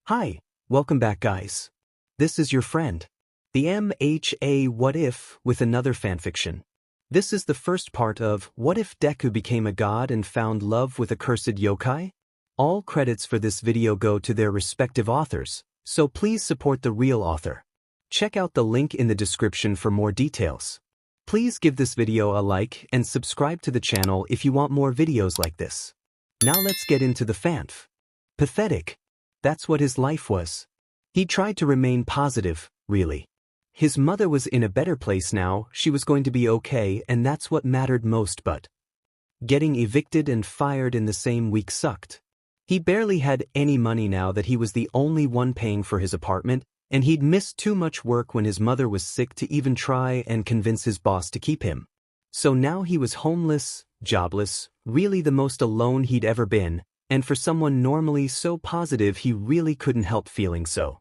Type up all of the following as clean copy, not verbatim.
Hi, welcome back guys. This is your friend, the MHA What If with another fanfiction. This is the first part of What If Deku Became a God and Found Love with a Cursed Yokai? All credits for this video go to their respective authors, so please support the real author. Check out the link in the description for more details. Please give this video a like and subscribe to the channel if you want more videos like this. Now let's get into the fanf. Pathetic. That's what his life was. He tried to remain positive, really. His mother was in a better place now, she was going to be okay, and that's what mattered most, but getting evicted and fired in the same week sucked. He barely had any money now that he was the only one paying for his apartment, and he'd missed too much work when his mother was sick to even try and convince his boss to keep him. So now he was homeless, jobless, really the most alone he'd ever been, and for someone normally so positive he really couldn't help feeling so.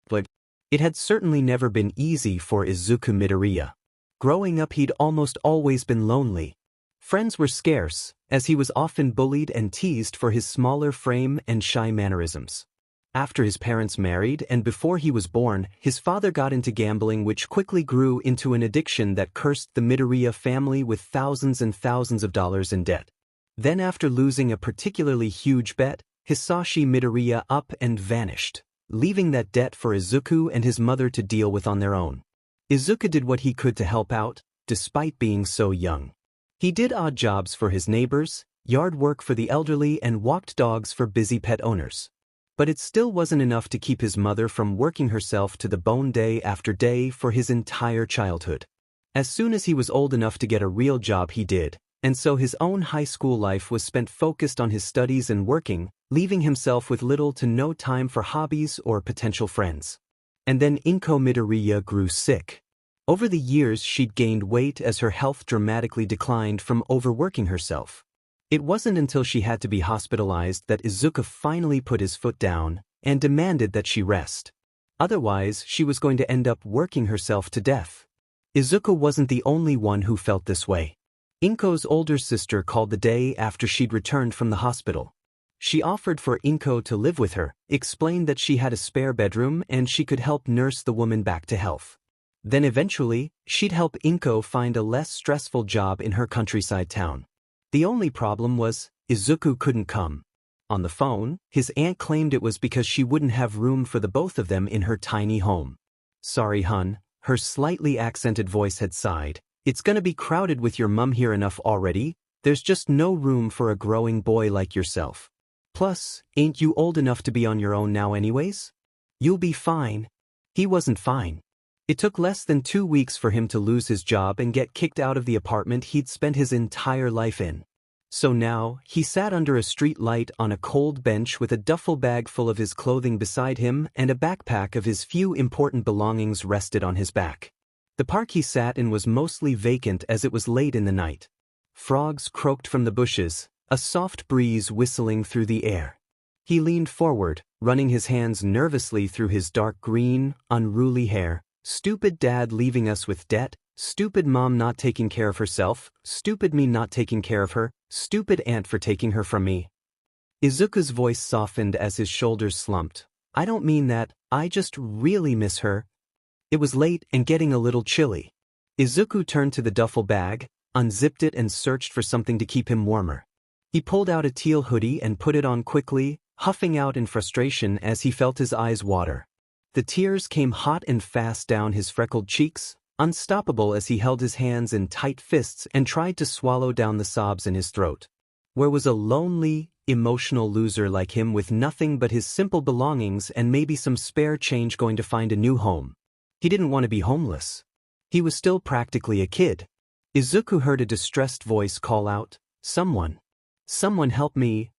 But it had certainly never been easy for Izuku Midoriya. Growing up he'd almost always been lonely. Friends were scarce, as he was often bullied and teased for his smaller frame and shy mannerisms. After his parents married and before he was born, his father got into gambling, which quickly grew into an addiction that cursed the Midoriya family with thousands and thousands of dollars in debt. Then after losing a particularly huge bet, Hisashi Midoriya up and vanished, leaving that debt for Izuku and his mother to deal with on their own. Izuku did what he could to help out, despite being so young. He did odd jobs for his neighbors, yard work for the elderly, and walked dogs for busy pet owners. But it still wasn't enough to keep his mother from working herself to the bone day after day for his entire childhood. As soon as he was old enough to get a real job he did, and so his own high school life was spent focused on his studies and working, leaving himself with little to no time for hobbies or potential friends. And then Inko Midoriya grew sick. Over the years she'd gained weight as her health dramatically declined from overworking herself. It wasn't until she had to be hospitalized that Izuku finally put his foot down and demanded that she rest. Otherwise, she was going to end up working herself to death. Izuku wasn't the only one who felt this way. Inko's older sister called the day after she'd returned from the hospital. She offered for Inko to live with her, explained that she had a spare bedroom and she could help nurse the woman back to health. Then eventually, she'd help Inko find a less stressful job in her countryside town. The only problem was, Izuku couldn't come. On the phone, his aunt claimed it was because she wouldn't have room for the both of them in her tiny home. "Sorry, hun," her slightly accented voice had sighed. "It's gonna be crowded with your mum here enough already, there's just no room for a growing boy like yourself. Plus, ain't you old enough to be on your own now anyways? You'll be fine." He wasn't fine. It took less than 2 weeks for him to lose his job and get kicked out of the apartment he'd spent his entire life in. So now, he sat under a street light on a cold bench with a duffel bag full of his clothing beside him and a backpack of his few important belongings rested on his back. The park he sat in was mostly vacant as it was late in the night. Frogs croaked from the bushes, a soft breeze whistling through the air. He leaned forward, running his hands nervously through his dark green, unruly hair. "Stupid dad leaving us with debt, stupid mom not taking care of herself, stupid me not taking care of her, stupid aunt for taking her from me." Izuku's voice softened as his shoulders slumped. "I don't mean that, I just really miss her." It was late and getting a little chilly. Izuku turned to the duffel bag, unzipped it and searched for something to keep him warmer. He pulled out a teal hoodie and put it on quickly, huffing out in frustration as he felt his eyes water. The tears came hot and fast down his freckled cheeks, unstoppable as he held his hands in tight fists and tried to swallow down the sobs in his throat. Where was a lonely, emotional loser like him with nothing but his simple belongings and maybe some spare change going to find a new home? He didn't want to be homeless. He was still practically a kid. Izuku heard a distressed voice call out, "Someone! Someone help me!"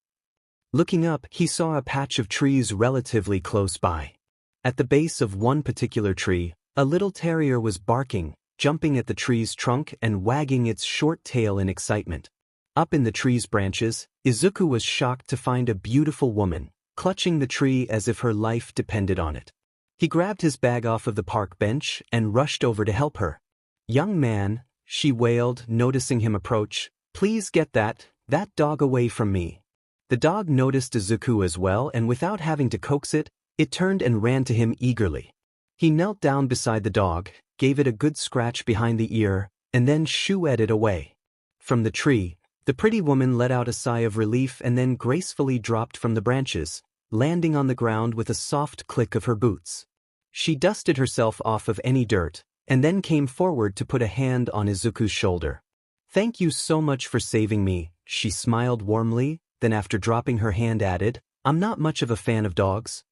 Looking up, he saw a patch of trees relatively close by. At the base of one particular tree, a little terrier was barking, jumping at the tree's trunk and wagging its short tail in excitement. Up in the tree's branches, Izuku was shocked to find a beautiful woman, clutching the tree as if her life depended on it. He grabbed his bag off of the park bench and rushed over to help her. "Young man," she wailed, noticing him approach, "please get that dog away from me." The dog noticed Izuku as well, and without having to coax it, It turned and ran to him eagerly. He knelt down beside the dog, gave it a good scratch behind the ear, and then shoo-ed it away. From the tree, the pretty woman let out a sigh of relief and then gracefully dropped from the branches, landing on the ground with a soft click of her boots. She dusted herself off of any dirt, and then came forward to put a hand on Izuku's shoulder. "Thank you so much for saving me," she smiled warmly, then after dropping her hand added, "I'm not much of a fan of dogs."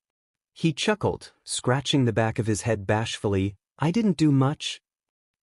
He chuckled, scratching the back of his head bashfully, "I didn't do much."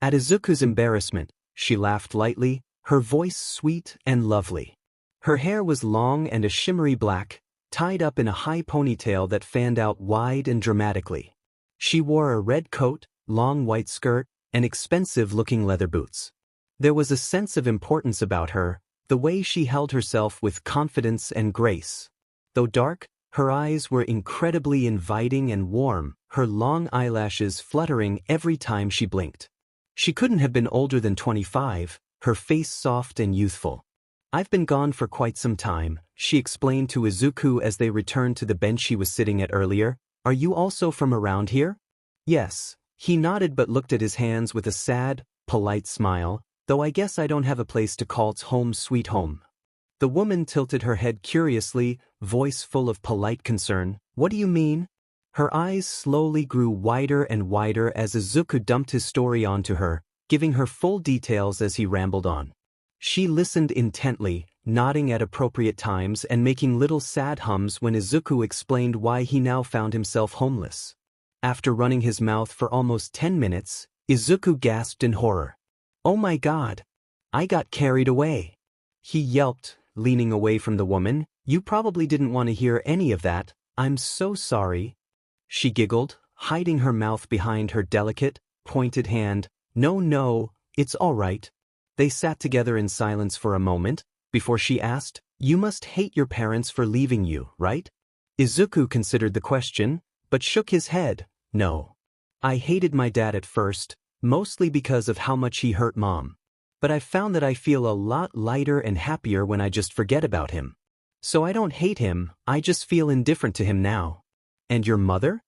At Izuku's embarrassment, she laughed lightly, her voice sweet and lovely. Her hair was long and a shimmery black, tied up in a high ponytail that fanned out wide and dramatically. She wore a red coat, long white skirt, and expensive-looking leather boots. There was a sense of importance about her, the way she held herself with confidence and grace. Though dark, her eyes were incredibly inviting and warm, her long eyelashes fluttering every time she blinked. She couldn't have been older than 25, her face soft and youthful. "I've been gone for quite some time," she explained to Izuku as they returned to the bench she was sitting at earlier. "Are you also from around here?" "Yes." He nodded but looked at his hands with a sad, polite smile, "though I guess I don't have a place to call home sweet home." The woman tilted her head curiously, voice full of polite concern. "What do you mean?" Her eyes slowly grew wider and wider as Izuku dumped his story onto her, giving her full details as he rambled on. She listened intently, nodding at appropriate times and making little sad hums when Izuku explained why he now found himself homeless. After running his mouth for almost 10 minutes, Izuku gasped in horror. "Oh my God! I got carried away!" He yelped, leaning away from the woman. "You probably didn't want to hear any of that. I'm so sorry." She giggled, hiding her mouth behind her delicate, pointed hand. No, it's all right." They sat together in silence for a moment, before she asked, "You must hate your parents for leaving you, right?" Izuku considered the question, but shook his head. "No. I hated my dad at first, mostly because of how much he hurt Mom. But I've found that I feel a lot lighter and happier when I just forget about him. So I don't hate him, I just feel indifferent to him now." "And your mother?"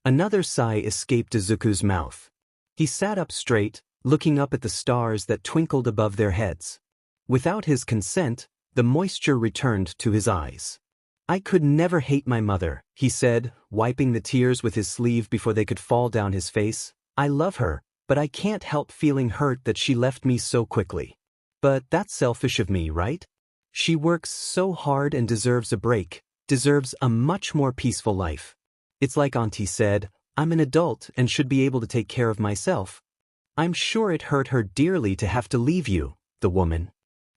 Another sigh escaped Izuku's mouth. He sat up straight, looking up at the stars that twinkled above their heads. Without his consent, the moisture returned to his eyes. "I could never hate my mother," he said, wiping the tears with his sleeve before they could fall down his face. "I love her, but I can't help feeling hurt that she left me so quickly. But that's selfish of me, right? She works so hard and deserves a break, deserves a much more peaceful life. It's like Auntie said, I'm an adult and should be able to take care of myself." "I'm sure it hurt her dearly to have to leave you," the woman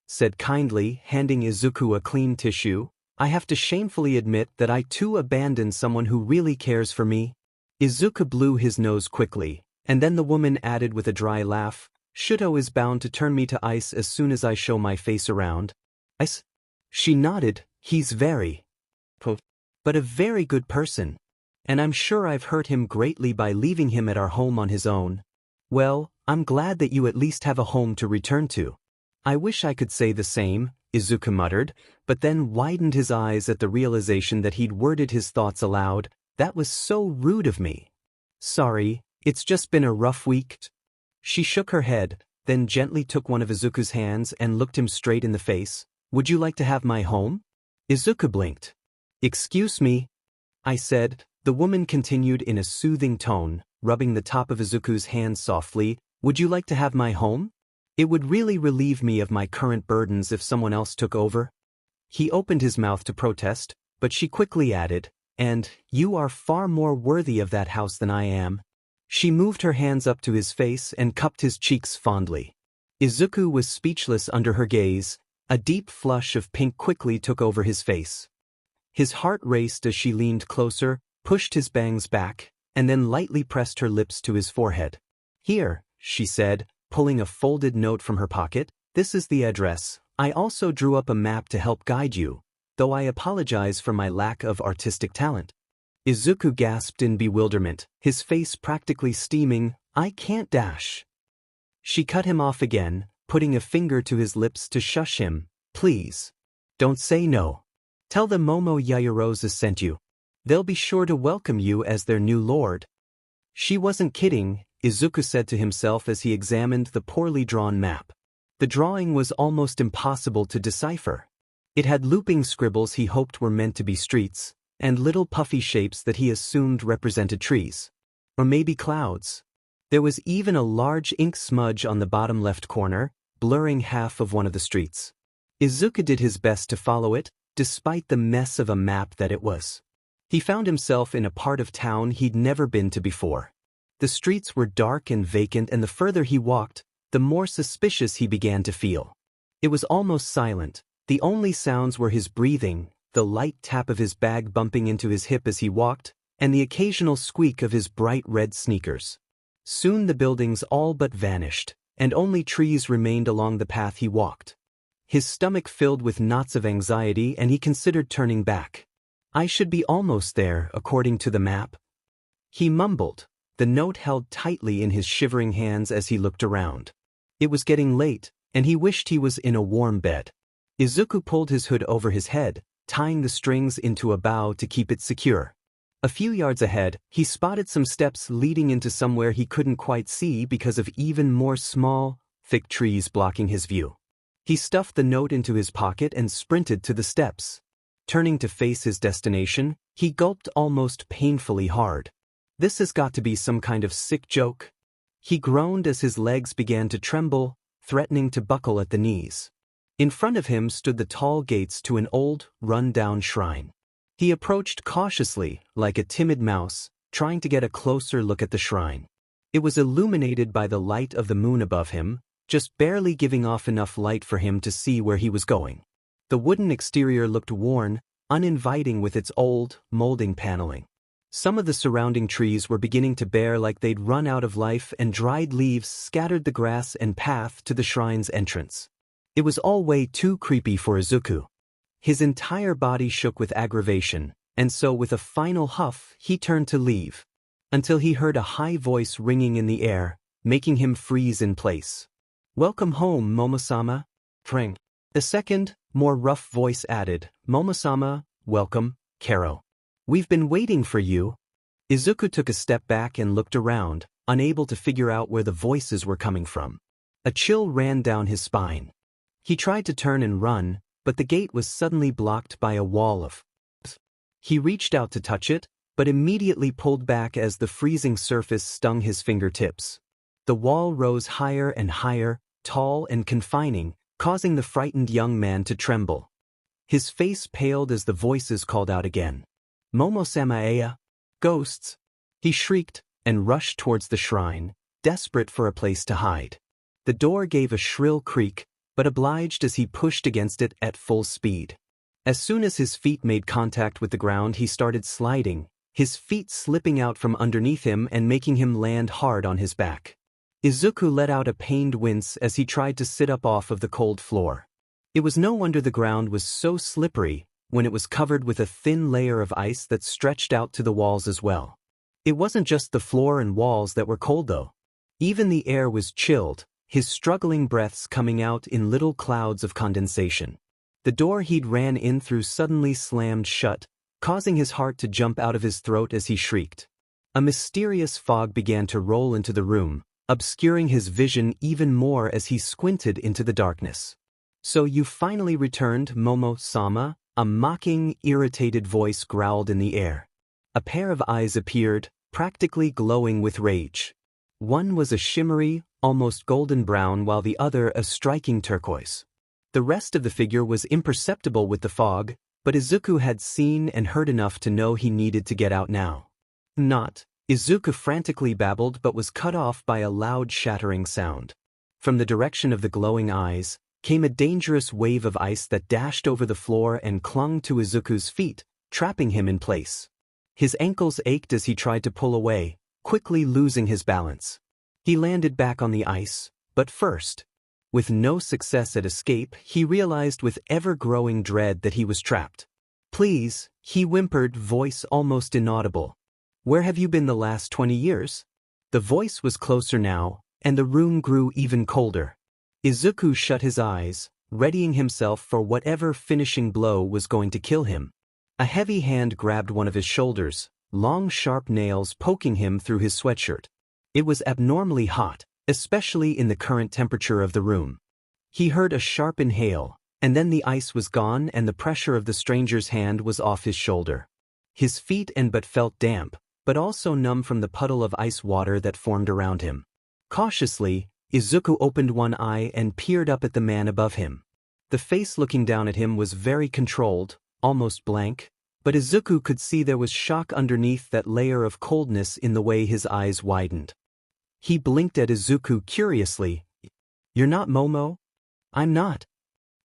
said kindly, handing Izuku a clean tissue. "I have to shamefully admit that I too abandoned someone who really cares for me." Izuku blew his nose quickly, and then the woman added with a dry laugh, "Shuto is bound to turn me to ice as soon as I show my face around." "Ice?" She nodded. "He's very, but a very good person. And I'm sure I've hurt him greatly by leaving him at our home on his own." "Well, I'm glad that you at least have a home to return to." "I wish I could say the same," Izuku muttered, but then widened his eyes at the realization that he'd worded his thoughts aloud. "That was so rude of me. Sorry, it's just been a rough week." She shook her head, then gently took one of Izuku's hands and looked him straight in the face. "Would you like to have my home?" Izuku blinked. "Excuse me," I said. The woman continued in a soothing tone, rubbing the top of Izuku's hand softly. "Would you like to have my home? It would really relieve me of my current burdens if someone else took over." He opened his mouth to protest, but she quickly added, "And you are far more worthy of that house than I am." She moved her hands up to his face and cupped his cheeks fondly. Izuku was speechless under her gaze. A deep flush of pink quickly took over his face. His heart raced as she leaned closer, pushed his bangs back, and then lightly pressed her lips to his forehead. "Here," she said, pulling a folded note from her pocket. "This is the address. I also drew up a map to help guide you, though I apologize for my lack of artistic talent." Izuku gasped in bewilderment, his face practically steaming. "I can't dash." She cut him off again, putting a finger to his lips to shush him. "Please. Don't say no. Tell them Momo Yayarosa sent you." They'll be sure to welcome you as their new lord. She wasn't kidding, Izuku said to himself as he examined the poorly drawn map. The drawing was almost impossible to decipher. It had looping scribbles he hoped were meant to be streets, and little puffy shapes that he assumed represented trees. Or maybe clouds. There was even a large ink smudge on the bottom left corner, blurring half of one of the streets. Izuku did his best to follow it, despite the mess of a map that it was. He found himself in a part of town he'd never been to before. The streets were dark and vacant, and the further he walked, the more suspicious he began to feel. It was almost silent. The only sounds were his breathing, the light tap of his bag bumping into his hip as he walked, and the occasional squeak of his bright red sneakers. Soon the buildings all but vanished, and only trees remained along the path he walked. His stomach filled with knots of anxiety, and he considered turning back. I should be almost there, according to the map. He mumbled, the note held tightly in his shivering hands as he looked around. It was getting late, and he wished he was in a warm bed. Izuku pulled his hood over his head, tying the strings into a bow to keep it secure. A few yards ahead, he spotted some steps leading into somewhere he couldn't quite see because of even more small, thick trees blocking his view. He stuffed the note into his pocket and sprinted to the steps. Turning to face his destination, he gulped almost painfully hard. This has got to be some kind of sick joke. He groaned as his legs began to tremble, threatening to buckle at the knees. In front of him stood the tall gates to an old, run-down shrine. He approached cautiously, like a timid mouse, trying to get a closer look at the shrine. It was illuminated by the light of the moon above him, just barely giving off enough light for him to see where he was going. The wooden exterior looked worn, uninviting with its old, molding paneling. Some of the surrounding trees were beginning to bear like they'd run out of life, and dried leaves scattered the grass and path to the shrine's entrance. It was all way too creepy for Izuku. His entire body shook with aggravation, and so with a final huff he turned to leave. Until he heard a high voice ringing in the air, making him freeze in place. "Welcome home, Momo-sama." Pring. The second, more rough voice added, "Momo-sama, welcome, Karo. We've been waiting for you." Izuku took a step back and looked around, unable to figure out where the voices were coming from. A chill ran down his spine. He tried to turn and run, but the gate was suddenly blocked by a wall of. He reached out to touch it, but immediately pulled back as the freezing surface stung his fingertips. The wall rose higher and higher, tall and confining, causing the frightened young man to tremble. His face paled as the voices called out again. "Momo-sama-aya? Ghosts!" He shrieked, and rushed towards the shrine, desperate for a place to hide. The door gave a shrill creak, but obliged as he pushed against it at full speed. As soon as his feet made contact with the ground, he started sliding, his feet slipping out from underneath him and making him land hard on his back. Izuku let out a pained wince as he tried to sit up off of the cold floor. It was no wonder the ground was so slippery, when it was covered with a thin layer of ice that stretched out to the walls as well. It wasn't just the floor and walls that were cold though. Even the air was chilled, his struggling breaths coming out in little clouds of condensation. The door he'd ran in through suddenly slammed shut, causing his heart to jump out of his throat as he shrieked. A mysterious fog began to roll into the room, obscuring his vision even more as he squinted into the darkness. "So you finally returned, Momo-sama?" A mocking, irritated voice growled in the air. A pair of eyes appeared, practically glowing with rage. One was a shimmery, almost golden brown, while the other a striking turquoise. The rest of the figure was imperceptible with the fog, but Izuku had seen and heard enough to know he needed to get out now. "Not," Izuku frantically babbled, but was cut off by a loud shattering sound. From the direction of the glowing eyes came a dangerous wave of ice that dashed over the floor and clung to Izuku's feet, trapping him in place. His ankles ached as he tried to pull away, quickly losing his balance. He landed back on the ice, but first, with no success at escape, he realized with ever-growing dread that he was trapped. "Please," he whimpered, voice almost inaudible. "Where have you been the last 20 years? The voice was closer now, and the room grew even colder. Izuku shut his eyes, readying himself for whatever finishing blow was going to kill him. A heavy hand grabbed one of his shoulders, long sharp nails poking him through his sweatshirt. It was abnormally hot, especially in the current temperature of the room. He heard a sharp inhale, and then the ice was gone and the pressure of the stranger's hand was off his shoulder. His feet and butt felt damp, but also numb from the puddle of ice water that formed around him. Cautiously, Izuku opened one eye and peered up at the man above him. The face looking down at him was very controlled, almost blank, but Izuku could see there was shock underneath that layer of coldness in the way his eyes widened. He blinked at Izuku curiously. "You're not Momo?" "I'm not."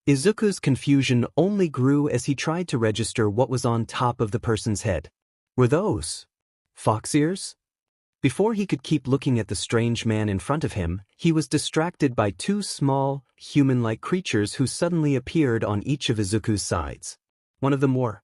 Izuku's confusion only grew as he tried to register what was on top of the person's head. Were those fox ears? Before he could keep looking at the strange man in front of him, he was distracted by two small, human-like creatures who suddenly appeared on each of Izuku's sides. One of them wore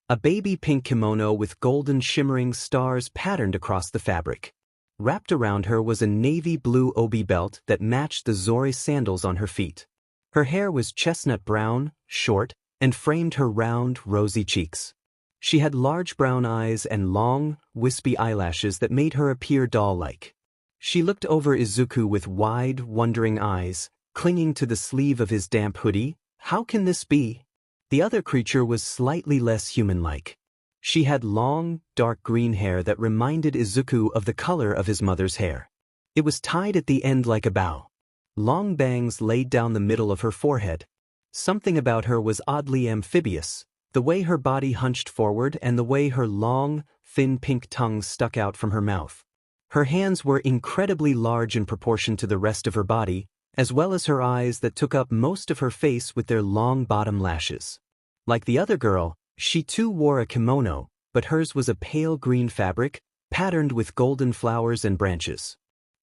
a baby pink kimono with golden shimmering stars patterned across the fabric. Wrapped around her was a navy blue obi belt that matched the Zori sandals on her feet. Her hair was chestnut brown, short, and framed her round, rosy cheeks. She had large brown eyes and long, wispy eyelashes that made her appear doll-like. She looked over Izuku with wide, wondering eyes, clinging to the sleeve of his damp hoodie. How can this be? The other creature was slightly less human-like. She had long, dark green hair that reminded Izuku of the color of his mother's hair. It was tied at the end like a bow. Long bangs laid down the middle of her forehead. Something about her was oddly amphibious, the way her body hunched forward and the way her long, thin pink tongue stuck out from her mouth. Her hands were incredibly large in proportion to the rest of her body, as well as her eyes that took up most of her face with their long bottom lashes. Like the other girl, she too wore a kimono, but hers was a pale green fabric, patterned with golden flowers and branches.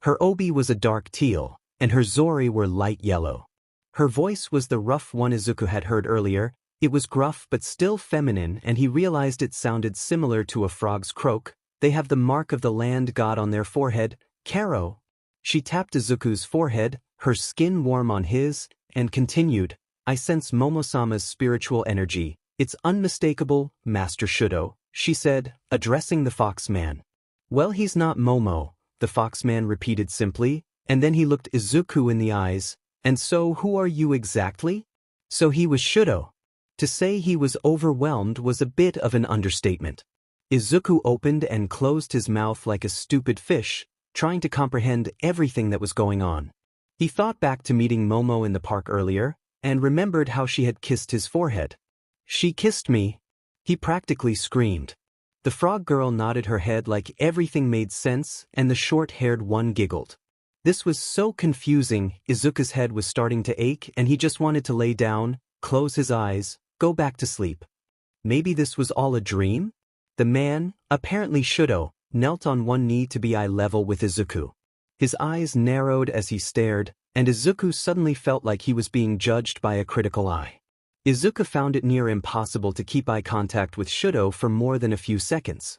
Her obi was a dark teal, and her zori were light yellow. Her voice was the rough one Izuku had heard earlier. It was gruff but still feminine, and he realized it sounded similar to a frog's croak. "They have the mark of the land god on their forehead, Karo." She tapped Izuku's forehead, her skin warm on his, and continued, "I sense Momo-sama's spiritual energy. It's unmistakable, Master Shudo," she said, addressing the fox man. "Well, he's not Momo," the fox man repeated simply, and then he looked Izuku in the eyes. "And so who are you exactly?" So he was Shudo. To say he was overwhelmed was a bit of an understatement. Izuku opened and closed his mouth like a stupid fish, trying to comprehend everything that was going on. He thought back to meeting Momo in the park earlier, and remembered how she had kissed his forehead. "She kissed me," he practically screamed. The frog girl nodded her head like everything made sense, and the short-haired one giggled. This was so confusing. Izuku's head was starting to ache and he just wanted to lay down, close his eyes, go back to sleep. Maybe this was all a dream? The man, apparently Shudo, knelt on one knee to be eye level with Izuku. His eyes narrowed as he stared, and Izuku suddenly felt like he was being judged by a critical eye. Izuku found it near impossible to keep eye contact with Shudo for more than a few seconds.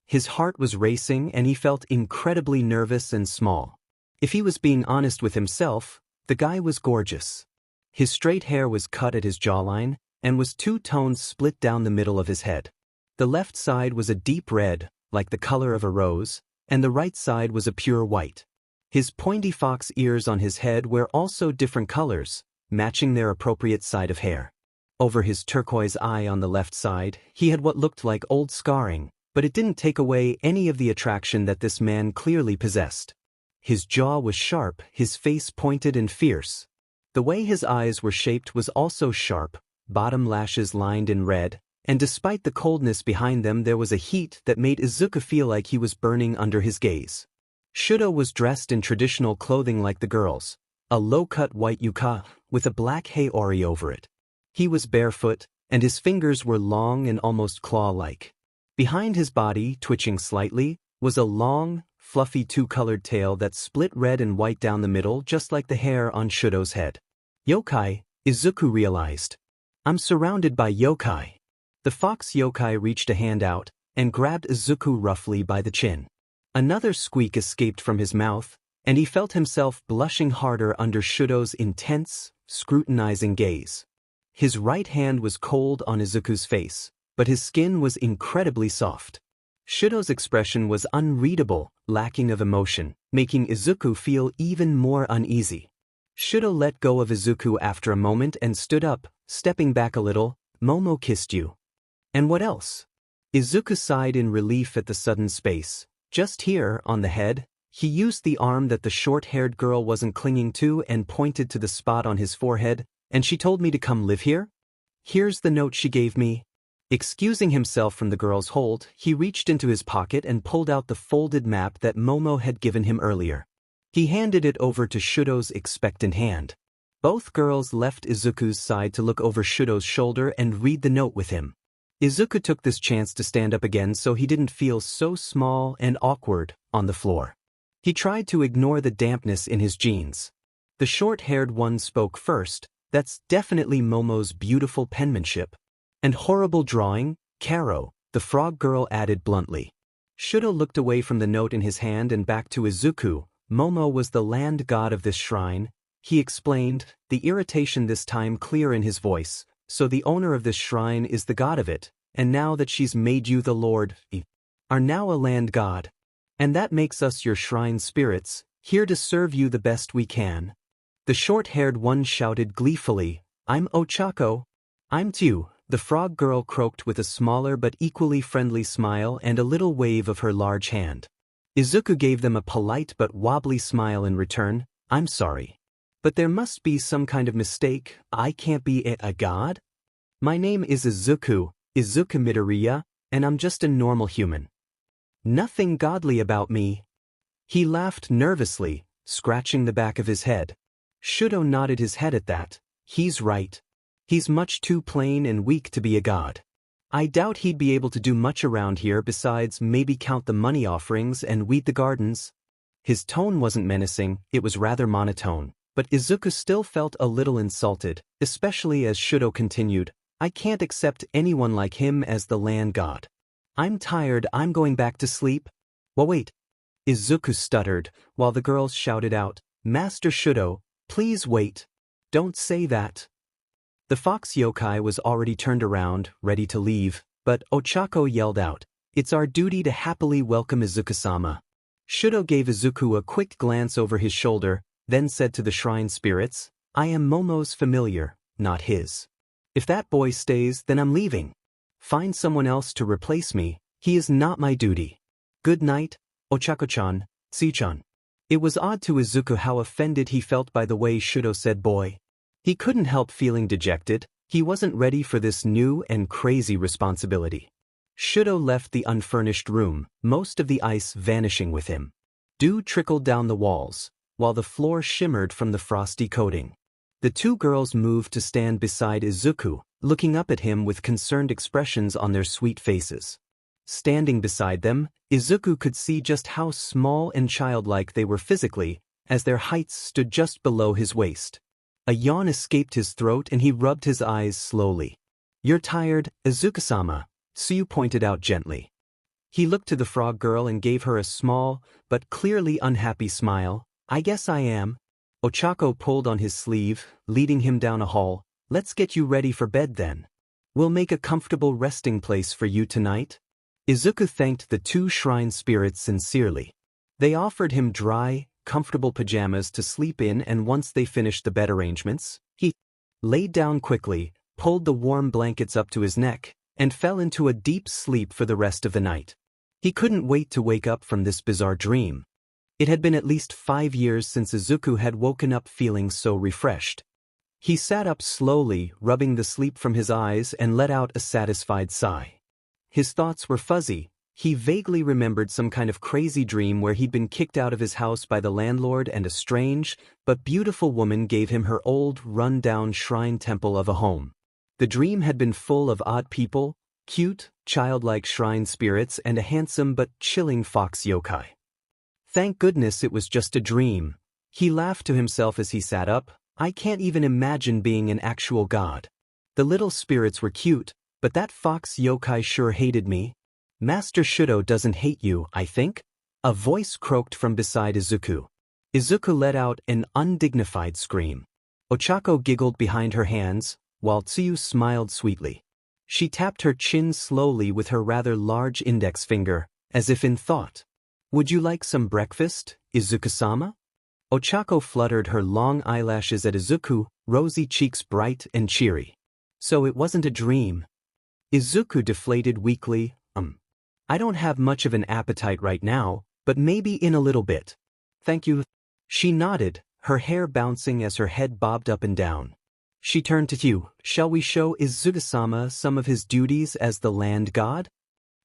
His heart was racing and he felt incredibly nervous and small. If he was being honest with himself, the guy was gorgeous. His straight hair was cut at his jawline, and was two tones split down the middle of his head. The left side was a deep red, like the color of a rose, and the right side was a pure white. His pointy fox ears on his head were also different colors, matching their appropriate side of hair. Over his turquoise eye on the left side, he had what looked like old scarring, but it didn't take away any of the attraction that this man clearly possessed. His jaw was sharp, his face pointed and fierce. The way his eyes were shaped was also sharp, bottom lashes lined in red, and despite the coldness behind them there was a heat that made Izuku feel like he was burning under his gaze. Shudo was dressed in traditional clothing like the girls, a low-cut white yuka with a black haori over it. He was barefoot, and his fingers were long and almost claw-like. Behind his body, twitching slightly, was a long, fluffy two-colored tail that split red and white down the middle just like the hair on Shudo's head. Yokai, Izuku realized. "I'm surrounded by yokai." The fox yokai reached a hand out and grabbed Izuku roughly by the chin. Another squeak escaped from his mouth, and he felt himself blushing harder under Shudo's intense, scrutinizing gaze. His right hand was cold on Izuku's face, but his skin was incredibly soft. Shudo's expression was unreadable, lacking of emotion, making Izuku feel even more uneasy. Shudo let go of Izuku after a moment and stood up, stepping back a little. Momo kissed you. And what else? Izuku sighed in relief at the sudden space. Just here, on the head. He used the arm that the short-haired girl wasn't clinging to and pointed to the spot on his forehead. And she told me to come live here? Here's the note she gave me. Excusing himself from the girl's hold, he reached into his pocket and pulled out the folded map that Momo had given him earlier. He handed it over to Shudo's expectant hand. Both girls left Izuku's side to look over Shudo's shoulder and read the note with him. Izuku took this chance to stand up again so he didn't feel so small and awkward on the floor. He tried to ignore the dampness in his jeans. The short-haired one spoke first. That's definitely Momo's beautiful penmanship. And horrible drawing, Karo, the frog girl added bluntly. Shudo looked away from the note in his hand and back to Izuku. Momo was the land god of this shrine, he explained, the irritation this time clear in his voice. So the owner of this shrine is the god of it, and now that she's made you the lord, are now a land god. And that makes us your shrine spirits, here to serve you the best we can. The short-haired one shouted gleefully, I'm Ochako. I'm Tue, the frog girl croaked with a smaller but equally friendly smile and a little wave of her large hand. Izuku gave them a polite but wobbly smile in return. I'm sorry. But there must be some kind of mistake. I can't be a god? My name is Izuku Midoriya, and I'm just a normal human. Nothing godly about me. He laughed nervously, scratching the back of his head. Shudo nodded his head at that. He's right. He's much too plain and weak to be a god. I doubt he'd be able to do much around here besides maybe count the money offerings and weed the gardens. His tone wasn't menacing, it was rather monotone. But Izuku still felt a little insulted, especially as Shudo continued, I can't accept anyone like him as the land god. I'm tired, I'm going back to sleep. Well, wait. Izuku stuttered, while the girls shouted out, Master Shudo, please wait. Don't say that. The fox yokai was already turned around, ready to leave, but Ochako yelled out, It's our duty to happily welcome Izuku-sama. Shudo gave Izuku a quick glance over his shoulder, then said to the shrine spirits, I am Momo's familiar, not his. If that boy stays, then I'm leaving. Find someone else to replace me, he is not my duty. Good night, Ochako-chan, Tsu-chan. It was odd to Izuku how offended he felt by the way Shudo said boy. He couldn't help feeling dejected, he wasn't ready for this new and crazy responsibility. Shudo left the unfurnished room, most of the ice vanishing with him. Dew trickled down the walls, while the floor shimmered from the frosty coating. The two girls moved to stand beside Izuku, looking up at him with concerned expressions on their sweet faces. Standing beside them, Izuku could see just how small and childlike they were physically, as their heights stood just below his waist. A yawn escaped his throat and he rubbed his eyes slowly. You're tired, Izuku-sama, Tsu pointed out gently. He looked to the frog girl and gave her a small, but clearly unhappy smile. I guess I am. Ochako pulled on his sleeve, leading him down a hall. Let's get you ready for bed then. We'll make a comfortable resting place for you tonight. Izuku thanked the two shrine spirits sincerely. They offered him dry, comfortable pajamas to sleep in, and once they finished the bed arrangements, he laid down quickly, pulled the warm blankets up to his neck, and fell into a deep sleep for the rest of the night. He couldn't wait to wake up from this bizarre dream. It had been at least 5 years since Izuku had woken up feeling so refreshed. He sat up slowly, rubbing the sleep from his eyes, and let out a satisfied sigh. His thoughts were fuzzy. He vaguely remembered some kind of crazy dream where he'd been kicked out of his house by the landlord and a strange, but beautiful woman gave him her old, run-down shrine temple of a home. The dream had been full of odd people, cute, childlike shrine spirits, and a handsome but chilling fox yokai. Thank goodness it was just a dream. He laughed to himself as he sat up. I can't even imagine being an actual god. The little spirits were cute, but that fox yokai sure hated me. Master Shudo doesn't hate you, I think? A voice croaked from beside Izuku. Izuku let out an undignified scream. Ochako giggled behind her hands, while Tsu smiled sweetly. She tapped her chin slowly with her rather large index finger, as if in thought. Would you like some breakfast, Izuku-sama? Ochako fluttered her long eyelashes at Izuku, rosy cheeks bright and cheery. So it wasn't a dream. Izuku deflated weakly, I don't have much of an appetite right now, but maybe in a little bit. Thank you. She nodded, her hair bouncing as her head bobbed up and down. She turned to Hugh. Shall we show Izuku-sama some of his duties as the land god?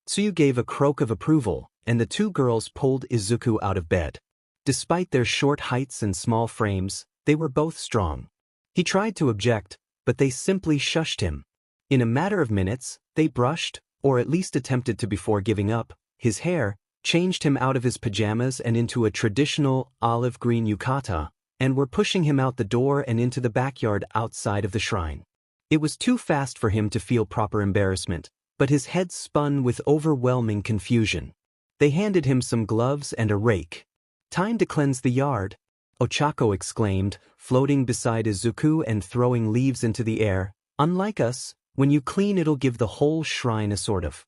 Tsuyu gave a croak of approval, and the two girls pulled Izuku out of bed. Despite their short heights and small frames, they were both strong. He tried to object, but they simply shushed him. In a matter of minutes, they brushed, or at least attempted to before giving up, his hair, changed him out of his pajamas and into a traditional olive green yukata, and were pushing him out the door and into the backyard outside of the shrine. It was too fast for him to feel proper embarrassment, but his head spun with overwhelming confusion. They handed him some gloves and a rake. Time to cleanse the yard, Ochako exclaimed, floating beside Izuku and throwing leaves into the air. Unlike us, when you clean it'll give the whole shrine a sort of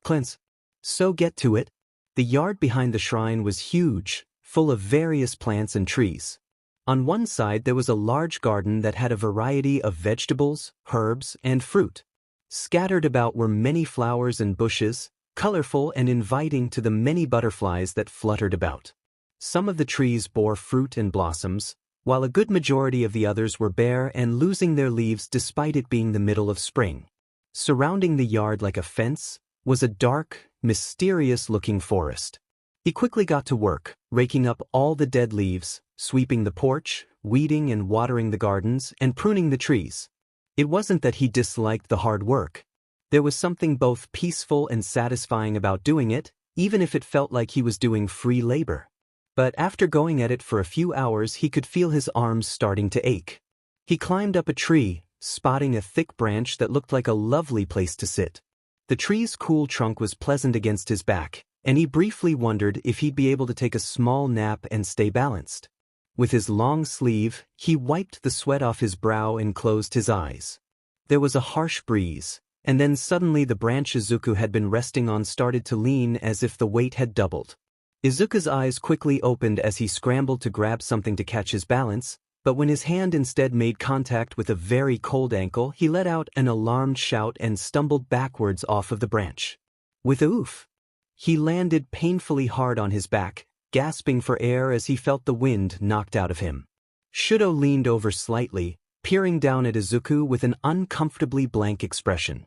cleanse. So get to it. The yard behind the shrine was huge, full of various plants and trees. On one side there was a large garden that had a variety of vegetables, herbs, and fruit. Scattered about were many flowers and bushes, colorful and inviting to the many butterflies that fluttered about. Some of the trees bore fruit and blossoms, while a good majority of the others were bare and losing their leaves despite it being the middle of spring. Surrounding the yard like a fence was a dark, mysterious-looking forest. He quickly got to work, raking up all the dead leaves, sweeping the porch, weeding and watering the gardens, and pruning the trees. It wasn't that he disliked the hard work. There was something both peaceful and satisfying about doing it, even if it felt like he was doing free labor. But after going at it for a few hours he could feel his arms starting to ache. He climbed up a tree, spotting a thick branch that looked like a lovely place to sit. The tree's cool trunk was pleasant against his back, and he briefly wondered if he'd be able to take a small nap and stay balanced. With his long sleeve, he wiped the sweat off his brow and closed his eyes. There was a harsh breeze, and then suddenly the branch Izuku had been resting on started to lean as if the weight had doubled. Izuku's eyes quickly opened as he scrambled to grab something to catch his balance, but when his hand instead made contact with a very cold ankle, he let out an alarmed shout and stumbled backwards off of the branch. With a oof, he landed painfully hard on his back, gasping for air as he felt the wind knocked out of him. Shudo leaned over slightly, peering down at Izuku with an uncomfortably blank expression.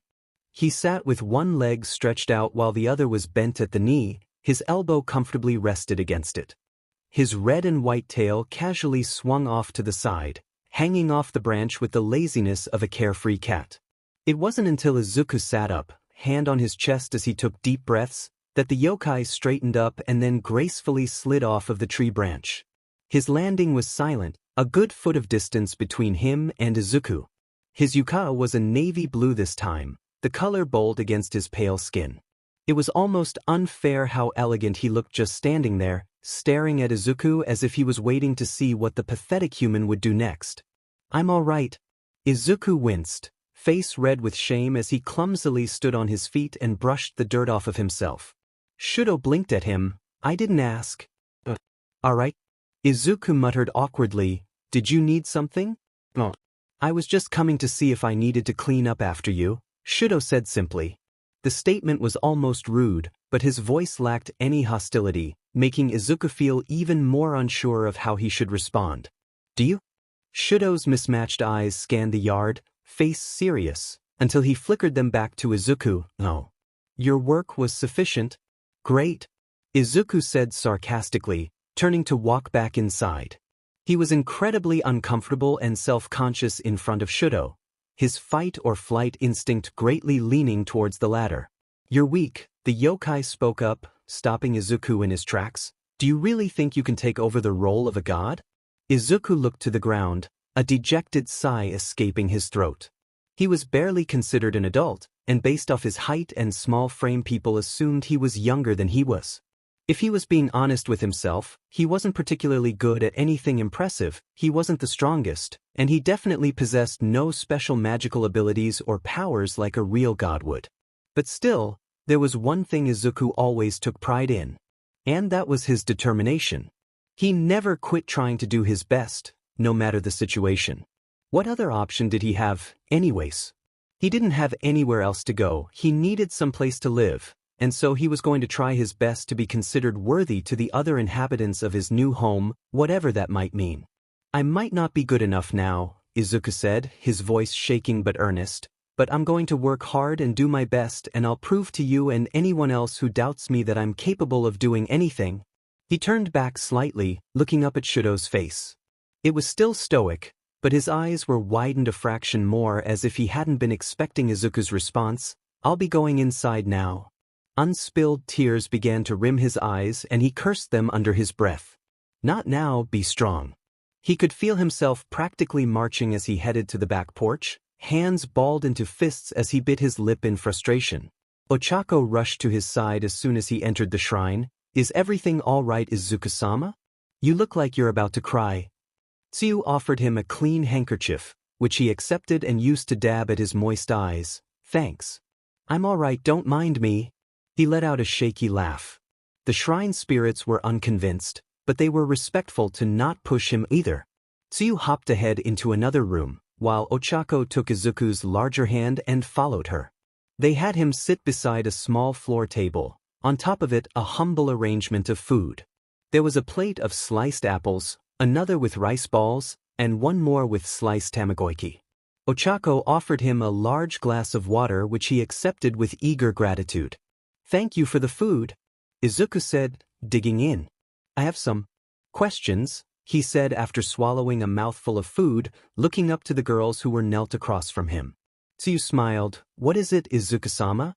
He sat with one leg stretched out while the other was bent at the knee, his elbow comfortably rested against it. His red and white tail casually swung off to the side, hanging off the branch with the laziness of a carefree cat. It wasn't until Izuku sat up, hand on his chest as he took deep breaths, that the yokai straightened up and then gracefully slid off of the tree branch. His landing was silent, a good foot of distance between him and Izuku. His yukata was a navy blue this time, the color bold against his pale skin. It was almost unfair how elegant he looked just standing there, staring at Izuku as if he was waiting to see what the pathetic human would do next. I'm all right. Izuku winced, face red with shame as he clumsily stood on his feet and brushed the dirt off of himself. Shudo blinked at him. I didn't ask. All right. Izuku muttered awkwardly, did you need something? Oh. I was just coming to see if I needed to clean up after you, Shudo said simply. The statement was almost rude, but his voice lacked any hostility, making Izuku feel even more unsure of how he should respond. Do you? Shudo's mismatched eyes scanned the yard, face serious, until he flickered them back to Izuku. No. Your work was sufficient. Great. Izuku said sarcastically, turning to walk back inside. He was incredibly uncomfortable and self-conscious in front of Shudo, his fight-or-flight instinct greatly leaning towards the latter. You're weak, the yokai spoke up, stopping Izuku in his tracks. Do you really think you can take over the role of a god? Izuku looked to the ground, a dejected sigh escaping his throat. He was barely considered an adult, and based off his height and small frame people assumed he was younger than he was. If he was being honest with himself, he wasn't particularly good at anything impressive, he wasn't the strongest, and he definitely possessed no special magical abilities or powers like a real god would. But still, there was one thing Izuku always took pride in. And that was his determination. He never quit trying to do his best, no matter the situation. What other option did he have, anyways? He didn't have anywhere else to go, he needed some place to live, and so he was going to try his best to be considered worthy to the other inhabitants of his new home, whatever that might mean. I might not be good enough now, Izuku said, his voice shaking but earnest, but I'm going to work hard and do my best, and I'll prove to you and anyone else who doubts me that I'm capable of doing anything. He turned back slightly, looking up at Shudo's face. It was still stoic, but his eyes were widened a fraction more as if he hadn't been expecting Izuku's response. I'll be going inside now. Unspilled tears began to rim his eyes and he cursed them under his breath. Not now, be strong. He could feel himself practically marching as he headed to the back porch, hands balled into fists as he bit his lip in frustration. Ochako rushed to his side as soon as he entered the shrine. Is everything all right, Izuku-sama? You look like you're about to cry. Tsuyu offered him a clean handkerchief, which he accepted and used to dab at his moist eyes. Thanks. I'm all right, don't mind me. He let out a shaky laugh. The shrine spirits were unconvinced, but they were respectful to not push him either. Tsuyu hopped ahead into another room, while Ochako took Izuku's larger hand and followed her. They had him sit beside a small floor table, on top of it a humble arrangement of food. There was a plate of sliced apples, another with rice balls, and one more with sliced tamagoyaki. Ochako offered him a large glass of water which he accepted with eager gratitude. Thank you for the food, Izuku said, digging in. I have some questions, he said after swallowing a mouthful of food, looking up to the girls who were knelt across from him. Tsuyu smiled. What is it, Izuku-sama?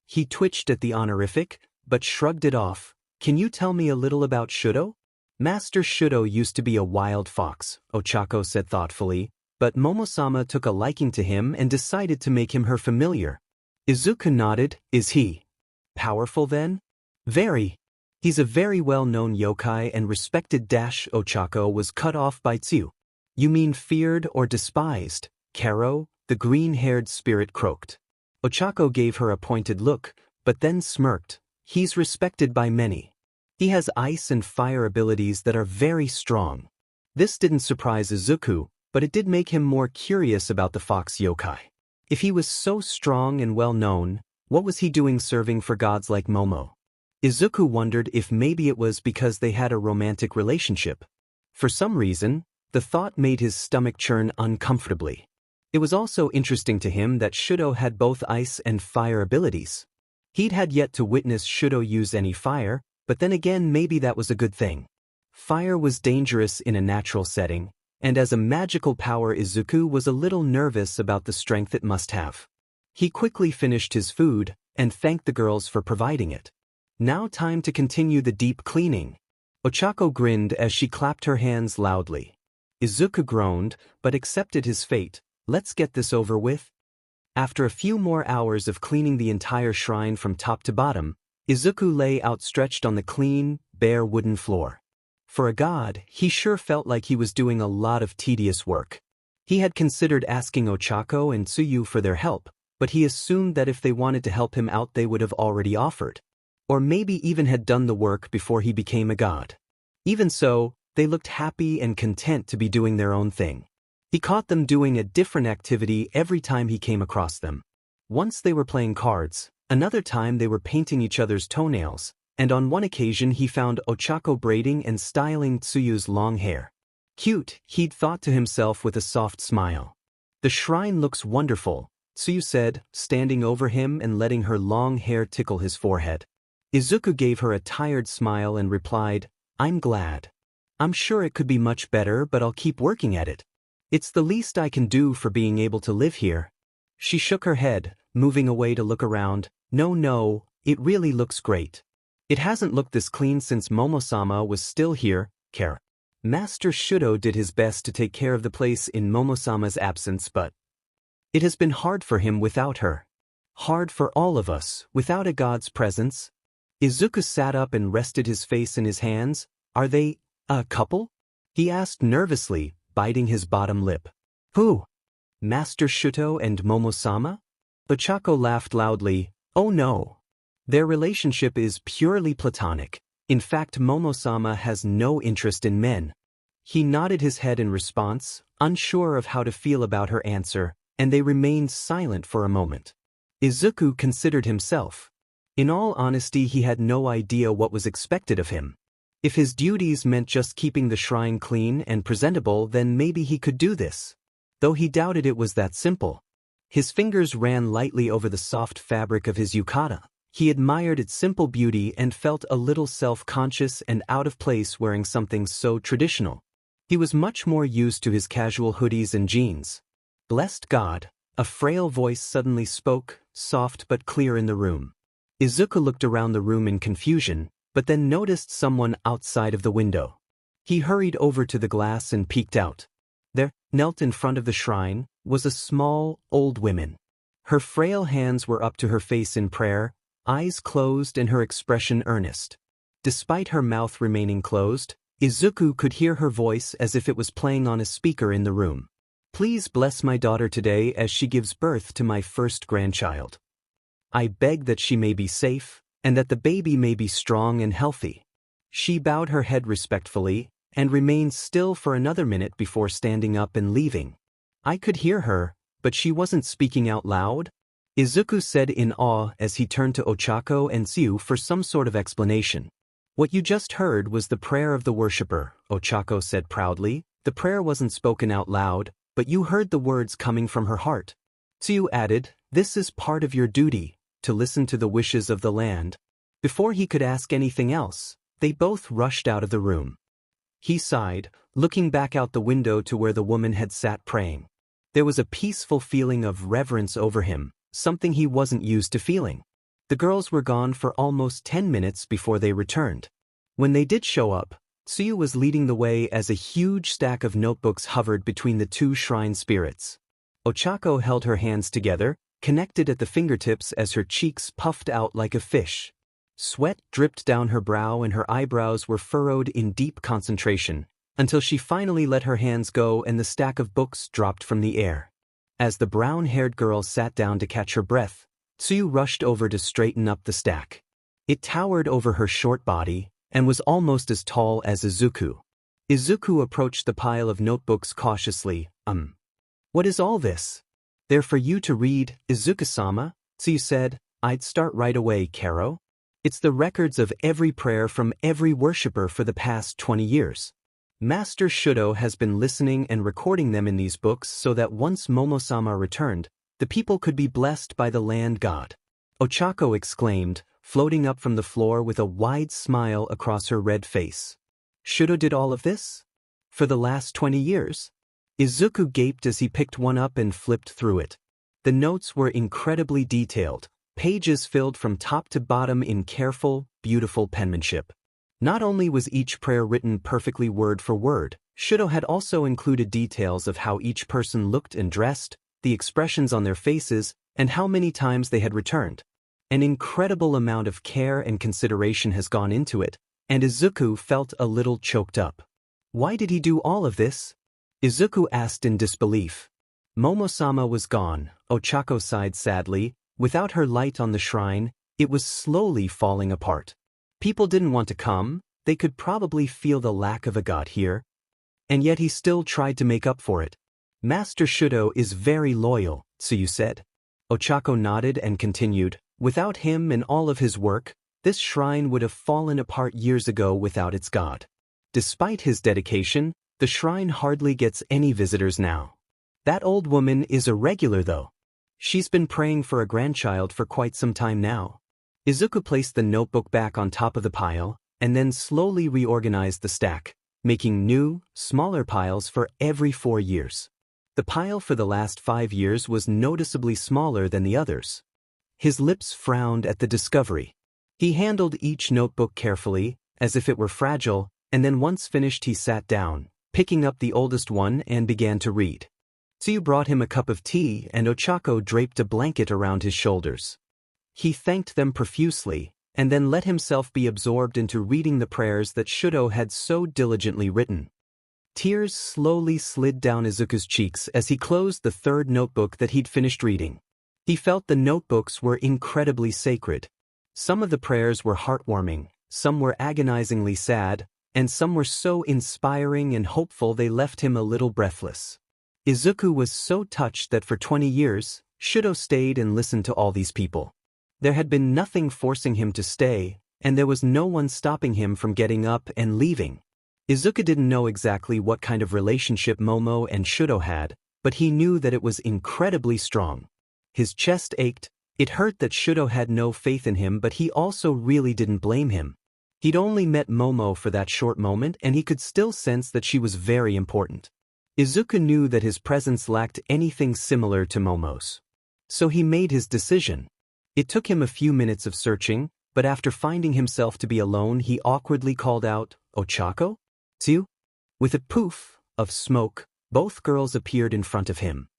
He twitched at the honorific, but shrugged it off. Can you tell me a little about Shudo? Master Shudo used to be a wild fox, Ochako said thoughtfully, but Momo-sama took a liking to him and decided to make him her familiar. Izuku nodded. Is he powerful then? Very. He's a very well-known yokai and respected. Ochako was cut off by Tsuyu. You mean feared or despised, Karo? The green-haired spirit croaked. Ochako gave her a pointed look, but then smirked. He's respected by many. He has ice and fire abilities that are very strong. This didn't surprise Izuku, but it did make him more curious about the fox yokai. If he was so strong and well-known, what was he doing serving for gods like Momo? Izuku wondered if maybe it was because they had a romantic relationship. For some reason, the thought made his stomach churn uncomfortably. It was also interesting to him that Shudo had both ice and fire abilities. He'd had yet to witness Shudo use any fire, but then again maybe that was a good thing. Fire was dangerous in a natural setting, and as a magical power Izuku was a little nervous about the strength it must have. He quickly finished his food, and thanked the girls for providing it. Now time to continue the deep cleaning. Ochako grinned as she clapped her hands loudly. Izuku groaned, but accepted his fate. Let's get this over with. After a few more hours of cleaning the entire shrine from top to bottom, Izuku lay outstretched on the clean, bare wooden floor. For a god, he sure felt like he was doing a lot of tedious work. He had considered asking Ochako and Tsuyu for their help, but he assumed that if they wanted to help him out they would have already offered. Or maybe even had done the work before he became a god. Even so, they looked happy and content to be doing their own thing. He caught them doing a different activity every time he came across them. Once they were playing cards, another time they were painting each other's toenails, and on one occasion he found Ochako braiding and styling Tsuyu's long hair. Cute, he'd thought to himself with a soft smile. The shrine looks wonderful, Tsuyu said, standing over him and letting her long hair tickle his forehead. Izuku gave her a tired smile and replied, I'm glad. I'm sure it could be much better, but I'll keep working at it. It's the least I can do for being able to live here. She shook her head, moving away to look around. No, it really looks great. It hasn't looked this clean since Momo-sama was still here, Kara. Master Shudo did his best to take care of the place in Momo-sama's absence, but it has been hard for him without her. Hard for all of us, without a god's presence. Izuku sat up and rested his face in his hands. Are they a couple? He asked nervously, biting his bottom lip. Who? Master Shuto and Momo-sama? Ochako laughed loudly. Oh no. Their relationship is purely platonic. In fact, Momo-sama has no interest in men. He nodded his head in response, unsure of how to feel about her answer, and they remained silent for a moment. Izuku considered himself. In all honesty, he had no idea what was expected of him. If his duties meant just keeping the shrine clean and presentable, then maybe he could do this. Though he doubted it was that simple. His fingers ran lightly over the soft fabric of his yukata. He admired its simple beauty and felt a little self-conscious and out of place wearing something so traditional. He was much more used to his casual hoodies and jeans. Blessed God, a frail voice suddenly spoke, soft but clear in the room. Izuku looked around the room in confusion, but then noticed someone outside of the window. He hurried over to the glass and peeked out. There, knelt in front of the shrine, was a small, old woman. Her frail hands were up to her face in prayer, eyes closed and her expression earnest. Despite her mouth remaining closed, Izuku could hear her voice as if it was playing on a speaker in the room. Please bless my daughter today as she gives birth to my first grandchild. I beg that she may be safe, and that the baby may be strong and healthy. She bowed her head respectfully, and remained still for another minute before standing up and leaving. I could hear her, but she wasn't speaking out loud. Izuku said in awe as he turned to Ochako and Tsuyu for some sort of explanation. What you just heard was the prayer of the worshipper, Ochako said proudly. The prayer wasn't spoken out loud, but you heard the words coming from her heart. Tsuyu added, this is part of your duty, to listen to the wishes of the land. Before he could ask anything else, they both rushed out of the room. He sighed, looking back out the window to where the woman had sat praying. There was a peaceful feeling of reverence over him, something he wasn't used to feeling. The girls were gone for almost 10 minutes before they returned. When they did show up, Tsuyu was leading the way as a huge stack of notebooks hovered between the two shrine spirits. Ochako held her hands together, connected at the fingertips as her cheeks puffed out like a fish. Sweat dripped down her brow and her eyebrows were furrowed in deep concentration, until she finally let her hands go and the stack of books dropped from the air. As the brown-haired girl sat down to catch her breath, Tsuyu rushed over to straighten up the stack. It towered over her short body, and was almost as tall as Izuku. Izuku approached the pile of notebooks cautiously. What is all this? They're for you to read, Izuku-sama, Tsuyu said. I'd start right away, Karo. It's the records of every prayer from every worshipper for the past 20 years. Master Shuto has been listening and recording them in these books so that once Momo-sama returned, the people could be blessed by the land god. Ochako exclaimed, floating up from the floor with a wide smile across her red face. Shuto did all of this? For the last 20 years? Izuku gaped as he picked one up and flipped through it. The notes were incredibly detailed, pages filled from top to bottom in careful, beautiful penmanship. Not only was each prayer written perfectly word for word, Shuto had also included details of how each person looked and dressed, the expressions on their faces, and how many times they had returned. An incredible amount of care and consideration has gone into it, and Izuku felt a little choked up. Why did he do all of this? Izuku asked in disbelief. Momo-sama was gone, Ochako sighed sadly. Without her light on the shrine, it was slowly falling apart. People didn't want to come, they could probably feel the lack of a god here. And yet he still tried to make up for it. Master Shuto is very loyal, Tsuyu said. Ochako nodded and continued, without him and all of his work, this shrine would have fallen apart years ago without its god. Despite his dedication, the shrine hardly gets any visitors now. That old woman is a regular though. She's been praying for a grandchild for quite some time now. Izuku placed the notebook back on top of the pile, and then slowly reorganized the stack, making new, smaller piles for every 4 years. The pile for the last 5 years was noticeably smaller than the others. His lips frowned at the discovery. He handled each notebook carefully, as if it were fragile, and then once finished he sat down, picking up the oldest one and began to read. Tsuyu brought him a cup of tea and Ochako draped a blanket around his shoulders. He thanked them profusely, and then let himself be absorbed into reading the prayers that Shudo had so diligently written. Tears slowly slid down Izuku's cheeks as he closed the third notebook that he'd finished reading. He felt the notebooks were incredibly sacred. Some of the prayers were heartwarming, some were agonizingly sad, and some were so inspiring and hopeful they left him a little breathless. Izuku was so touched that for 20 years, Shudo stayed and listened to all these people. There had been nothing forcing him to stay, and there was no one stopping him from getting up and leaving. Izuku didn't know exactly what kind of relationship Momo and Shudo had, but he knew that it was incredibly strong. His chest ached. It hurt that Shudo had no faith in him, but he also really didn't blame him. He'd only met Momo for that short moment, and he could still sense that she was very important. Izuku knew that his presence lacked anything similar to Momo's. So he made his decision. It took him a few minutes of searching, but after finding himself to be alone, he awkwardly called out, "Ochako? Tsu?" With a poof of smoke, both girls appeared in front of him.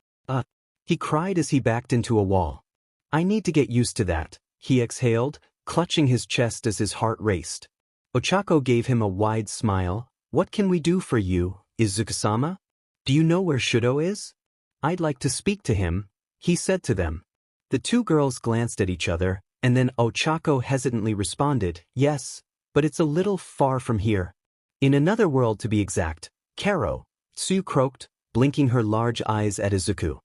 He cried as he backed into a wall. "I need to get used to that," he exhaled, clutching his chest as his heart raced. Ochako gave him a wide smile. "What can we do for you, Izuku-sama? Do you know where Shudo is?" "I'd like to speak to him," he said to them. The two girls glanced at each other, and then Ochako hesitantly responded, "Yes, but it's a little far from here. In another world to be exact." "Karo," Tsu croaked, blinking her large eyes at Izuku.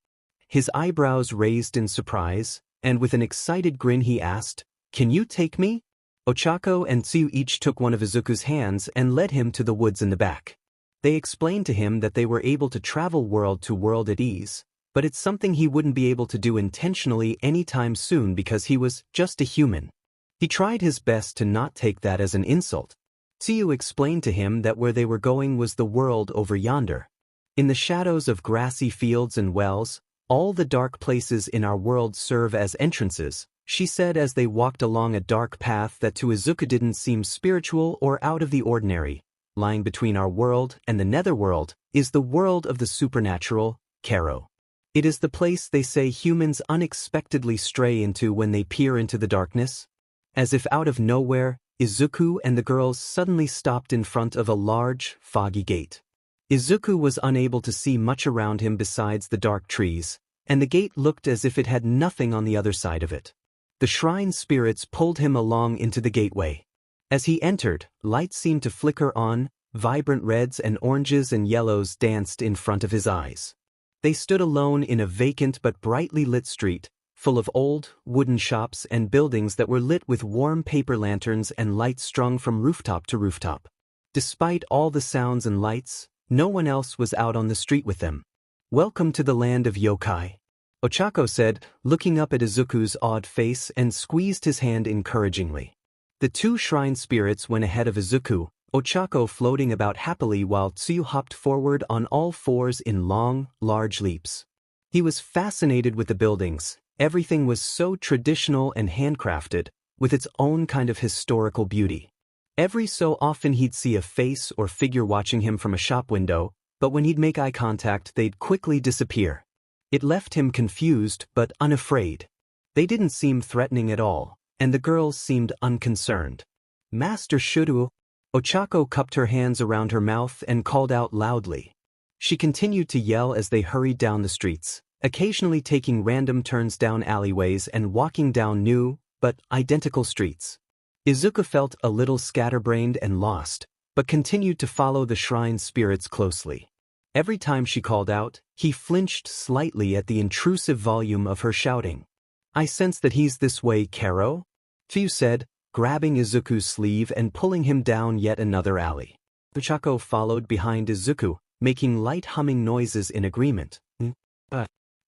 His eyebrows raised in surprise, and with an excited grin he asked, "Can you take me?" Ochako and Tsu each took one of Izuku's hands and led him to the woods in the back. They explained to him that they were able to travel world to world at ease, but it's something he wouldn't be able to do intentionally anytime soon because he was just a human. He tried his best to not take that as an insult. Tsu explained to him that where they were going was the world over yonder. In the shadows of grassy fields and wells, all the dark places in our world serve as entrances, she said as they walked along a dark path that to Izuku didn't seem spiritual or out of the ordinary. Lying between our world and the netherworld is the world of the supernatural, Karo. It is the place they say humans unexpectedly stray into when they peer into the darkness. As if out of nowhere, Izuku and the girls suddenly stopped in front of a large, foggy gate. Izuku was unable to see much around him besides the dark trees, and the gate looked as if it had nothing on the other side of it. The shrine spirits pulled him along into the gateway. As he entered, lights seemed to flicker on, vibrant reds and oranges and yellows danced in front of his eyes. They stood alone in a vacant but brightly lit street, full of old, wooden shops and buildings that were lit with warm paper lanterns and lights strung from rooftop to rooftop. Despite all the sounds and lights, no one else was out on the street with them. "Welcome to the land of Yokai," Ochako said, looking up at Izuku's odd face and squeezed his hand encouragingly. The two shrine spirits went ahead of Izuku, Ochako floating about happily while Tsu hopped forward on all fours in long, large leaps. He was fascinated with the buildings. Everything was so traditional and handcrafted, with its own kind of historical beauty. Every so often he'd see a face or figure watching him from a shop window, but when he'd make eye contact they'd quickly disappear. It left him confused but unafraid. They didn't seem threatening at all, and the girls seemed unconcerned. "Master Shudo," Ochako cupped her hands around her mouth and called out loudly. She continued to yell as they hurried down the streets, occasionally taking random turns down alleyways and walking down new, but identical streets. Izuku felt a little scatterbrained and lost, but continued to follow the shrine spirits closely. Every time she called out, he flinched slightly at the intrusive volume of her shouting. "I sense that he's this way, Karo," Tsu said, grabbing Izuku's sleeve and pulling him down yet another alley. Ochako followed behind Izuku, making light humming noises in agreement.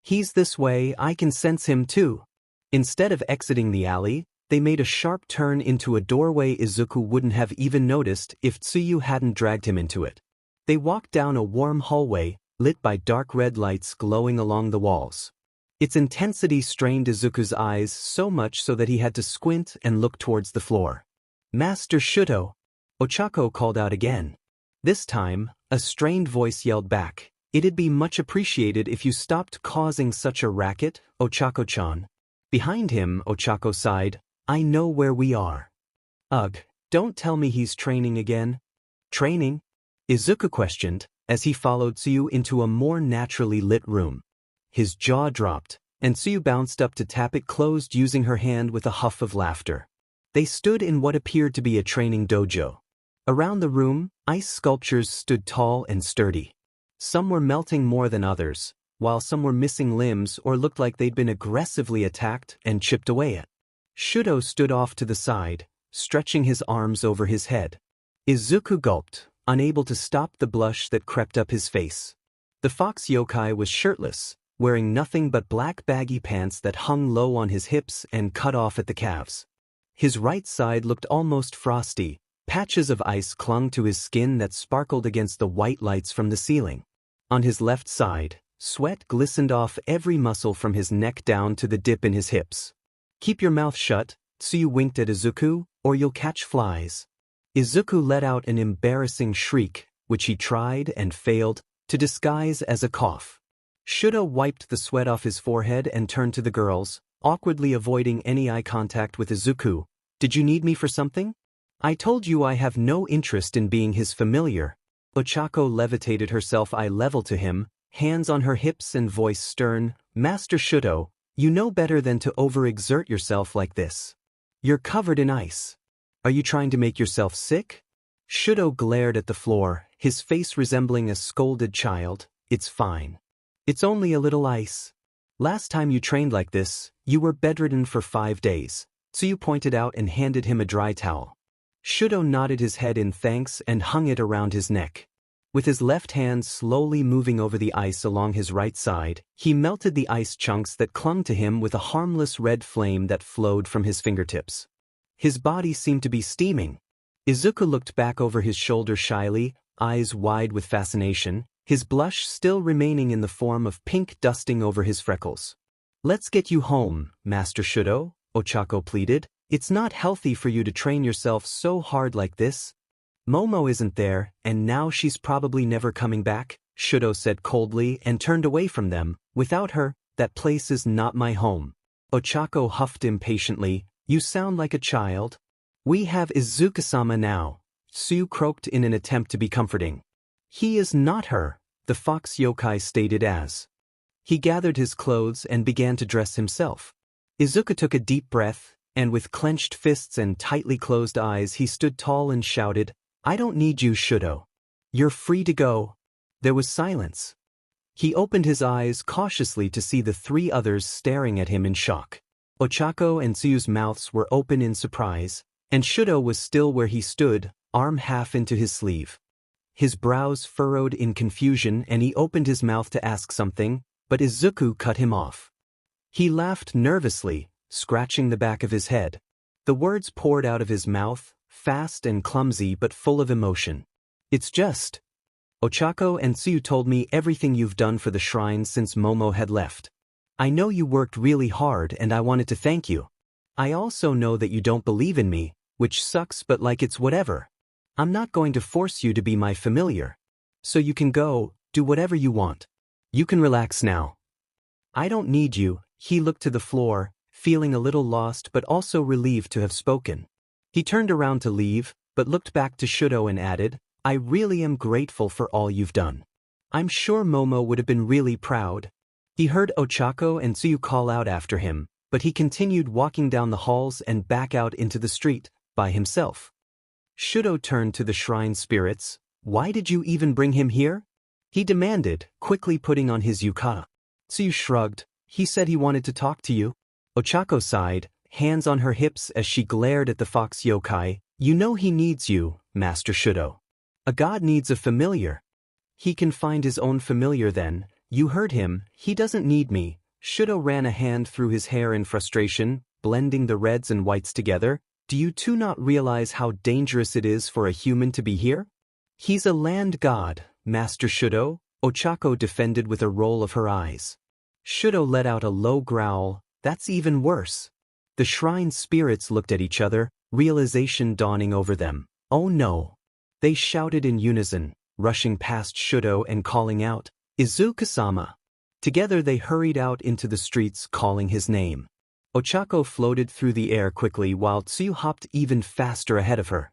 "He's this way, I can sense him too." Instead of exiting the alley, they made a sharp turn into a doorway Izuku wouldn't have even noticed if Tsuyu hadn't dragged him into it. They walked down a warm hallway, lit by dark red lights glowing along the walls. Its intensity strained Izuku's eyes so much so that he had to squint and look towards the floor. "Master Shudo," Ochako called out again. This time, a strained voice yelled back, "It'd be much appreciated if you stopped causing such a racket, Ochako-chan." Behind him, Ochako sighed, "I know where we are." Ugh, don't tell me he's training again. Training? Izuku questioned, as he followed Tsuyu into a more naturally lit room. His jaw dropped, and Tsuyu bounced up to tap it closed using her hand with a huff of laughter. They stood in what appeared to be a training dojo. Around the room, ice sculptures stood tall and sturdy. Some were melting more than others, while some were missing limbs or looked like they'd been aggressively attacked and chipped away at. Shudo stood off to the side, stretching his arms over his head. Izuku gulped, unable to stop the blush that crept up his face. The fox yokai was shirtless, wearing nothing but black baggy pants that hung low on his hips and cut off at the calves. His right side looked almost frosty. Patches of ice clung to his skin that sparkled against the white lights from the ceiling. On his left side, sweat glistened off every muscle from his neck down to the dip in his hips. "Keep your mouth shut," Tsuyu winked at Izuku, "or you'll catch flies." Izuku let out an embarrassing shriek, which he tried and failed to disguise as a cough. Shudo wiped the sweat off his forehead and turned to the girls, awkwardly avoiding any eye contact with Izuku. "Did you need me for something?" "I told you I have no interest in being his familiar." Ochako levitated herself eye level to him, hands on her hips and voice stern. "Master Shudo, you know better than to overexert yourself like this. You're covered in ice. Are you trying to make yourself sick?" Shudo glared at the floor, his face resembling a scolded child. "It's fine. It's only a little ice. Last time you trained like this, you were bedridden for 5 days." Tsuyu pointed out and handed him a dry towel. Shudo nodded his head in thanks and hung it around his neck. With his left hand slowly moving over the ice along his right side, he melted the ice chunks that clung to him with a harmless red flame that flowed from his fingertips. His body seemed to be steaming. Izuku looked back over his shoulder shyly, eyes wide with fascination, his blush still remaining in the form of pink dusting over his freckles. "Let's get you home, Master Shudo," Ochako pleaded. "It's not healthy for you to train yourself so hard like this." "Momo isn't there, and now she's probably never coming back," Shudo said coldly and turned away from them. "Without her, that place is not my home." Ochako huffed impatiently. "You sound like a child." "We have Izuku-sama now," Tsuyu croaked in an attempt to be comforting. "He is not her," the fox yokai stated as. He gathered his clothes and began to dress himself. Izuku took a deep breath, and with clenched fists and tightly closed eyes he stood tall and shouted, "I don't need you, Shudo. You're free to go." There was silence. He opened his eyes cautiously to see the 3 others staring at him in shock. Ochako and Tsuyu's mouths were open in surprise, and Shudo was still where he stood, arm half into his sleeve. His brows furrowed in confusion and he opened his mouth to ask something, but Izuku cut him off. He laughed nervously, scratching the back of his head. The words poured out of his mouth, fast and clumsy but full of emotion. "It's just. Ochako and Tsuyu told me everything you've done for the shrine since Momo had left. I know you worked really hard and I wanted to thank you. I also know that you don't believe in me, which sucks, but like it's whatever. I'm not going to force you to be my familiar. So you can go, do whatever you want. You can relax now. I don't need you." He looked to the floor, feeling a little lost but also relieved to have spoken. He turned around to leave, but looked back to Shudo and added, "I really am grateful for all you've done. I'm sure Momo would have been really proud." He heard Ochako and Tsuyu call out after him, but he continued walking down the halls and back out into the street, by himself. Shudo turned to the shrine spirits. "Why did you even bring him here?" he demanded, quickly putting on his yukata. Tsuyu shrugged. "He said he wanted to talk to you." Ochako sighed, hands on her hips as she glared at the fox yokai. "You know he needs you, Master Shudo. A god needs a familiar. He can find his own familiar then. You heard him, he doesn't need me." Shudo ran a hand through his hair in frustration, blending the reds and whites together. "Do you two not realize how dangerous it is for a human to be here?" "He's a land god, Master Shudo," Ochako defended with a roll of her eyes. Shudo let out a low growl. "That's even worse." The shrine spirits looked at each other, realization dawning over them. "Oh no." They shouted in unison, rushing past Shudo and calling out, "Izuku-sama." Together they hurried out into the streets calling his name. Ochako floated through the air quickly while Tsuyu hopped even faster ahead of her.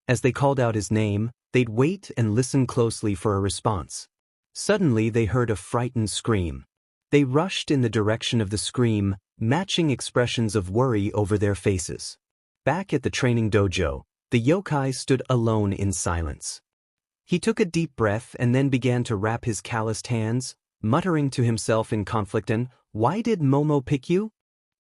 As they called out his name, they'd wait and listen closely for a response. Suddenly they heard a frightened scream. They rushed in the direction of the scream, matching expressions of worry over their faces. Back at the training dojo, the yokai stood alone in silence. He took a deep breath and then began to wrap his calloused hands, muttering to himself in Confronting, "Why did Momo pick you?"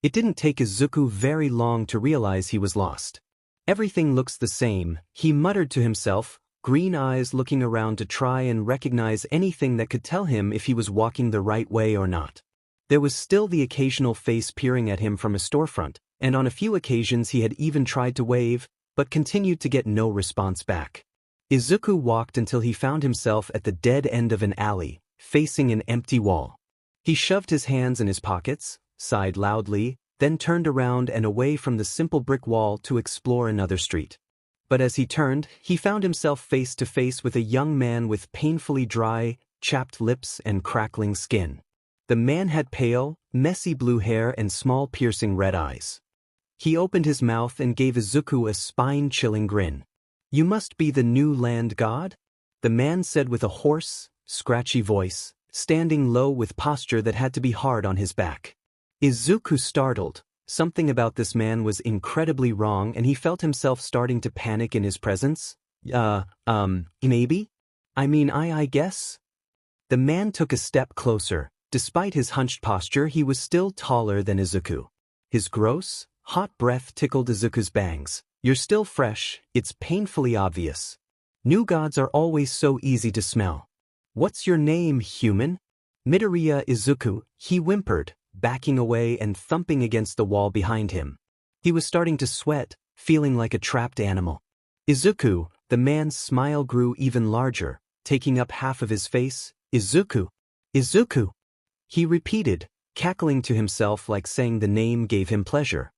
It didn't take Izuku very long to realize he was lost. "Everything looks the same," he muttered to himself, green eyes looking around to try and recognize anything that could tell him if he was walking the right way or not. There was still the occasional face peering at him from a storefront, and on a few occasions he had even tried to wave, but continued to get no response back. Izuku walked until he found himself at the dead end of an alley, facing an empty wall. He shoved his hands in his pockets, sighed loudly, then turned around and away from the simple brick wall to explore another street. But as he turned, he found himself face to face with a young man with painfully dry, chapped lips and crackling skin. The man had pale, messy blue hair and small piercing red eyes. He opened his mouth and gave Izuku a spine-chilling grin. "You must be the new land god?" the man said with a hoarse, scratchy voice, standing low with posture that had to be hard on his back. Izuku startled. Something about this man was incredibly wrong and he felt himself starting to panic in his presence. Maybe? I guess? The man took a step closer. Despite his hunched posture, he was still taller than Izuku. His gross, hot breath tickled Izuku's bangs. "You're still fresh, it's painfully obvious. New gods are always so easy to smell. What's your name, human?" "Midoriya Izuku," he whimpered, backing away and thumping against the wall behind him. He was starting to sweat, feeling like a trapped animal. "Izuku," the man's smile grew even larger, taking up half of his face. "Izuku. Izuku." He repeated, cackling to himself like saying the name gave him pleasure.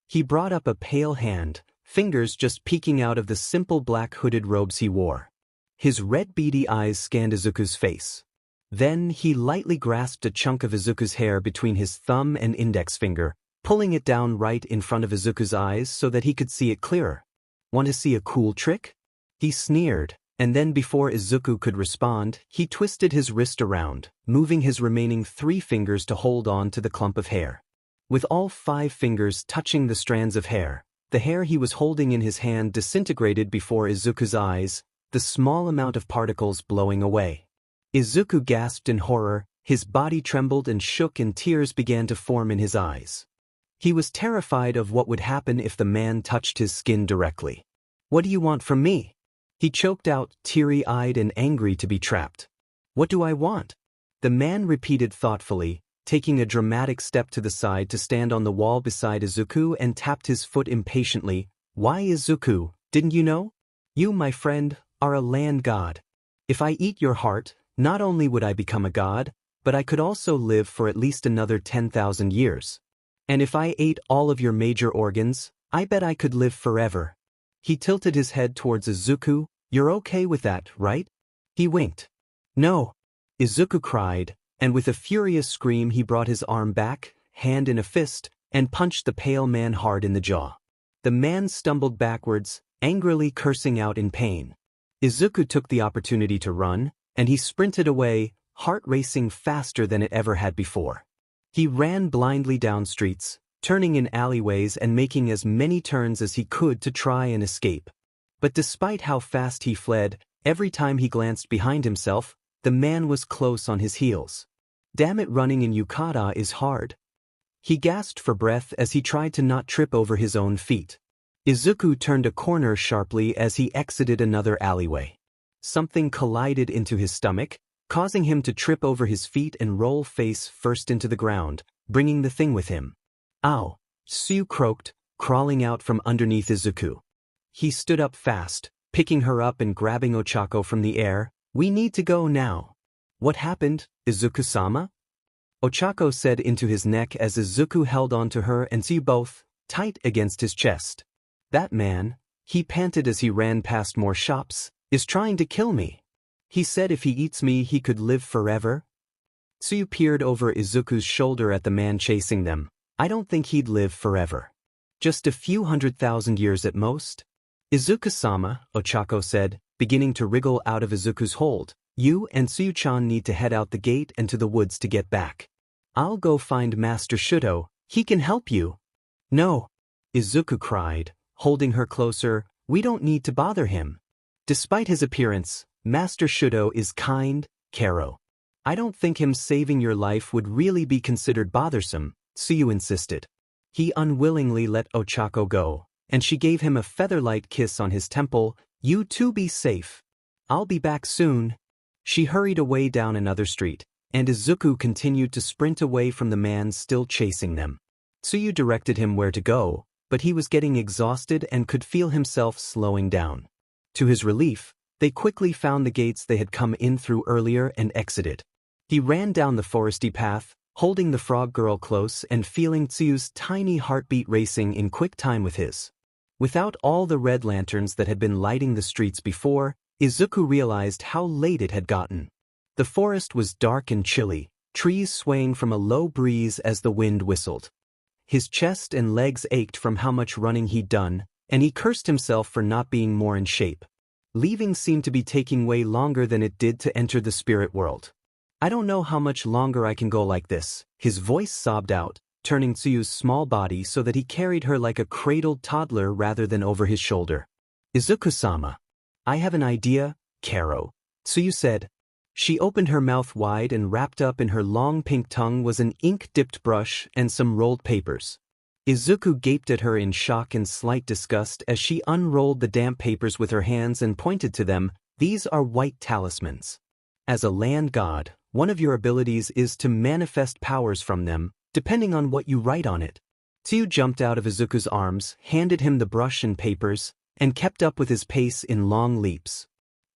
He brought up a pale hand, fingers just peeking out of the simple black hooded robes he wore. His red beady eyes scanned Izuku's face. Then he lightly grasped a chunk of Izuku's hair between his thumb and index finger, pulling it down right in front of Izuku's eyes so that he could see it clearer. "Want to see a cool trick?" He sneered, and then before Izuku could respond, he twisted his wrist around, moving his remaining 3 fingers to hold on to the clump of hair. With all 5 fingers touching the strands of hair, the hair he was holding in his hand disintegrated before Izuku's eyes, the small amount of particles blowing away. Izuku gasped in horror, his body trembled and shook and tears began to form in his eyes. He was terrified of what would happen if the man touched his skin directly. "What do you want from me?" He choked out, teary-eyed and angry to be trapped. "What do I want?" the man repeated thoughtfully, taking a dramatic step to the side to stand on the wall beside Izuku and tapped his foot impatiently. "Why, Izuku, didn't you know? You, my friend, are a land god. If I eat your heart, not only would I become a god, but I could also live for at least another 10,000 years. And if I ate all of your major organs, I bet I could live forever." He tilted his head towards Izuku. "You're okay with that, right?" He winked. "No," Izuku cried, and with a furious scream he brought his arm back, hand in a fist, and punched the pale man hard in the jaw. The man stumbled backwards, angrily cursing out in pain. Izuku took the opportunity to run, and he sprinted away, heart racing faster than it ever had before. He ran blindly down streets, turning in alleyways and making as many turns as he could to try and escape. But despite how fast he fled, every time he glanced behind himself, the man was close on his heels. "Damn it, running in yukata is hard." He gasped for breath as he tried to not trip over his own feet. Izuku turned a corner sharply as he exited another alleyway. Something collided into his stomach, causing him to trip over his feet and roll face first into the ground, bringing the thing with him. "Ow!" Tsuyu croaked, crawling out from underneath Izuku. He stood up fast, picking her up and grabbing Ochako from the air. "We need to go now." "What happened, Izuku-sama?" Ochako said into his neck as Izuku held on to her and Tsuyu both, tight against his chest. "That man," he panted as he ran past more shops, "is trying to kill me. He said if he eats me he could live forever." Tsuyu peered over Izuku's shoulder at the man chasing them. I don't think he'd live forever. Just a few 100,000 years at most. Izuku-sama, Ochako said, beginning to wriggle out of Izuku's hold. You and Tsuyu-chan need to head out the gate and to the woods to get back. I'll go find Master Shudo, he can help you. No, Izuku cried, holding her closer, we don't need to bother him. Despite his appearance, Master Shudo is kind, Kero. I don't think him saving your life would really be considered bothersome, Tsuyu insisted. He unwillingly let Ochako go, and she gave him a feather-light kiss on his temple. You two be safe. I'll be back soon. She hurried away down another street, and Izuku continued to sprint away from the man still chasing them. Tsuyu directed him where to go, but he was getting exhausted and could feel himself slowing down. To his relief, they quickly found the gates they had come in through earlier and exited. He ran down the foresty path, holding the frog girl close and feeling Tsuyu's tiny heartbeat racing in quick time with his. Without all the red lanterns that had been lighting the streets before, Izuku realized how late it had gotten. The forest was dark and chilly, trees swaying from a low breeze as the wind whistled. His chest and legs ached from how much running he'd done, and he cursed himself for not being more in shape. Leaving seemed to be taking way longer than it did to enter the spirit world. I don't know how much longer I can go like this, his voice sobbed out, turning Tsuyu's small body so that he carried her like a cradled toddler rather than over his shoulder. Izuku-sama. I have an idea, Kero, Tsuyu said. She opened her mouth wide and wrapped up in her long pink tongue was an ink-dipped brush and some rolled papers. Izuku gaped at her in shock and slight disgust as she unrolled the damp papers with her hands and pointed to them. These are white talismans. As a land god, one of your abilities is to manifest powers from them, depending on what you write on it. Tsuyu jumped out of Izuku's arms, handed him the brush and papers, and kept up with his pace in long leaps.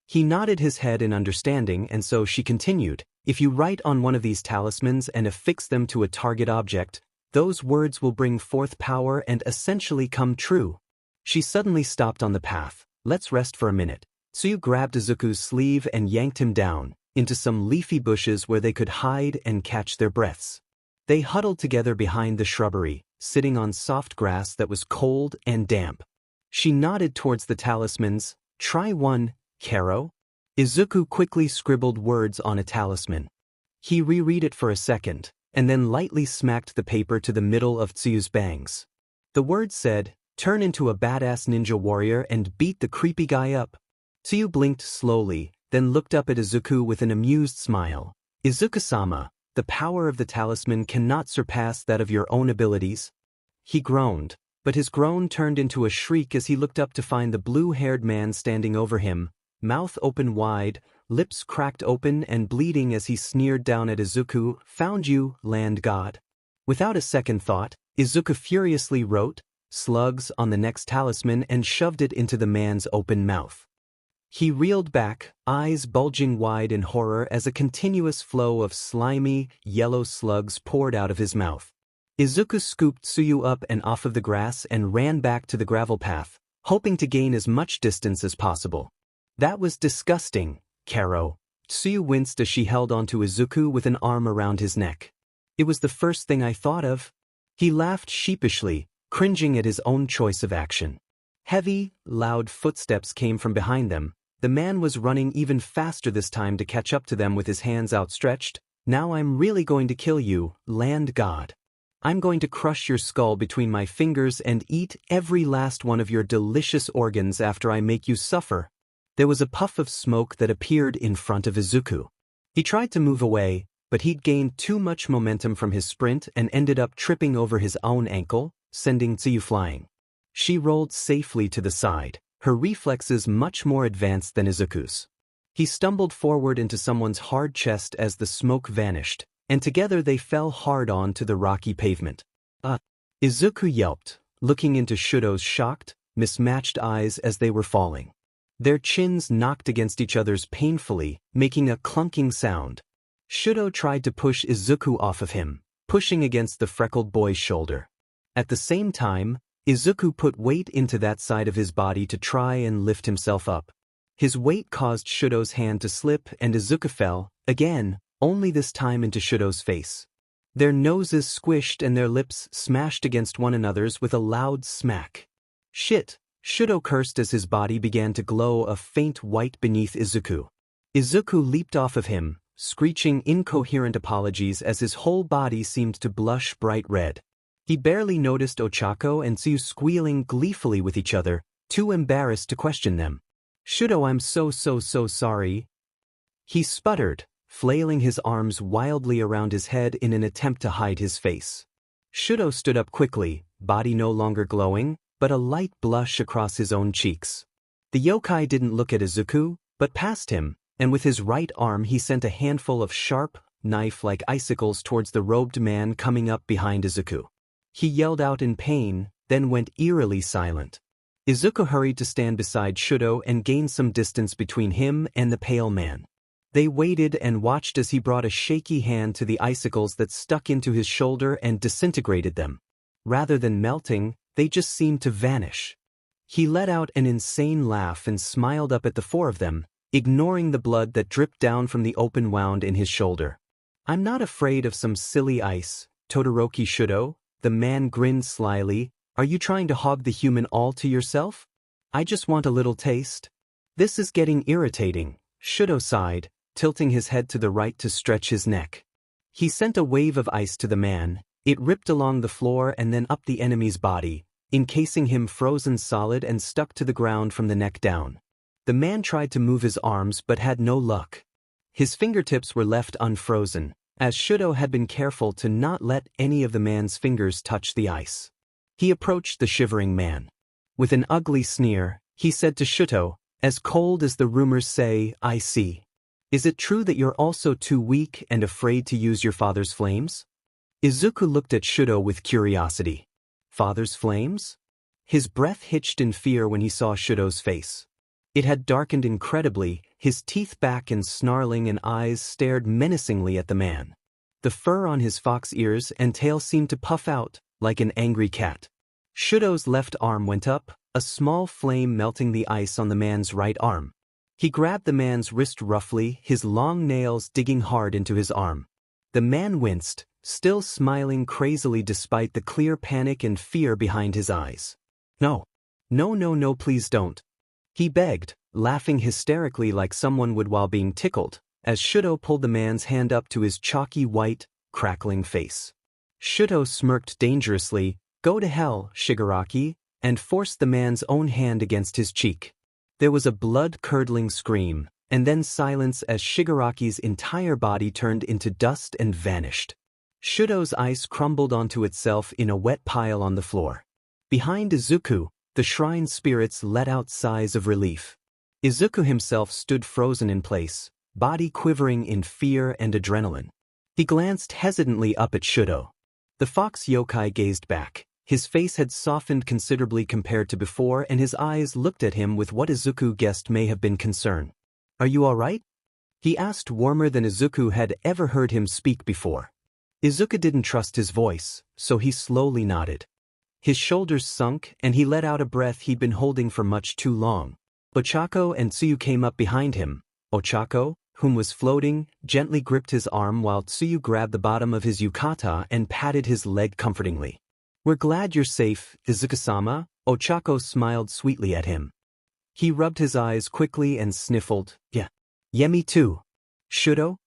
He nodded his head in understanding, and so she continued, if you write on one of these talismans and affix them to a target object, those words will bring forth power and essentially come true. She suddenly stopped on the path. Let's rest for a minute. Tsuyu grabbed Izuku's sleeve and yanked him down, into some leafy bushes where they could hide and catch their breaths. They huddled together behind the shrubbery, sitting on soft grass that was cold and damp. She nodded towards the talismans. Try one, Kero. Izuku quickly scribbled words on a talisman. He reread it for a second, and then lightly smacked the paper to the middle of Tsuyu's bangs. The words said, turn into a badass ninja warrior and beat the creepy guy up. Tsuyu blinked slowly, then looked up at Izuku with an amused smile. Izuku-sama, the power of the talisman cannot surpass that of your own abilities. He groaned, but his groan turned into a shriek as he looked up to find the blue-haired man standing over him, mouth open wide, lips cracked open and bleeding as he sneered down at Izuku. Found you, land god. Without a second thought, Izuku furiously wrote, slugs on the next talisman and shoved it into the man's open mouth. He reeled back, eyes bulging wide in horror as a continuous flow of slimy, yellow slugs poured out of his mouth. Izuku scooped Tsuyu up and off of the grass and ran back to the gravel path, hoping to gain as much distance as possible. That was disgusting, Kero. Tsuyu winced as she held onto Izuku with an arm around his neck. It was the first thing I thought of. He laughed sheepishly, cringing at his own choice of action. Heavy, loud footsteps came from behind them. The man was running even faster this time to catch up to them with his hands outstretched. Now I'm really going to kill you, land god. I'm going to crush your skull between my fingers and eat every last one of your delicious organs after I make you suffer. There was a puff of smoke that appeared in front of Izuku. He tried to move away, but he'd gained too much momentum from his sprint and ended up tripping over his own ankle, sending Tsuyu flying. She rolled safely to the side, her reflexes much more advanced than Izuku's. He stumbled forward into someone's hard chest as the smoke vanished, and together they fell hard on to the rocky pavement. Izuku yelped, looking into Shudo's shocked, mismatched eyes as they were falling. Their chins knocked against each other's painfully, making a clunking sound. Shudo tried to push Izuku off of him, pushing against the freckled boy's shoulder. At the same time, Izuku put weight into that side of his body to try and lift himself up. His weight caused Shudo's hand to slip and Izuku fell, again, only this time into Shudo's face. Their noses squished and their lips smashed against one another's with a loud smack. Shit, Shudo cursed as his body began to glow a faint white beneath Izuku. Izuku leaped off of him, screeching incoherent apologies as his whole body seemed to blush bright red. He barely noticed Ochako and Tsuyu squealing gleefully with each other, too embarrassed to question them. Shudo, I'm so sorry. He sputtered, flailing his arms wildly around his head in an attempt to hide his face. Shudo stood up quickly, body no longer glowing, but a light blush across his own cheeks. The yokai didn't look at Izuku, but past him, and with his right arm he sent a handful of sharp, knife-like icicles towards the robed man coming up behind Izuku. He yelled out in pain, then went eerily silent. Izuku hurried to stand beside Shudo and gain some distance between him and the pale man. They waited and watched as he brought a shaky hand to the icicles that stuck into his shoulder and disintegrated them. Rather than melting, they just seemed to vanish. He let out an insane laugh and smiled up at the four of them, ignoring the blood that dripped down from the open wound in his shoulder. I'm not afraid of some silly ice, Todoroki Shudo. The man grinned slyly. Are you trying to hog the human all to yourself? I just want a little taste. This is getting irritating, Shudo sighed, tilting his head to the right to stretch his neck. He sent a wave of ice to the man. It ripped along the floor and then up the enemy's body, encasing him frozen solid and stuck to the ground from the neck down. The man tried to move his arms but had no luck. His fingertips were left unfrozen, as Shudo had been careful to not let any of the man's fingers touch the ice. He approached the shivering man. With an ugly sneer, he said to Shudo, "As cold as the rumors say, I see. Is it true that you're also too weak and afraid to use your father's flames?" Izuku looked at Shudo with curiosity. Father's flames? His breath hitched in fear when he saw Shudo's face. It had darkened incredibly, his teeth back and snarling and eyes stared menacingly at the man. The fur on his fox ears and tail seemed to puff out, like an angry cat. Shudo's left arm went up, a small flame melting the ice on the man's right arm. He grabbed the man's wrist roughly, his long nails digging hard into his arm. The man winced, still smiling crazily despite the clear panic and fear behind his eyes. No, please don't. He begged, laughing hysterically like someone would while being tickled, as Shudo pulled the man's hand up to his chalky white, crackling face. Shudo smirked dangerously, "Go to hell, Shigaraki," and forced the man's own hand against his cheek. There was a blood-curdling scream, and then silence as Shigaraki's entire body turned into dust and vanished. Shudo's ice crumbled onto itself in a wet pile on the floor. Behind Izuku, the shrine spirits let out sighs of relief. Izuku himself stood frozen in place, body quivering in fear and adrenaline. He glanced hesitantly up at Shudo. The fox yokai gazed back. His face had softened considerably compared to before and his eyes looked at him with what Izuku guessed may have been concern. "Are you all right?" he asked, warmer than Izuku had ever heard him speak before. Izuku didn't trust his voice, so he slowly nodded. His shoulders sunk and he let out a breath he'd been holding for much too long. Ochako and Tsuyu came up behind him. Ochako, whom was floating, gently gripped his arm while Tsuyu grabbed the bottom of his yukata and patted his leg comfortingly. "We're glad you're safe, Izuku-sama," Ochako smiled sweetly at him. He rubbed his eyes quickly and sniffled. Yeah, me too. Shudo?"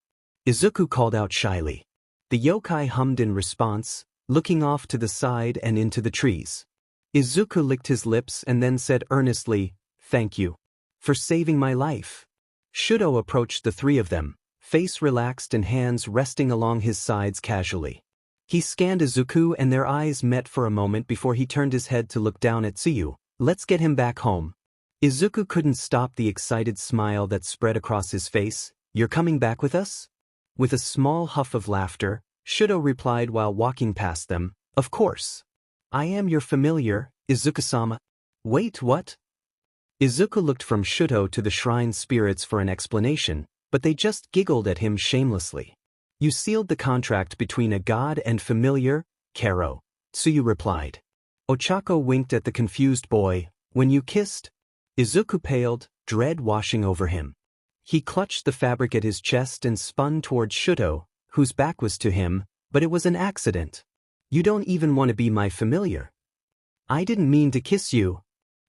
Izuku called out shyly. The yokai hummed in response, looking off to the side and into the trees. Izuku licked his lips and then said earnestly, "Thank you. For saving my life." Shudo approached the three of them, face relaxed and hands resting along his sides casually. He scanned Izuku and their eyes met for a moment before he turned his head to look down at Tsuyu. "Let's get him back home." Izuku couldn't stop the excited smile that spread across his face. "You're coming back with us?" With a small huff of laughter, Shudo replied while walking past them, "Of course. I am your familiar, Izuku-sama." "Wait, what?" Izuku looked from Shudo to the shrine spirits for an explanation, but they just giggled at him shamelessly. "You sealed the contract between a god and familiar, Karo," Tsuyu replied. Ochako winked at the confused boy. "When you kissed?" Izuku paled, dread washing over him. He clutched the fabric at his chest and spun toward Shudo, whose back was to him, But it was an accident. You don't even want to be my familiar. I didn't mean to kiss you,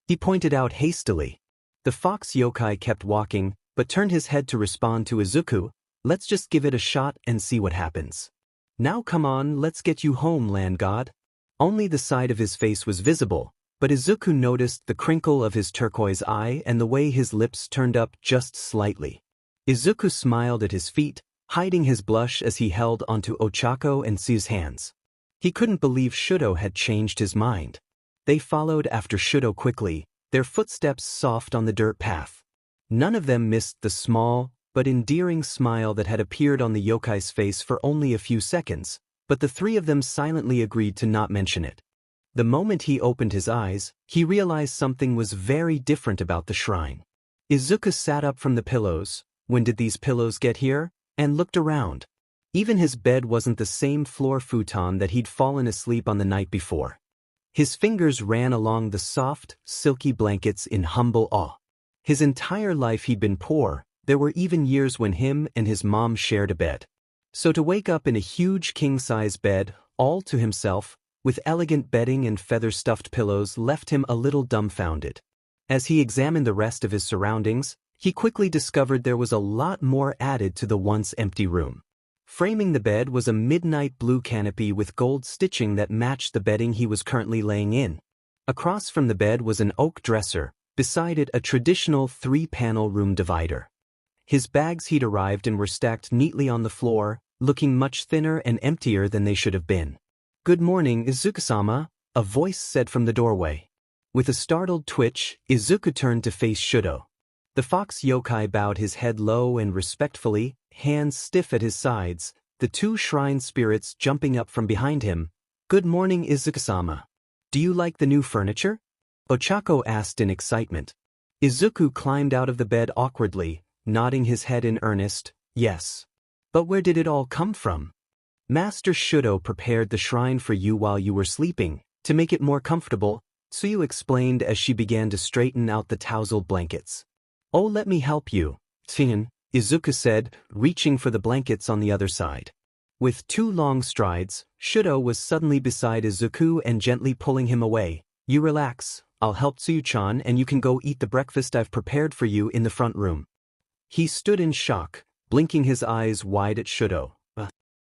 he pointed out hastily. The fox yokai kept walking, but turned his head to respond to Izuku. Let's just give it a shot and see what happens. Now come on, let's get you home, land god. Only the side of his face was visible, but Izuku noticed the crinkle of his turquoise eye and the way his lips turned up just slightly. Izuku smiled at his feet, hiding his blush as he held onto Ochako and Su's hands. He couldn't believe Shudo had changed his mind. They followed after Shudo quickly, their footsteps soft on the dirt path. None of them missed the small, but endearing smile that had appeared on the yokai's face for only a few seconds, but the three of them silently agreed to not mention it. The moment he opened his eyes, he realized something was very different about the shrine. Izuku sat up from the pillows. When did these pillows get here? And looked around. Even his bed wasn't the same floor futon that he'd fallen asleep on the night before. His fingers ran along the soft, silky blankets in humble awe. His entire life he'd been poor. There were even years when him and his mom shared a bed. So to wake up in a huge king-size bed, all to himself, with elegant bedding and feather-stuffed pillows left him a little dumbfounded. As he examined the rest of his surroundings, he quickly discovered there was a lot more added to the once empty room. Framing the bed was a midnight blue canopy with gold stitching that matched the bedding he was currently laying in. Across from the bed was an oak dresser, beside it a traditional 3-panel room divider. His bags he'd arrived in were stacked neatly on the floor, looking much thinner and emptier than they should have been. "Good morning, Izuku-sama," a voice said from the doorway. With a startled twitch, Izuku turned to face Shudo. The fox yokai bowed his head low and respectfully, hands stiff at his sides, the two shrine spirits jumping up from behind him. "Good morning, Izuku-sama. Do you like the new furniture?" Ochako asked in excitement. Izuku climbed out of the bed awkwardly, nodding his head in earnest, "Yes. But where did it all come from?" "Master Shudo prepared the shrine for you while you were sleeping, to make it more comfortable," Tsuyu explained as she began to straighten out the tousled blankets. "Oh, let me help you, Tsuyin," Izuku said, reaching for the blankets on the other side. With 2 long strides, Shudo was suddenly beside Izuku and gently pulling him away. "You relax, I'll help Tsuyu-chan and you can go eat the breakfast I've prepared for you in the front room." He stood in shock, blinking his eyes wide at Shudo.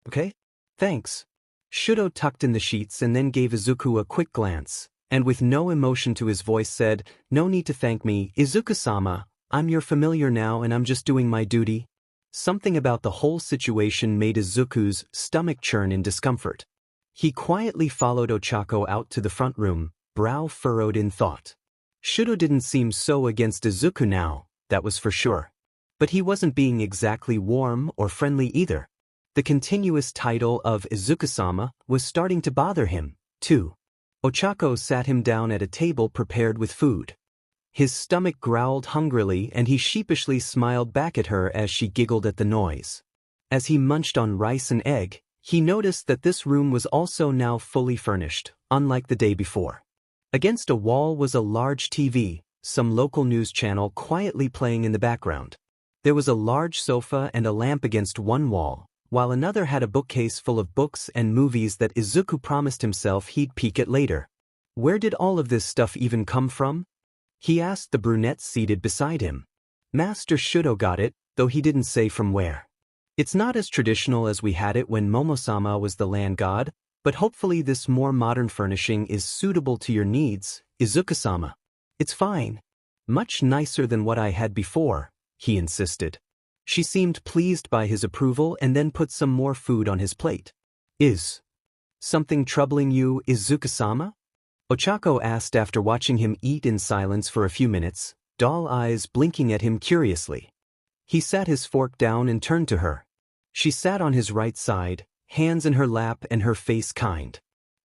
Okay? Thanks." Shudo tucked in the sheets and then gave Izuku a quick glance, and with no emotion to his voice said, "No need to thank me, Izuku-sama. I'm your familiar now and I'm just doing my duty." Something about the whole situation made Izuku's stomach churn in discomfort. He quietly followed Ochako out to the front room, brow furrowed in thought. Shudo didn't seem so against Izuku now, that was for sure. But he wasn't being exactly warm or friendly either. The continuous title of Izuku-sama was starting to bother him, too. Ochako sat him down at a table prepared with food. His stomach growled hungrily and he sheepishly smiled back at her as she giggled at the noise. As he munched on rice and egg, he noticed that this room was also now fully furnished, unlike the day before. Against a wall was a large TV, some local news channel quietly playing in the background. There was a large sofa and a lamp against one wall, while another had a bookcase full of books and movies that Izuku promised himself he'd peek at later. Where did all of this stuff even come from? He asked the brunette seated beside him. Master Shudo got it, though he didn't say from where. "It's not as traditional as we had it when Momo-sama was the land god, but hopefully this more modern furnishing is suitable to your needs, Izuku-sama." "It's fine. Much nicer than what I had before," he insisted. She seemed pleased by his approval and then put some more food on his plate. "Is something troubling you, Izuku-sama?" Ochako asked after watching him eat in silence for a few minutes, doll eyes blinking at him curiously. He sat his fork down and turned to her. She sat on his right side, hands in her lap and her face kind.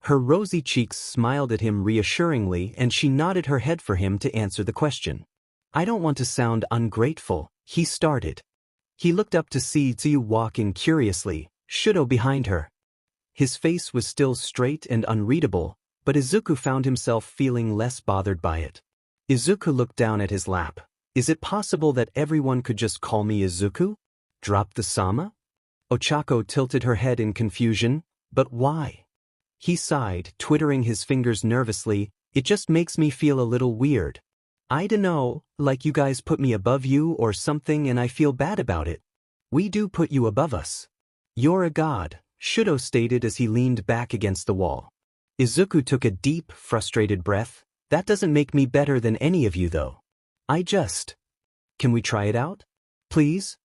Her rosy cheeks smiled at him reassuringly and she nodded her head for him to answer the question. "I don't want to sound ungrateful," he started. He looked up to see Tsuyu walk in curiously, Shudo behind her. His face was still straight and unreadable, but Izuku found himself feeling less bothered by it. Izuku looked down at his lap. "Is it possible that everyone could just call me Izuku? Drop the sama?" Ochako tilted her head in confusion. But why? He sighed, twiddling his fingers nervously. It just makes me feel a little weird. I dunno, like you guys put me above you or something and I feel bad about it. We do put you above us. You're a god, Shudo stated as he leaned back against the wall. Izuku took a deep, frustrated breath. That doesn't make me better than any of you though. Can we try it out? Please?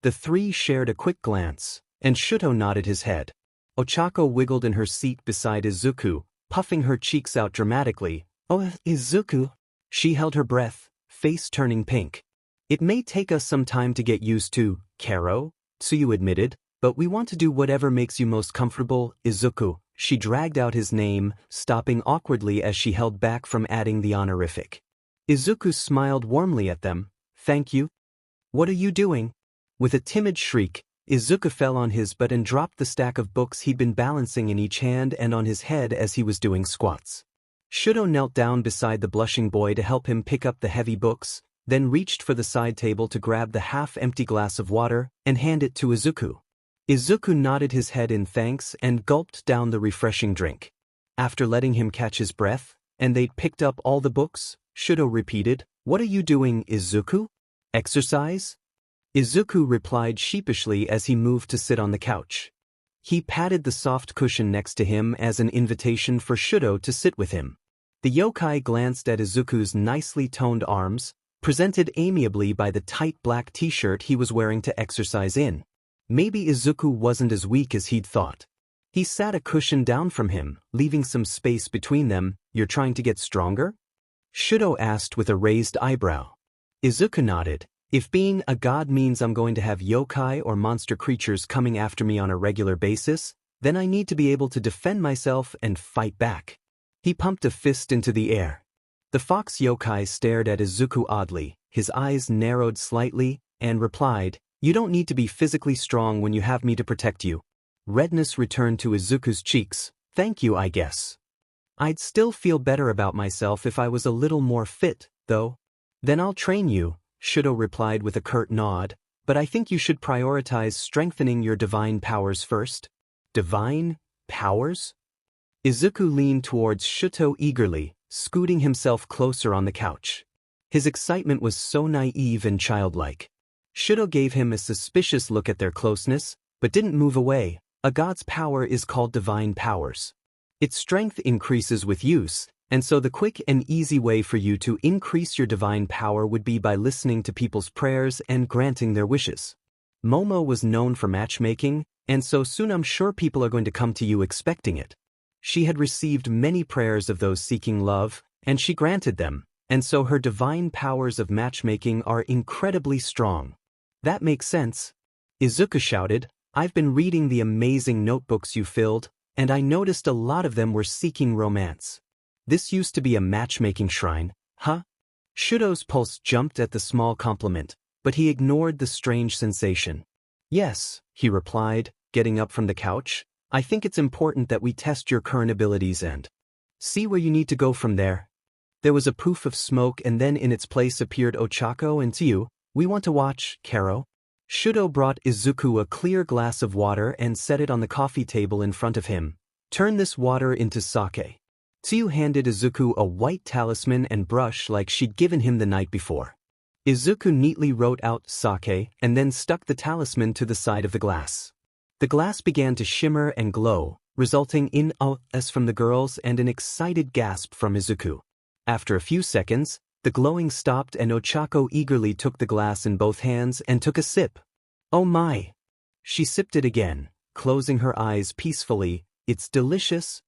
The three shared a quick glance, and Shudo nodded his head. Ochako wiggled in her seat beside Izuku, puffing her cheeks out dramatically. Oh, Izuku. She held her breath, face turning pink. It may take us some time to get used to, Karo, Tsuyu admitted, but we want to do whatever makes you most comfortable, Izuku. She dragged out his name, stopping awkwardly as she held back from adding the honorific. Izuku smiled warmly at them. Thank you. What are you doing? With a timid shriek, Izuku fell on his butt and dropped the stack of books he'd been balancing in each hand and on his head as he was doing squats. Shudo knelt down beside the blushing boy to help him pick up the heavy books, then reached for the side table to grab the half-empty glass of water and hand it to Izuku. Izuku nodded his head in thanks and gulped down the refreshing drink. After letting him catch his breath, and they'd picked up all the books, Shudo repeated, "What are you doing, Izuku? Exercise?" Izuku replied sheepishly as he moved to sit on the couch. He patted the soft cushion next to him as an invitation for Shudo to sit with him. The yokai glanced at Izuku's nicely toned arms, presented amiably by the tight black t-shirt he was wearing to exercise in. Maybe Izuku wasn't as weak as he'd thought. He sat a cushion down from him, leaving some space between them. "You're trying to get stronger?" Shudo asked with a raised eyebrow. Izuku nodded. "If being a god means I'm going to have yokai or monster creatures coming after me on a regular basis, then I need to be able to defend myself and fight back." He pumped a fist into the air. The fox yokai stared at Izuku oddly, his eyes narrowed slightly, and replied, "You don't need to be physically strong when you have me to protect you." Redness returned to Izuku's cheeks. "Thank you, I guess. I'd still feel better about myself if I was a little more fit, though." "Then I'll train you," Shudo replied with a curt nod, "but I think you should prioritize strengthening your divine powers first." Divine powers? Izuku leaned towards Shudo eagerly, scooting himself closer on the couch. His excitement was so naive and childlike. Shudo gave him a suspicious look at their closeness, but didn't move away. A god's power is called divine powers. Its strength increases with use, and so the quick and easy way for you to increase your divine power would be by listening to people's prayers and granting their wishes. Momo was known for matchmaking, and so soon I'm sure people are going to come to you expecting it. She had received many prayers of those seeking love, and she granted them, and so her divine powers of matchmaking are incredibly strong. "That makes sense." Izuku shouted, "I've been reading the amazing notebooks you filled, and I noticed a lot of them were seeking romance. This used to be a matchmaking shrine, huh?" Shudo's pulse jumped at the small compliment, but he ignored the strange sensation. "Yes," he replied, getting up from the couch. "I think it's important that we test your current abilities and see where you need to go from there." There was a poof of smoke and then in its place appeared Ochako and Tsuyu. "We want to watch, Karo." Shudo brought Izuku a clear glass of water and set it on the coffee table in front of him. "Turn this water into sake." Tsuyu handed Izuku a white talisman and brush like she'd given him the night before. Izuku neatly wrote out sake and then stuck the talisman to the side of the glass. The glass began to shimmer and glow, resulting in a "s" from the girls and an excited gasp from Izuku. After a few seconds, the glowing stopped and Ochako eagerly took the glass in both hands and took a sip. "Oh my!" She sipped it again, closing her eyes peacefully. "It's delicious."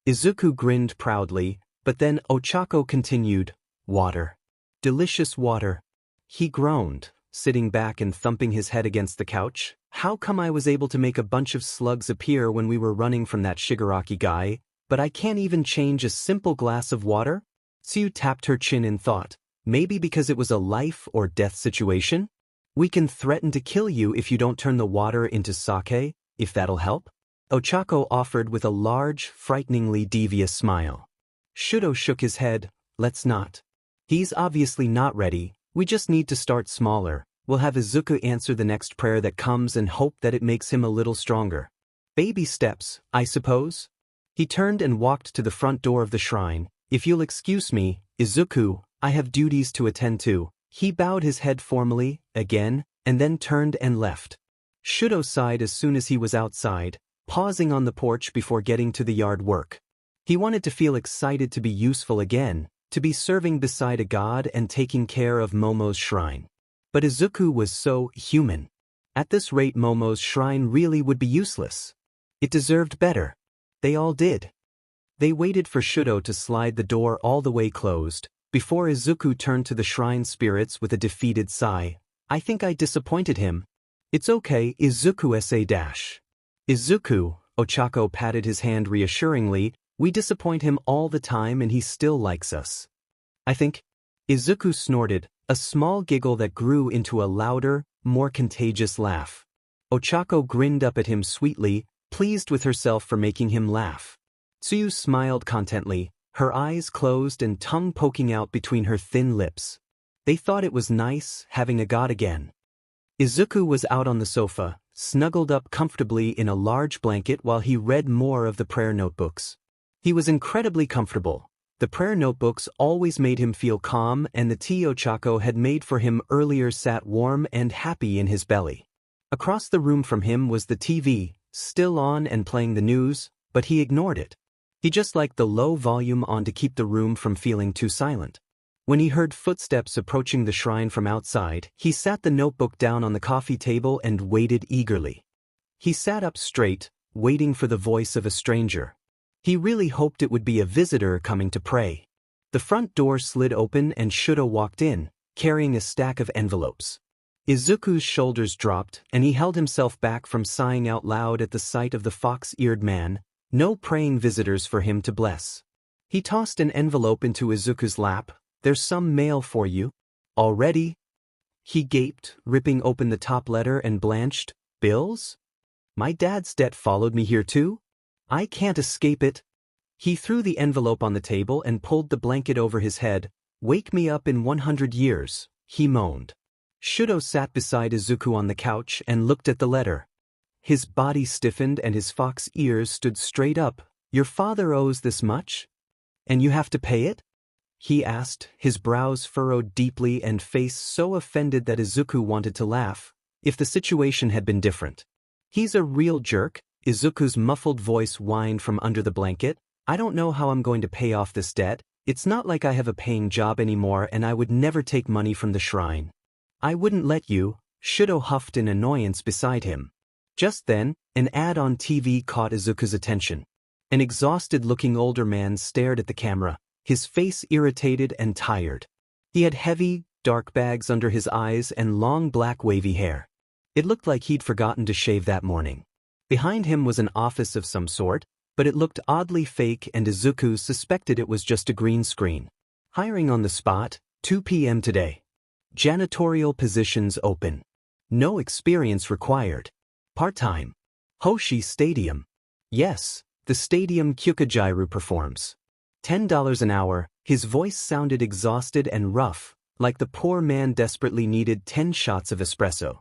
Izuku grinned proudly, but then Ochako continued, "Water. Delicious water." He groaned, sitting back and thumping his head against the couch. "How come I was able to make a bunch of slugs appear when we were running from that Shigaraki guy, but I can't even change a simple glass of water?" Tsuyu tapped her chin in thought. "Maybe because it was a life or death situation? We can threaten to kill you if you don't turn the water into sake, if that'll help." Ochako offered with a large, frighteningly devious smile. Shudo shook his head. "Let's not. He's obviously not ready. We just need to start smaller. We'll have Izuku answer the next prayer that comes and hope that it makes him a little stronger." Baby steps, I suppose? He turned and walked to the front door of the shrine. If you'll excuse me, Izuku, I have duties to attend to. He bowed his head formally, again, and then turned and left. Shudo sighed as soon as he was outside, pausing on the porch before getting to the yard work. He wanted to feel excited to be useful again, to be serving beside a god and taking care of Momo's shrine. But Izuku was so human. At this rate, Momo's shrine really would be useless. It deserved better. They all did. They waited for Shudo to slide the door all the way closed, before Izuku turned to the shrine spirits with a defeated sigh. I think I disappointed him. It's okay, Izuku sa-. Izuku, Ochako patted his hand reassuringly, we disappoint him all the time and he still likes us. I think. Izuku snorted, a small giggle that grew into a louder, more contagious laugh. Ochako grinned up at him sweetly, pleased with herself for making him laugh. Tsuyu smiled contently, her eyes closed and tongue poking out between her thin lips. They thought it was nice having a god again. Izuku was out on the sofa, snuggled up comfortably in a large blanket while he read more of the prayer notebooks. He was incredibly comfortable. The prayer notebooks always made him feel calm, and the tea Ochako had made for him earlier sat warm and happy in his belly. Across the room from him was the TV, still on and playing the news, but he ignored it. He just liked the low volume on to keep the room from feeling too silent. When he heard footsteps approaching the shrine from outside, he sat the notebook down on the coffee table and waited eagerly. He sat up straight, waiting for the voice of a stranger. He really hoped it would be a visitor coming to pray. The front door slid open and Shudo walked in, carrying a stack of envelopes. Izuku's shoulders dropped, and he held himself back from sighing out loud at the sight of the fox-eared man. No praying visitors for him to bless. He tossed an envelope into Izuku's lap. There's some mail for you. Already? He gaped, ripping open the top letter and blanched. Bills? My dad's debt followed me here too? I can't escape it. He threw the envelope on the table and pulled the blanket over his head. Wake me up in 100 years, he moaned. Shudo sat beside Izuku on the couch and looked at the letter. His body stiffened and his fox ears stood straight up. Your father owes this much? And you have to pay it? He asked, his brows furrowed deeply and face so offended that Izuku wanted to laugh, if the situation had been different. He's a real jerk, Izuku's muffled voice whined from under the blanket. I don't know how I'm going to pay off this debt. It's not like I have a paying job anymore and I would never take money from the shrine. I wouldn't let you, Shudo huffed in annoyance beside him. Just then, an ad on TV caught Izuku's attention. An exhausted-looking older man stared at the camera, his face irritated and tired. He had heavy, dark bags under his eyes and long black wavy hair. It looked like he'd forgotten to shave that morning. Behind him was an office of some sort, but it looked oddly fake and Izuku suspected it was just a green screen. Hiring on the spot, 2 p.m. today. Janitorial positions open. No experience required. Part-time. Hoshi Stadium. Yes, the stadium Kyukajiru performs. $10 an hour. His voice sounded exhausted and rough, like the poor man desperately needed 10 shots of espresso.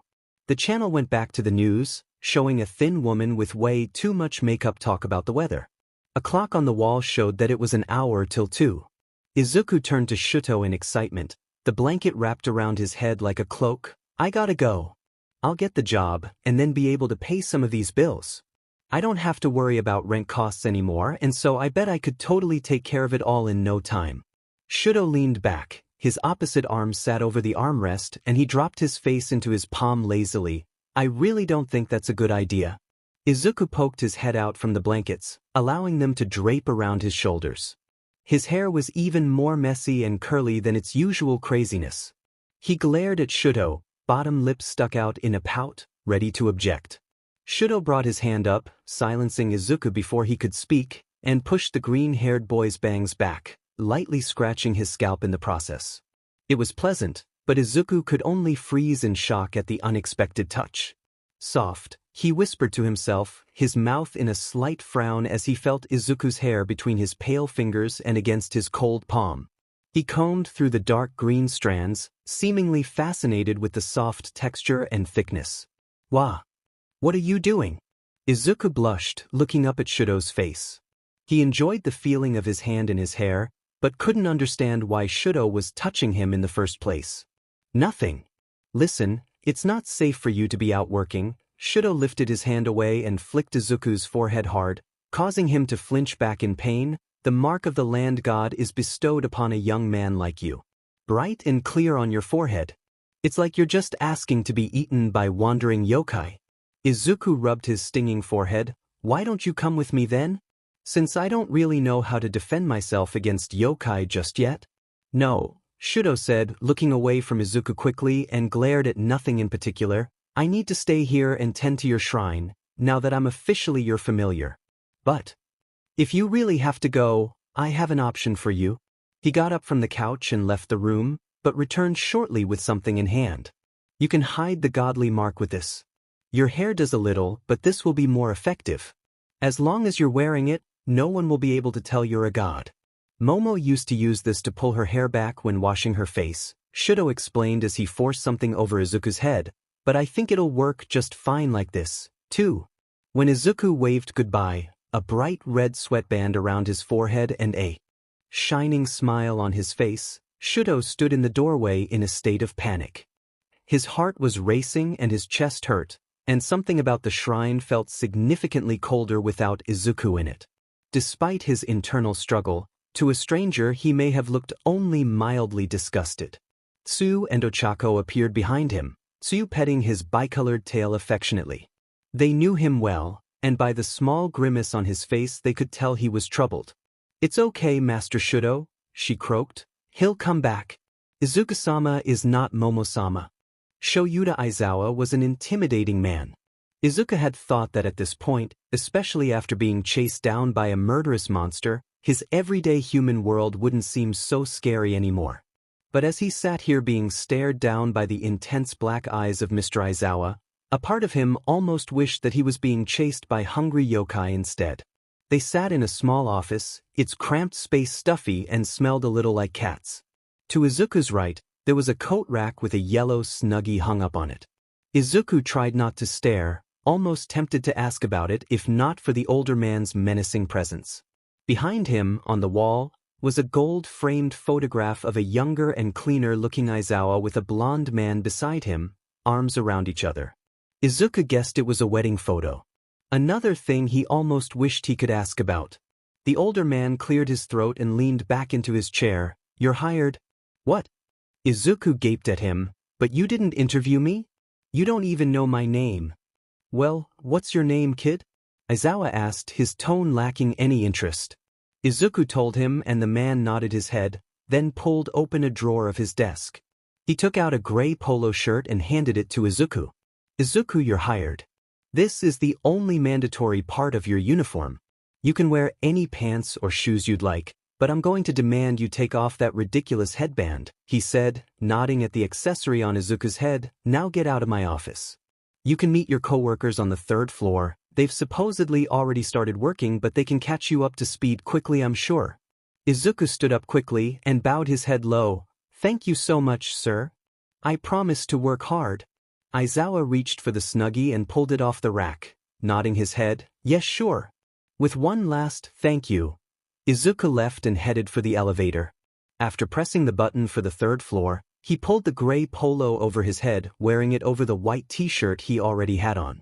The channel went back to the news, showing a thin woman with way too much makeup talk about the weather. A clock on the wall showed that it was an hour till 2. Izuku turned to Shuto in excitement, the blanket wrapped around his head like a cloak. I gotta go. I'll get the job and then be able to pay some of these bills. I don't have to worry about rent costs anymore, and so I bet I could totally take care of it all in no time. Shudo leaned back, his opposite arm sat over the armrest and he dropped his face into his palm lazily. I really don't think that's a good idea. Izuku poked his head out from the blankets, allowing them to drape around his shoulders. His hair was even more messy and curly than its usual craziness. He glared at Shudo, bottom lip stuck out in a pout, ready to object. Shudo brought his hand up, silencing Izuku before he could speak, and pushed the green-haired boy's bangs back, lightly scratching his scalp in the process. It was pleasant, but Izuku could only freeze in shock at the unexpected touch. Soft, he whispered to himself, his mouth in a slight frown as he felt Izuku's hair between his pale fingers and against his cold palm. He combed through the dark green strands, seemingly fascinated with the soft texture and thickness. Wah! What are you doing? Izuku blushed, looking up at Shudo's face. He enjoyed the feeling of his hand in his hair, but couldn't understand why Shudo was touching him in the first place. Nothing. Listen, it's not safe for you to be out working. Shudo lifted his hand away and flicked Izuku's forehead hard, causing him to flinch back in pain. The mark of the land god is bestowed upon a young man like you. Bright and clear on your forehead. It's like you're just asking to be eaten by wandering yokai. Izuku rubbed his stinging forehead. Why don't you come with me then? Since I don't really know how to defend myself against yokai just yet? No, Shudo said, looking away from Izuku quickly and glared at nothing in particular. I need to stay here and tend to your shrine, now that I'm officially your familiar. But if you really have to go, I have an option for you. He got up from the couch and left the room, but returned shortly with something in hand. You can hide the godly mark with this. Your hair does a little, but this will be more effective. As long as you're wearing it, no one will be able to tell you're a god. Momo used to use this to pull her hair back when washing her face, Shudo explained as he forced something over Izuku's head, but I think it'll work just fine like this, too. When Izuku waved goodbye, a bright red sweatband around his forehead and a shining smile on his face, Shudo stood in the doorway in a state of panic. His heart was racing and his chest hurt, and something about the shrine felt significantly colder without Izuku in it. Despite his internal struggle, to a stranger he may have looked only mildly disgusted. Tsu and Ochako appeared behind him, Tsu petting his bicolored tail affectionately. They knew him well, and by the small grimace on his face they could tell he was troubled. It's okay, Master Shudo, she croaked. He'll come back. Izuku-sama is not Momo-sama. Shoyuda Aizawa was an intimidating man. Izuku had thought that at this point, especially after being chased down by a murderous monster, his everyday human world wouldn't seem so scary anymore. But as he sat here being stared down by the intense black eyes of Mr. Aizawa, a part of him almost wished that he was being chased by hungry yokai instead. They sat in a small office, its cramped space stuffy and smelled a little like cats. To Izuku's right, there was a coat rack with a yellow Snuggie hung up on it. Izuku tried not to stare, almost tempted to ask about it if not for the older man's menacing presence. Behind him, on the wall, was a gold-framed photograph of a younger and cleaner-looking Aizawa with a blonde man beside him, arms around each other. Izuku guessed it was a wedding photo. Another thing he almost wished he could ask about. The older man cleared his throat and leaned back into his chair. You're hired? What? Izuku gaped at him. But you didn't interview me? You don't even know my name. Well, what's your name, kid? Aizawa asked, his tone lacking any interest. Izuku told him and the man nodded his head, then pulled open a drawer of his desk. He took out a gray polo shirt and handed it to Izuku. Izuku, you're hired. This is the only mandatory part of your uniform. You can wear any pants or shoes you'd like, but I'm going to demand you take off that ridiculous headband, he said, nodding at the accessory on Izuku's head. Now get out of my office. You can meet your coworkers on the 3rd floor. They've supposedly already started working, but they can catch you up to speed quickly, I'm sure. Izuku stood up quickly and bowed his head low. Thank you so much, sir. I promise to work hard. Aizawa reached for the Snuggie and pulled it off the rack, nodding his head. Yes, sure. With one last thank you, Izuku left and headed for the elevator. After pressing the button for the 3rd floor, he pulled the gray polo over his head, wearing it over the white t-shirt he already had on.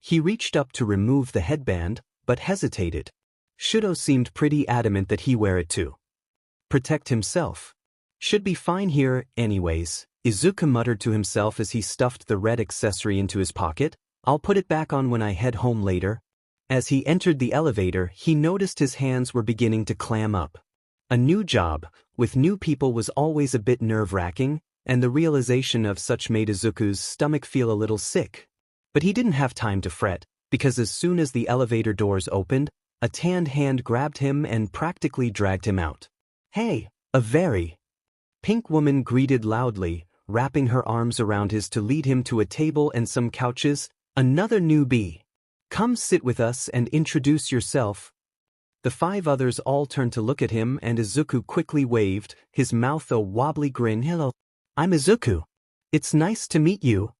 He reached up to remove the headband, but hesitated. Shudo seemed pretty adamant that he wear it too. Protect himself. Should be fine here, anyways, Izuku muttered to himself as he stuffed the red accessory into his pocket. I'll put it back on when I head home later. As he entered the elevator, he noticed his hands were beginning to clam up. A new job, with new people, was always a bit nerve-wracking, and the realization of such made Izuku's stomach feel a little sick. But he didn't have time to fret, because as soon as the elevator doors opened, a tanned hand grabbed him and practically dragged him out. Hey, a very pink woman greeted loudly, wrapping her arms around his to lead him to a table and some couches. Another newbie. Come sit with us and introduce yourself. The 5 others all turned to look at him and Izuku quickly waved, his mouth a wobbly grin. Hello. I'm Izuku. It's nice to meet you.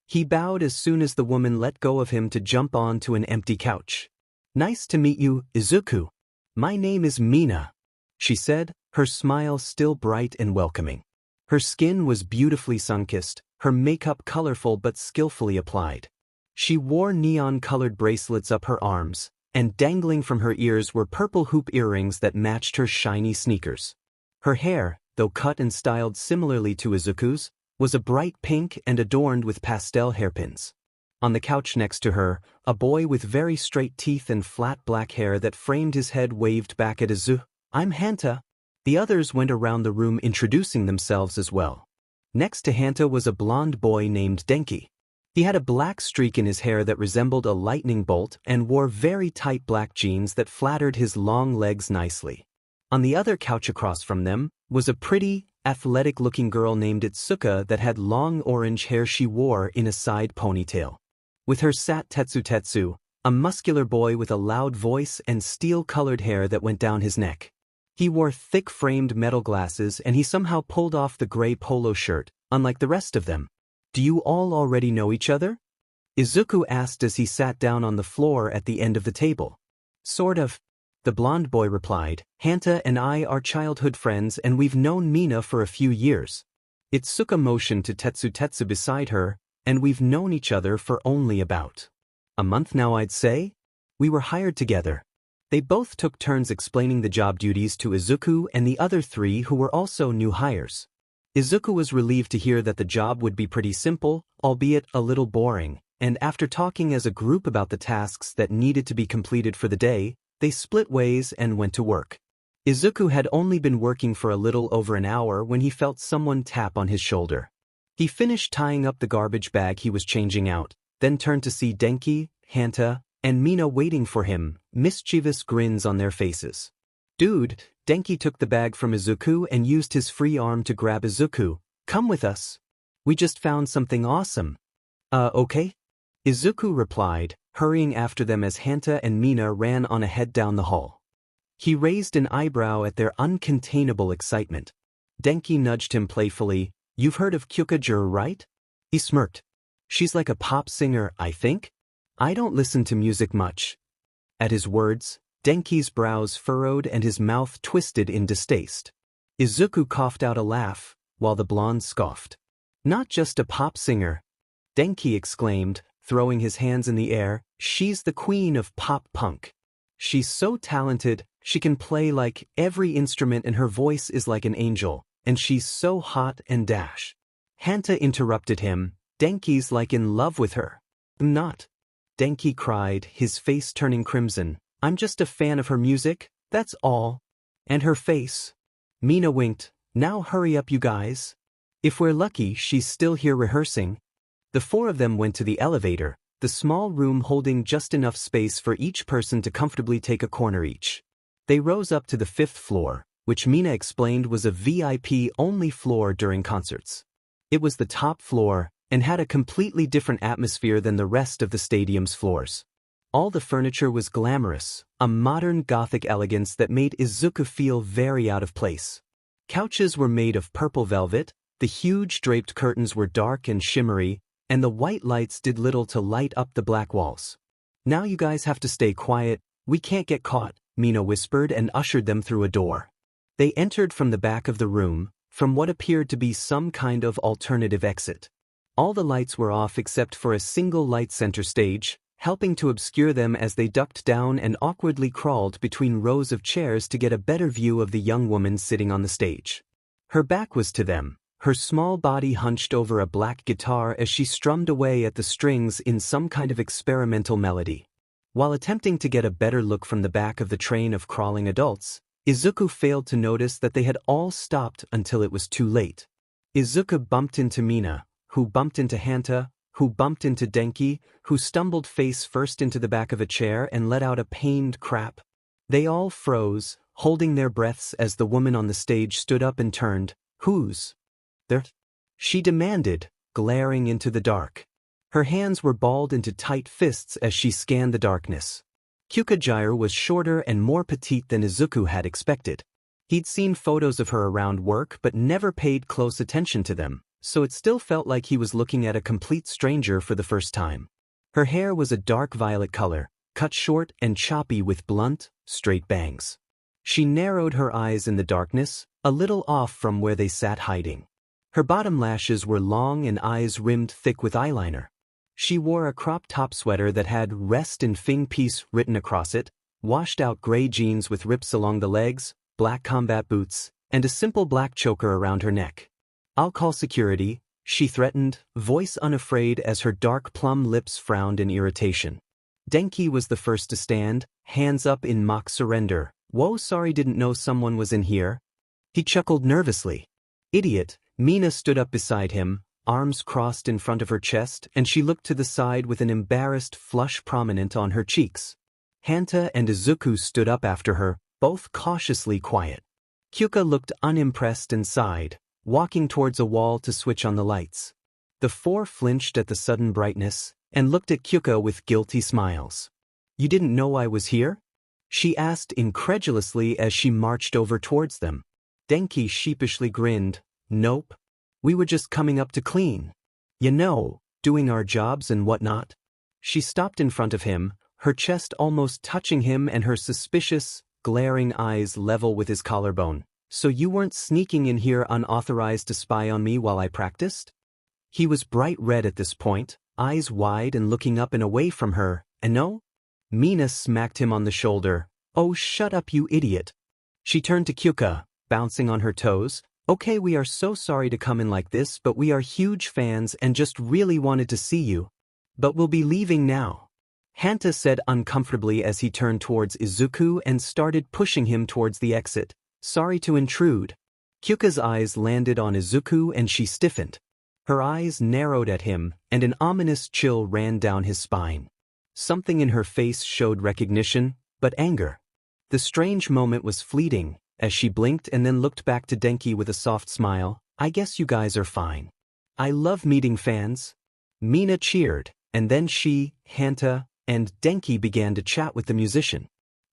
He bowed as soon as the woman let go of him to jump onto an empty couch. "Nice to meet you, Izuku. My name is Mina," she said, her smile still bright and welcoming. Her skin was beautifully sun-kissed, her makeup colorful but skillfully applied. She wore neon-colored bracelets up her arms, and dangling from her ears were purple hoop earrings that matched her shiny sneakers. Her hair, though cut and styled similarly to Izuku's, was a bright pink and adorned with pastel hairpins. On the couch next to her, a boy with very straight teeth and flat black hair that framed his head waved back at Izuku. "I'm Hanta." The others went around the room introducing themselves as well. Next to Hanta was a blonde boy named Denki. He had a black streak in his hair that resembled a lightning bolt and wore very tight black jeans that flattered his long legs nicely. On the other couch across from them was a pretty, athletic-looking girl named Itsuka that had long orange hair she wore in a side ponytail. With her sat Tetsu, a muscular boy with a loud voice and steel-colored hair that went down his neck. He wore thick-framed metal glasses and he somehow pulled off the gray polo shirt, unlike the rest of them. "Do you all already know each other?" Izuku asked as he sat down on the floor at the end of the table. "Sort of," the blonde boy replied. "Hanta and I are childhood friends and we've known Mina for a few years." Itsuka motioned to Tetsu beside her, "And we've known each other for only about a month now, I'd say. We were hired together." They both took turns explaining the job duties to Izuku and the other three who were also new hires. Izuku was relieved to hear that the job would be pretty simple, albeit a little boring, and after talking as a group about the tasks that needed to be completed for the day, they split ways and went to work. Izuku had only been working for a little over an hour when he felt someone tap on his shoulder. He finished tying up the garbage bag he was changing out, then turned to see Denki, Hanta, and Mina waiting for him, mischievous grins on their faces. "Dude," Denki took the bag from Izuku and used his free arm to grab Izuku. "Come with us. We just found something awesome." Okay?" Izuku replied, hurrying after them as Hanta and Mina ran on ahead down the hall. He raised an eyebrow at their uncontainable excitement. Denki nudged him playfully. "You've heard of Kyokajuru, right?" He smirked. "She's like a pop singer, I think. I don't listen to music much." At his words, Denki's brows furrowed and his mouth twisted in distaste. Izuku coughed out a laugh, while the blonde scoffed. "Not just a pop singer," Denki exclaimed, throwing his hands in the air. "She's the queen of pop punk. She's so talented, she can play like every instrument and her voice is like an angel, and she's so hot and dash." Hanta interrupted him. "Denki's like in love with her." "I'm not," Denki cried, his face turning crimson. "I'm just a fan of her music, that's all." "And her face." Mina winked. "Now hurry up, you guys. If we're lucky, she's still here rehearsing." The four of them went to the elevator, the small room holding just enough space for each person to comfortably take a corner each. They rose up to the 5th floor, which Mina explained was a VIP-only floor during concerts. It was the top floor, and had a completely different atmosphere than the rest of the stadium's floors. All the furniture was glamorous, a modern Gothic elegance that made Izuku feel very out of place. Couches were made of purple velvet, the huge draped curtains were dark and shimmery, and the white lights did little to light up the black walls. "Now you guys have to stay quiet, we can't get caught," Mina whispered and ushered them through a door. They entered from the back of the room, from what appeared to be some kind of alternative exit. All the lights were off except for a single light center stage, helping to obscure them as they ducked down and awkwardly crawled between rows of chairs to get a better view of the young woman sitting on the stage. Her back was to them, her small body hunched over a black guitar as she strummed away at the strings in some kind of experimental melody. While attempting to get a better look from the back of the train of crawling adults, Izuku failed to notice that they had all stopped until it was too late. Izuku bumped into Mina, who bumped into Hanta, who bumped into Denki, who stumbled face first into the back of a chair and let out a pained crap. They all froze, holding their breaths as the woman on the stage stood up and turned. "Who's there?" she demanded, glaring into the dark. Her hands were balled into tight fists as she scanned the darkness. Kyokajuru was shorter and more petite than Izuku had expected. He'd seen photos of her around work but never paid close attention to them, so it still felt like he was looking at a complete stranger for the first time. Her hair was a dark violet color, cut short and choppy with blunt, straight bangs. She narrowed her eyes in the darkness, a little off from where they sat hiding. Her bottom lashes were long and eyes rimmed thick with eyeliner. She wore a crop top sweater that had "Rest in Fing Peace" written across it, washed-out gray jeans with rips along the legs, black combat boots, and a simple black choker around her neck. "I'll call security," she threatened, voice unafraid as her dark plum lips frowned in irritation. Denki was the first to stand, hands up in mock surrender. "Whoa, sorry, didn't know someone was in here." He chuckled nervously. "Idiot." Mina stood up beside him, arms crossed in front of her chest, and she looked to the side with an embarrassed flush prominent on her cheeks. Hanta and Izuku stood up after her, both cautiously quiet. Kyuka looked unimpressed and sighed, walking towards a wall to switch on the lights. The four flinched at the sudden brightness, and looked at Kyuka with guilty smiles. "You didn't know I was here?" she asked incredulously as she marched over towards them. Denki sheepishly grinned. "Nope. We were just coming up to clean. You know, doing our jobs and whatnot." She stopped in front of him, her chest almost touching him and her suspicious, glaring eyes level with his collarbone. "So you weren't sneaking in here unauthorized to spy on me while I practiced?" He was bright red at this point, eyes wide and looking up and away from her. "And no?" Mina smacked him on the shoulder. "Oh, shut up, you idiot." She turned to Kyuka, bouncing on her toes. "Okay, we are so sorry to come in like this, but we are huge fans and just really wanted to see you. But we'll be leaving now," Hanta said uncomfortably as he turned towards Izuku and started pushing him towards the exit. "Sorry to intrude." Kyuka's eyes landed on Izuku and she stiffened. Her eyes narrowed at him, and an ominous chill ran down his spine. Something in her face showed recognition, but anger. The strange moment was fleeting, as she blinked and then looked back to Denki with a soft smile. "I guess you guys are fine. I love meeting fans." Mina cheered, and then she, Hanta, and Denki began to chat with the musician.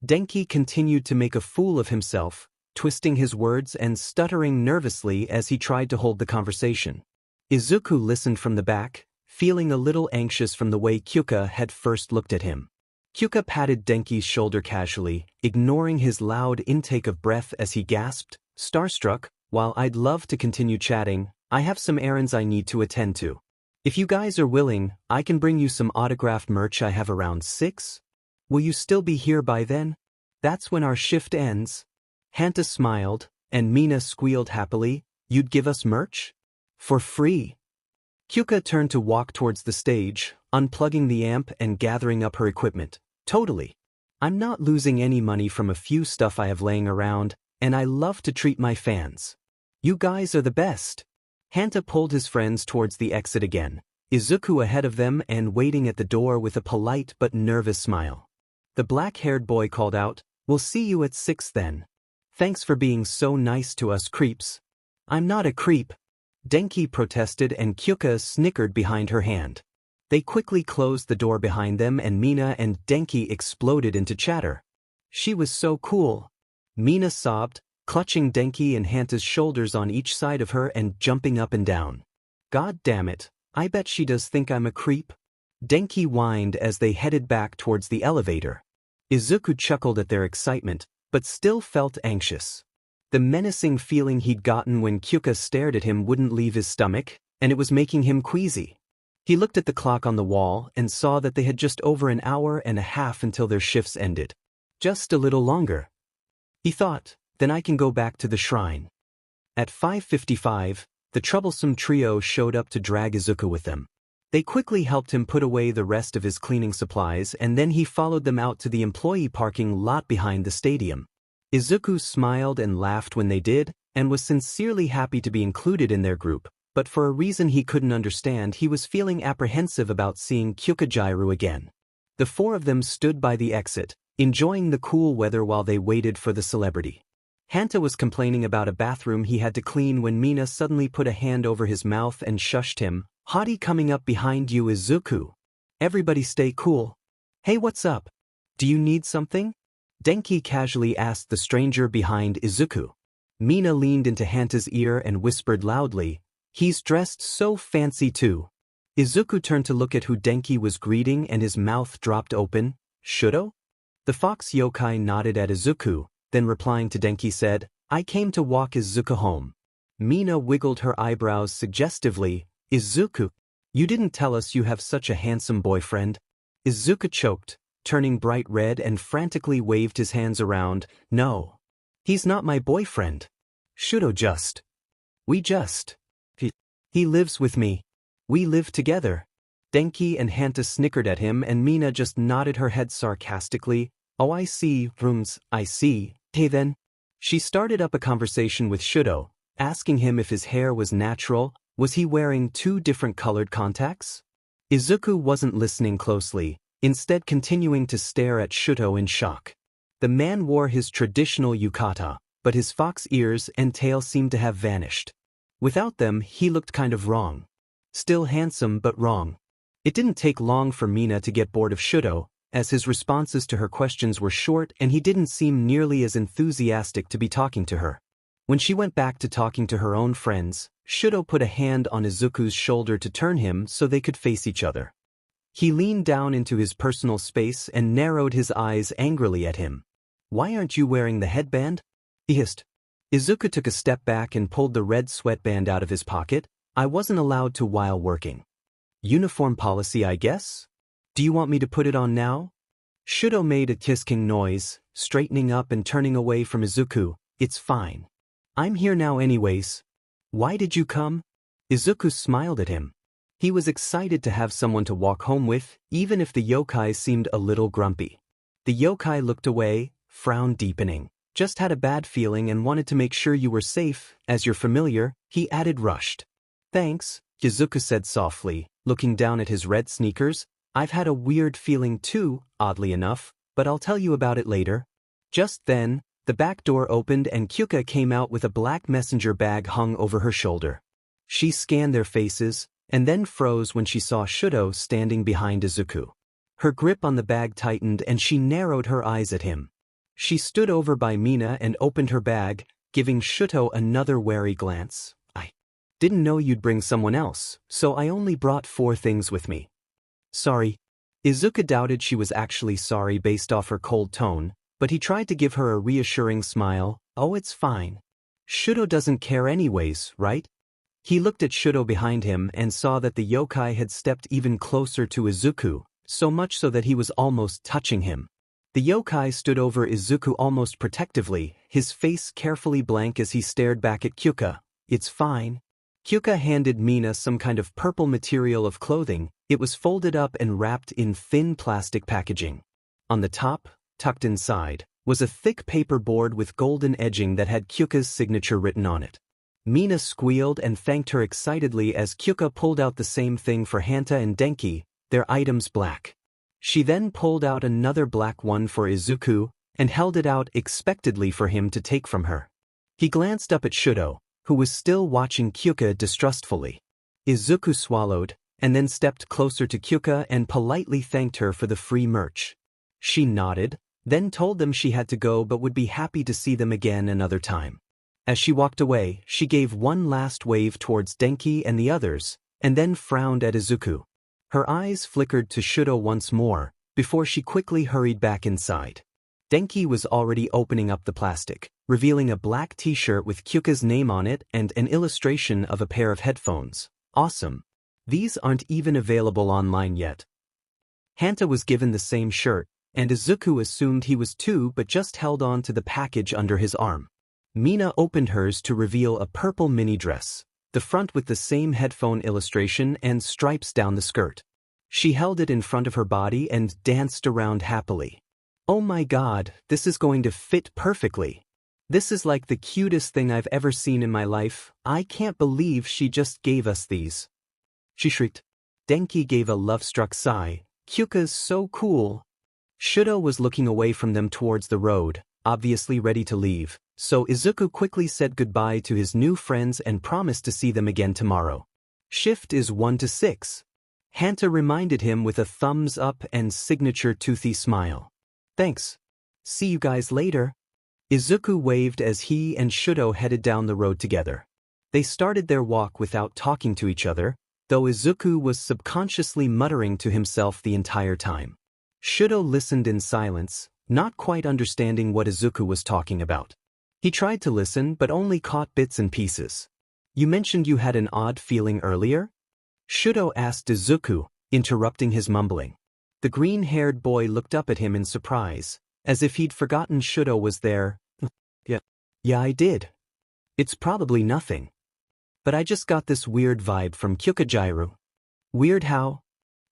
Denki continued to make a fool of himself, twisting his words and stuttering nervously as he tried to hold the conversation. Izuku listened from the back, feeling a little anxious from the way Kyuka had first looked at him. Kyuka patted Denki's shoulder casually, ignoring his loud intake of breath as he gasped, starstruck, "While I'd love to continue chatting, I have some errands I need to attend to. If you guys are willing, I can bring you some autographed merch I have around 6. Will you still be here by then? That's when our shift ends." Hanta smiled, and Mina squealed happily. "You'd give us merch? For free?" Kyuka turned to walk towards the stage, unplugging the amp and gathering up her equipment. "Totally. I'm not losing any money from a few stuff I have laying around, and I love to treat my fans. You guys are the best." Hanta pulled his friends towards the exit again, Izuku ahead of them and waiting at the door with a polite but nervous smile. The black-haired boy called out, "We'll see you at 6 then. Thanks for being so nice to us creeps." "I'm not a creep," Denki protested, and Kyuka snickered behind her hand. They quickly closed the door behind them and Mina and Denki exploded into chatter. "She was so cool," Mina sobbed, clutching Denki and Hanta's shoulders on each side of her and jumping up and down. "God damn it, I bet she does think I'm a creep," Denki whined as they headed back towards the elevator. Izuku chuckled at their excitement, but still felt anxious. The menacing feeling he'd gotten when Kyuka stared at him wouldn't leave his stomach, and it was making him queasy. He looked at the clock on the wall and saw that they had just over an hour and a half until their shifts ended. Just a little longer, he thought, then I can go back to the shrine. At 5:55, the troublesome trio showed up to drag Izuku with them. They quickly helped him put away the rest of his cleaning supplies and then he followed them out to the employee parking lot behind the stadium. Izuku smiled and laughed when they did, and was sincerely happy to be included in their group, but for a reason he couldn't understand he was feeling apprehensive about seeing Kyukajairu again. The four of them stood by the exit, enjoying the cool weather while they waited for the celebrity. Hanta was complaining about a bathroom he had to clean when Mina suddenly put a hand over his mouth and shushed him. "Hottie coming up behind you, Izuku. Everybody stay cool." "Hey, what's up? Do you need something?" Denki casually asked the stranger behind Izuku. Mina leaned into Hanta's ear and whispered loudly, He's dressed so fancy too. Izuku turned to look at who Denki was greeting and his mouth dropped open. Shudo? The fox yokai nodded at Izuku, then replying to Denki said, I came to walk Izuku home. Mina wiggled her eyebrows suggestively. Izuku, you didn't tell us you have such a handsome boyfriend. Izuku choked, turning bright red and frantically waved his hands around. No. He's not my boyfriend. Shudo just. He lives with me. We live together. Denki and Hanta snickered at him and Mina just nodded her head sarcastically. Oh, I see, rooms, I see. Hey then. She started up a conversation with Shudo, asking him if his hair was natural. Was he wearing 2 different colored contacts? Izuku wasn't listening closely, instead continuing to stare at Shudo in shock. The man wore his traditional yukata, but his fox ears and tail seemed to have vanished. Without them, he looked kind of wrong. Still handsome but wrong. It didn't take long for Mina to get bored of Shudo, as his responses to her questions were short and he didn't seem nearly as enthusiastic to be talking to her. When she went back to talking to her own friends, Shudo put a hand on Izuku's shoulder to turn him so they could face each other. He leaned down into his personal space and narrowed his eyes angrily at him. Why aren't you wearing the headband? He hissed. Izuku took a step back and pulled the red sweatband out of his pocket. I wasn't allowed to while working. Uniform policy, I guess? Do you want me to put it on now? Shudo made a tisking noise, straightening up and turning away from Izuku. It's fine. I'm here now anyways. Why did you come? Izuku smiled at him. He was excited to have someone to walk home with, even if the yokai seemed a little grumpy. The yokai looked away, frown deepening. Just had a bad feeling and wanted to make sure you were safe, as you're familiar, he added rushed. Thanks, Izuku said softly, looking down at his red sneakers. I've had a weird feeling too, oddly enough, but I'll tell you about it later. Just then, the back door opened and Kyuka came out with a black messenger bag hung over her shoulder. She scanned their faces, and then froze when she saw Shudo standing behind Izuku. Her grip on the bag tightened and she narrowed her eyes at him. She stood over by Mina and opened her bag, giving Shudo another wary glance. I didn't know you'd bring someone else, so I only brought 4 things with me. Sorry. Izuku doubted she was actually sorry based off her cold tone, but he tried to give her a reassuring smile. Oh, it's fine. Shudo doesn't care anyways, right? He looked at Shudo behind him and saw that the yokai had stepped even closer to Izuku, so much so that he was almost touching him. The yokai stood over Izuku almost protectively, his face carefully blank as he stared back at Kyuka. It's fine. Kyuka handed Mina some kind of purple material of clothing. It was folded up and wrapped in thin plastic packaging. On the top, tucked inside, was a thick paper board with golden edging that had Kyuka's signature written on it. Mina squealed and thanked her excitedly as Kyuka pulled out the same thing for Hanta and Denki, their items black. She then pulled out another black one for Izuku and held it out expectantly for him to take from her. He glanced up at Shudo, who was still watching Kyuka distrustfully. Izuku swallowed, and then stepped closer to Kyuka and politely thanked her for the free merch. She nodded, then told them she had to go but would be happy to see them again another time. As she walked away, she gave one last wave towards Denki and the others, and then frowned at Izuku. Her eyes flickered to Shudo once more, before she quickly hurried back inside. Denki was already opening up the plastic, revealing a black t-shirt with Kyuka's name on it and an illustration of a pair of headphones. Awesome. These aren't even available online yet. Hanta was given the same shirt, and Izuku assumed he was too but just held on to the package under his arm. Mina opened hers to reveal a purple mini dress, the front with the same headphone illustration and stripes down the skirt. She held it in front of her body and danced around happily. Oh my god, this is going to fit perfectly. This is like the cutest thing I've ever seen in my life. I can't believe she just gave us these. She shrieked. Denki gave a love-struck sigh. Kyuka's so cool. Shudo was looking away from them towards the road, obviously ready to leave, so Izuku quickly said goodbye to his new friends and promised to see them again tomorrow. Shift is 1 to 6. Hanta reminded him with a thumbs up and signature toothy smile. Thanks. See you guys later. Izuku waved as he and Shudo headed down the road together. They started their walk without talking to each other, though Izuku was subconsciously muttering to himself the entire time. Shudo listened in silence, not quite understanding what Izuku was talking about. He tried to listen but only caught bits and pieces. "You mentioned you had an odd feeling earlier?" Shudo asked Izuku, interrupting his mumbling. The green-haired boy looked up at him in surprise, as if he'd forgotten Shudo was there. Yeah, I did. It's probably nothing. But I just got this weird vibe from Kyukajiru." "Weird how?"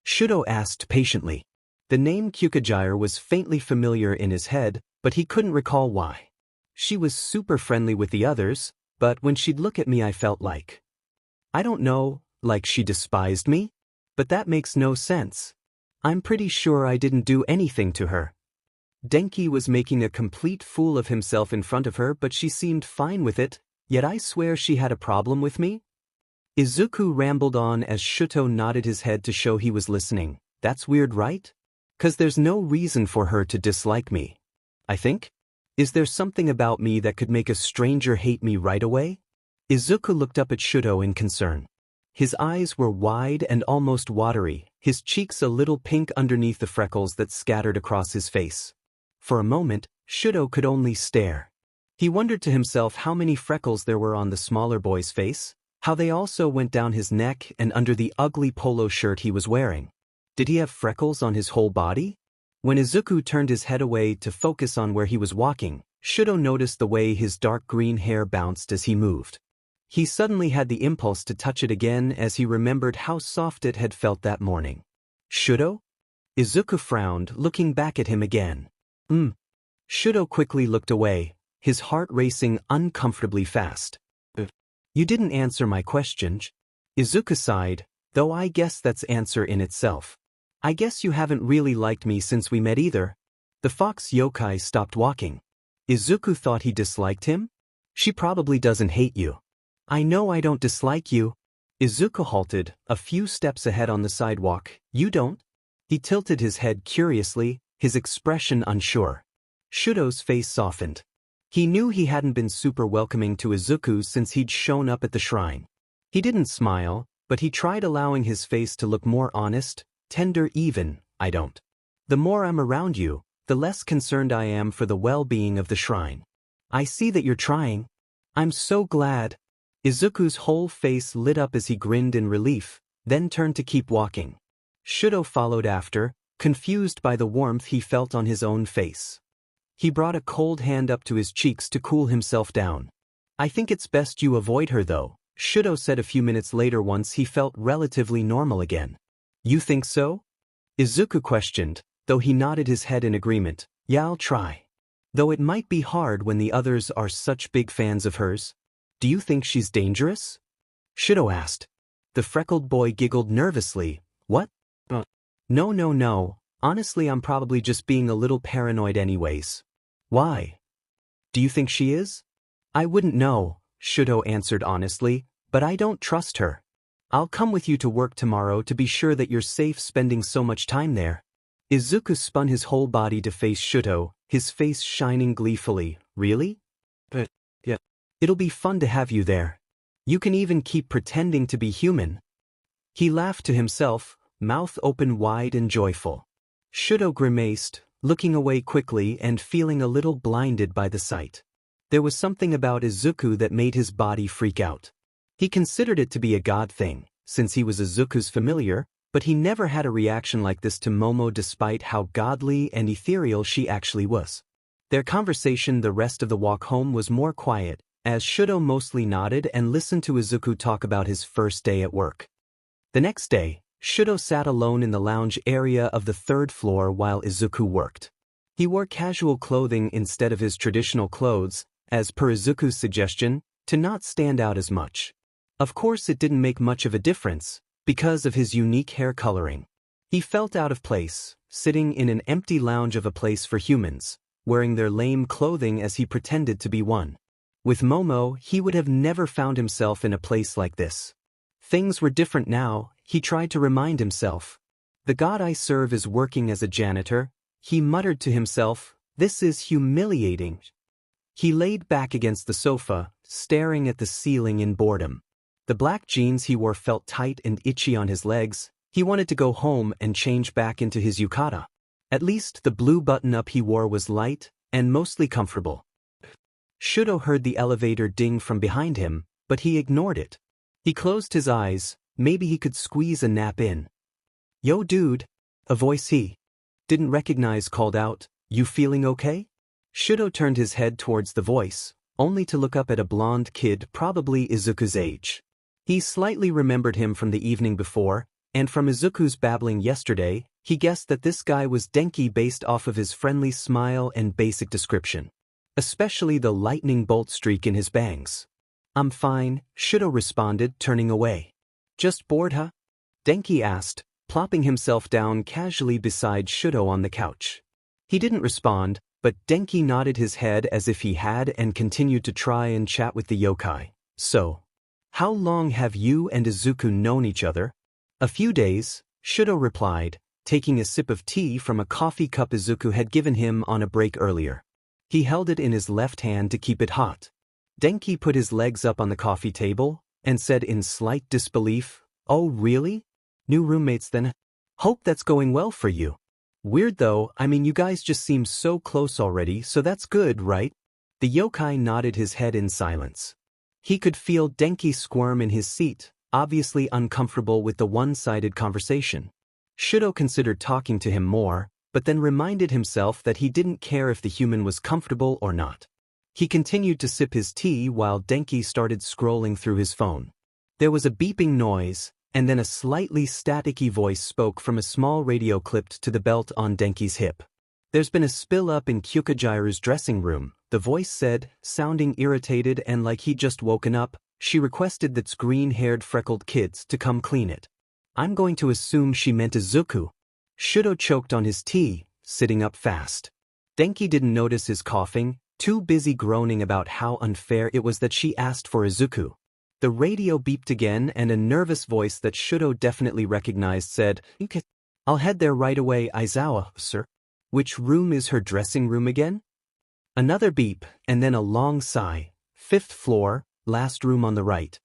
Shudo asked patiently. The name Kyukajiru was faintly familiar in his head, but he couldn't recall why. "She was super friendly with the others, but when she'd look at me I felt like, I don't know, like she despised me? But that makes no sense. I'm pretty sure I didn't do anything to her." Denki was making a complete fool of himself in front of her, but she seemed fine with it, yet I swear she had a problem with me? Izuku rambled on as Shuto nodded his head to show he was listening. "That's weird, right? 'Cause there's no reason for her to dislike me. I think? Is there something about me that could make a stranger hate me right away?" Izuku looked up at Shuto in concern. His eyes were wide and almost watery, his cheeks a little pink underneath the freckles that scattered across his face. For a moment, Shudo could only stare. He wondered to himself how many freckles there were on the smaller boy's face, how they also went down his neck and under the ugly polo shirt he was wearing. Did he have freckles on his whole body? When Izuku turned his head away to focus on where he was walking, Shudo noticed the way his dark green hair bounced as he moved. He suddenly had the impulse to touch it again as he remembered how soft it had felt that morning. "Shudo?" Izuku frowned, looking back at him again. Shudo quickly looked away, his heart racing uncomfortably fast. "You didn't answer my question." Izuku sighed, "though I guess that's answer in itself. I guess you haven't really liked me since we met either." The fox yokai stopped walking. Izuku thought he disliked him? "She probably doesn't hate you." "I know I don't dislike you." Izuku halted, a few steps ahead on the sidewalk. "You don't?" He tilted his head curiously, his expression unsure. Shudo's face softened. He knew he hadn't been super welcoming to Izuku since he'd shown up at the shrine. He didn't smile, but he tried allowing his face to look more honest, tender even. "I don't. The more I'm around you, the less concerned I am for the well-being of the shrine." "I see that you're trying. I'm so glad." Izuku's whole face lit up as he grinned in relief, then turned to keep walking. Shudo followed after, confused by the warmth he felt on his own face. He brought a cold hand up to his cheeks to cool himself down. "I think it's best you avoid her though," Shudo said a few minutes later once he felt relatively normal again. "You think so?" Izuku questioned, though he nodded his head in agreement. "Yeah, I'll try. Though it might be hard when the others are such big fans of hers." "Do you think she's dangerous?" Shudo asked. The freckled boy giggled nervously. "What? No. Honestly, I'm probably just being a little paranoid anyways." "Why? Do you think she is?" "I wouldn't know," Shudo answered honestly, "but I don't trust her. I'll come with you to work tomorrow to be sure that you're safe spending so much time there." Izuku spun his whole body to face Shudo, his face shining gleefully. "Really? But, yeah. It'll be fun to have you there. You can even keep pretending to be human." He laughed to himself, mouth open wide and joyful. Shudo grimaced, looking away quickly and feeling a little blinded by the sight. There was something about Izuku that made his body freak out. He considered it to be a god thing, since he was Izuku's familiar, but he never had a reaction like this to Momo despite how godly and ethereal she actually was. Their conversation the rest of the walk home was more quiet, as Shudo mostly nodded and listened to Izuku talk about his first day at work. The next day, Shudo sat alone in the lounge area of the third floor while Izuku worked. He wore casual clothing instead of his traditional clothes, as per Izuku's suggestion, to not stand out as much. Of course it didn't make much of a difference, because of his unique hair coloring. He felt out of place, sitting in an empty lounge of a place for humans, wearing their lame clothing as he pretended to be one. With Momo, he would have never found himself in a place like this. Things were different now, he tried to remind himself. "The god I serve is working as a janitor," he muttered to himself. "This is humiliating." He laid back against the sofa, staring at the ceiling in boredom. The black jeans he wore felt tight and itchy on his legs. He wanted to go home and change back into his yukata. At least the blue button-up he wore was light and mostly comfortable. Shudo heard the elevator ding from behind him, but he ignored it. He closed his eyes. Maybe he could squeeze a nap in. "Yo dude," a voice he didn't recognize called out, "You feeling okay?" Shudo turned his head towards the voice, only to look up at a blonde kid probably Izuku's age. He slightly remembered him from the evening before, and from Izuku's babbling yesterday, he guessed that this guy was Denki based off of his friendly smile and basic description. Especially the lightning bolt streak in his bangs. "I'm fine," Shudo responded, turning away. "Just bored, huh?" Denki asked, plopping himself down casually beside Shudo on the couch. He didn't respond, but Denki nodded his head as if he had and continued to try and chat with the yokai. "So, how long have you and Izuku known each other?" "A few days," Shudo replied, taking a sip of tea from a coffee cup Izuku had given him on a break earlier. He held it in his left hand to keep it hot. Denki put his legs up on the coffee table and said in slight disbelief, "Oh really? New roommates then? Hope that's going well for you. Weird though, I mean you guys just seem so close already, so that's good, right?" The yokai nodded his head in silence. He could feel Denki squirm in his seat, obviously uncomfortable with the one-sided conversation. Shudo considered talking to him more, but then reminded himself that he didn't care if the human was comfortable or not. He continued to sip his tea while Denki started scrolling through his phone. There was a beeping noise, and then a slightly staticky voice spoke from a small radio clipped to the belt on Denki's hip. "There's been a spill up in Kyukajiru's dressing room," the voice said, sounding irritated and like he'd just woken up. "She requested that's green-haired freckled kids to come clean it." I'm going to assume she meant Izuku. Shudo choked on his tea, sitting up fast. Denki didn't notice his coughing, too busy groaning about how unfair it was that she asked for Izuku. The radio beeped again and a nervous voice that Shudo definitely recognized said, "Okay, I'll head there right away, Aizawa, sir." "Which room is her dressing room again?" Another beep, and then a long sigh. "5th floor, last room on the right.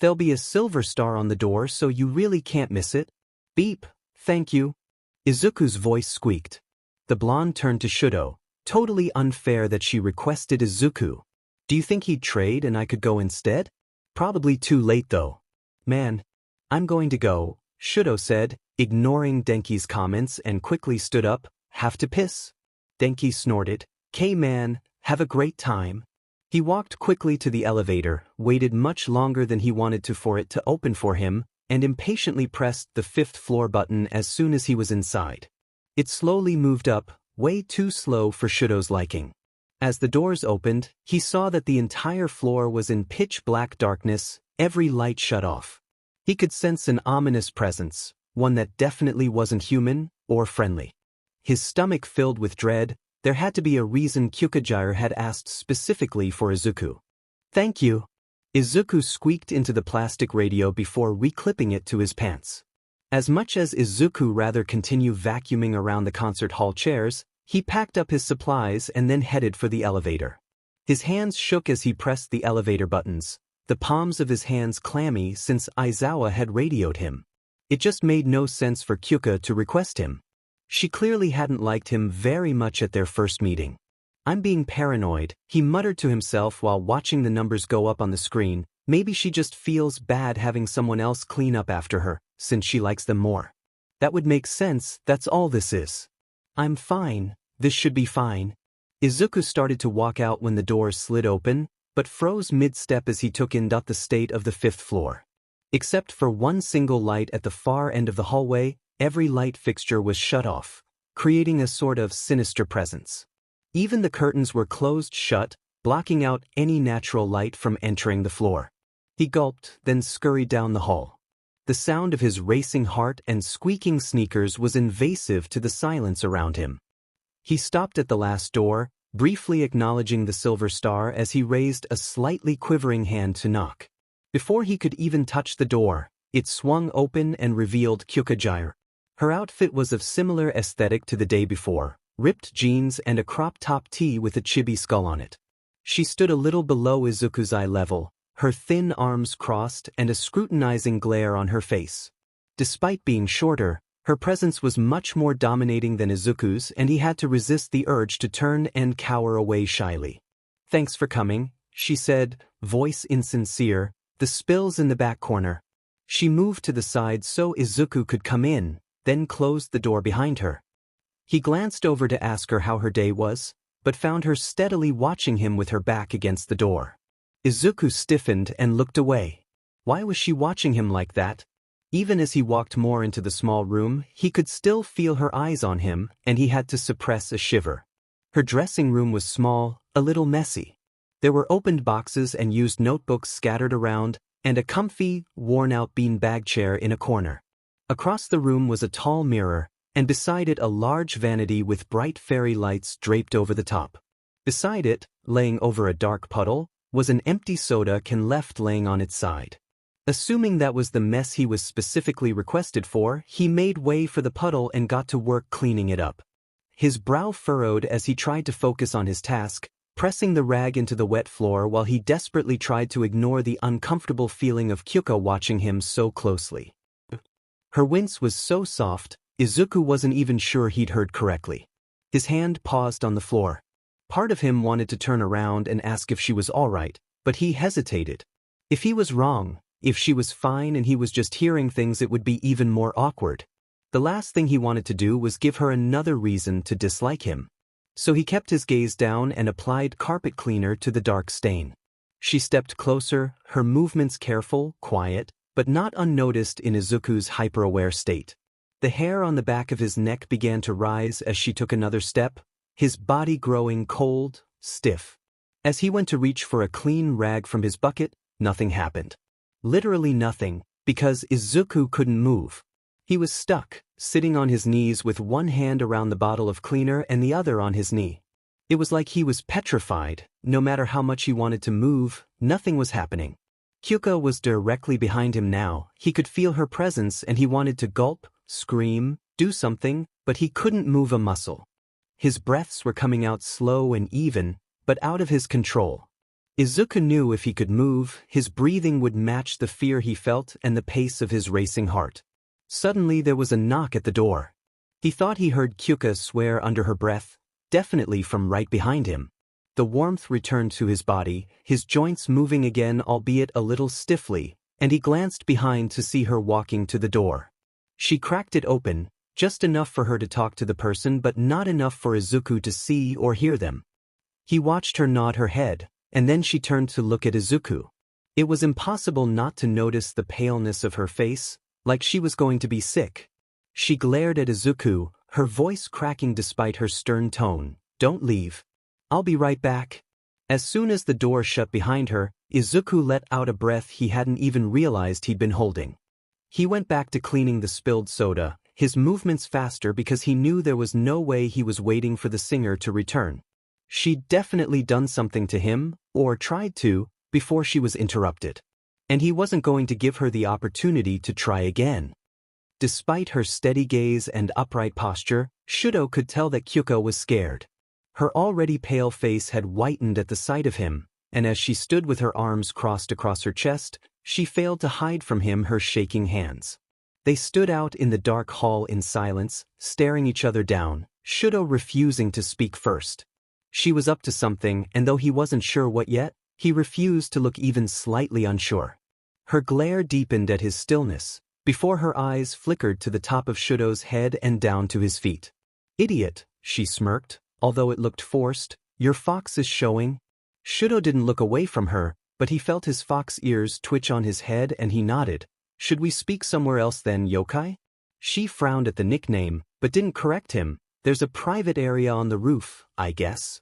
There'll be a silver star on the door so you really can't miss it." "Beep, thank you." Izuku's voice squeaked. The blonde turned to Shudo. "Totally unfair that she requested Izuku. Do you think he'd trade and I could go instead?" "Probably too late though." "Man, I'm going to go," Shudo said, ignoring Denki's comments and quickly stood up. "Have to piss?" Denki snorted. "'Kay man, have a great time." He walked quickly to the elevator, waited much longer than he wanted to for it to open for him, and impatiently pressed the 5th floor button as soon as he was inside. It slowly moved up, way too slow for Shudo's liking. As the doors opened, he saw that the entire floor was in pitch-black darkness, every light shut off. He could sense an ominous presence, one that definitely wasn't human or friendly. His stomach filled with dread. There had to be a reason Kyukajiru had asked specifically for Izuku. "Thank you." Izuku squeaked into the plastic radio before reclipping it to his pants. As much as Izuku rather continue vacuuming around the concert hall chairs, he packed up his supplies and then headed for the elevator. His hands shook as he pressed the elevator buttons, the palms of his hands clammy since Aizawa had radioed him. It just made no sense for Kyuka to request him. She clearly hadn't liked him very much at their first meeting. "I'm being paranoid," he muttered to himself while watching the numbers go up on the screen. Maybe she just feels bad having someone else clean up after her, since she likes them more. That would make sense, that's all this is. "I'm fine, this should be fine." Izuku started to walk out when the doors slid open, but froze mid-step as he took in the state of the 5th floor. Except for one single light at the far end of the hallway, every light fixture was shut off, creating a sort of sinister presence. Even the curtains were closed shut, blocking out any natural light from entering the floor. He gulped, then scurried down the hall. The sound of his racing heart and squeaking sneakers was invasive to the silence around him. He stopped at the last door, briefly acknowledging the silver star as he raised a slightly quivering hand to knock. Before he could even touch the door, it swung open and revealed Kyukajiru. Her outfit was of similar aesthetic to the day before, ripped jeans and a crop top tee with a chibi skull on it. She stood a little below Izuku's eye level, her thin arms crossed and a scrutinizing glare on her face. Despite being shorter, her presence was much more dominating than Izuku's, and he had to resist the urge to turn and cower away shyly. "Thanks for coming," she said, voice insincere, the spills in the back corner. She moved to the side so Izuku could come in, then closed the door behind her. He glanced over to ask her how her day was, but found her steadily watching him with her back against the door. Izuku stiffened and looked away. Why was she watching him like that? Even as he walked more into the small room, he could still feel her eyes on him, and he had to suppress a shiver. Her dressing room was small, a little messy. There were opened boxes and used notebooks scattered around, and a comfy, worn-out beanbag chair in a corner. Across the room was a tall mirror, and beside it a large vanity with bright fairy lights draped over the top. Beside it, laying over a dark puddle, was an empty soda can left laying on its side. Assuming that was the mess he was specifically requested for, he made way for the puddle and got to work cleaning it up. His brow furrowed as he tried to focus on his task, pressing the rag into the wet floor while he desperately tried to ignore the uncomfortable feeling of Kyuka watching him so closely. Her wince was so soft, Izuku wasn't even sure he'd heard correctly. His hand paused on the floor. Part of him wanted to turn around and ask if she was all right, but he hesitated. If he was wrong, if she was fine and he was just hearing things, it would be even more awkward. The last thing he wanted to do was give her another reason to dislike him. So he kept his gaze down and applied carpet cleaner to the dark stain. She stepped closer, her movements careful, quiet, but not unnoticed in Izuku's hyper-aware state. The hair on the back of his neck began to rise as she took another step, his body growing cold, stiff. As he went to reach for a clean rag from his bucket, nothing happened. Literally nothing, because Izuku couldn't move. He was stuck, sitting on his knees with one hand around the bottle of cleaner and the other on his knee. It was like he was petrified. No matter how much he wanted to move, nothing was happening. Kyuka was directly behind him now. He could feel her presence and he wanted to gulp, scream, do something, but he couldn't move a muscle. His breaths were coming out slow and even, but out of his control. Izuku knew if he could move, his breathing would match the fear he felt and the pace of his racing heart. Suddenly there was a knock at the door. He thought he heard Kyuka swear under her breath, definitely from right behind him. The warmth returned to his body, his joints moving again, albeit a little stiffly, and he glanced behind to see her walking to the door. She cracked it open, just enough for her to talk to the person but not enough for Izuku to see or hear them. He watched her nod her head, and then she turned to look at Izuku. It was impossible not to notice the paleness of her face, like she was going to be sick. She glared at Izuku, her voice cracking despite her stern tone. "Don't leave. I'll be right back." As soon as the door shut behind her, Izuku let out a breath he hadn't even realized he'd been holding. He went back to cleaning the spilled soda, his movements faster because he knew there was no way he was waiting for the singer to return. She'd definitely done something to him, or tried to, before she was interrupted. And he wasn't going to give her the opportunity to try again. Despite her steady gaze and upright posture, Shudo could tell that Kyuka was scared. Her already pale face had whitened at the sight of him, and as she stood with her arms crossed across her chest, she failed to hide from him her shaking hands. They stood out in the dark hall in silence, staring each other down, Shudo refusing to speak first. She was up to something, and though he wasn't sure what yet, he refused to look even slightly unsure. Her glare deepened at his stillness, before her eyes flickered to the top of Shudo's head and down to his feet. "Idiot," she smirked, although it looked forced. "Your fox is showing." Shudo didn't look away from her, but he felt his fox ears twitch on his head and he nodded. "Should we speak somewhere else then, Yokai?" She frowned at the nickname, but didn't correct him. "There's a private area on the roof, I guess."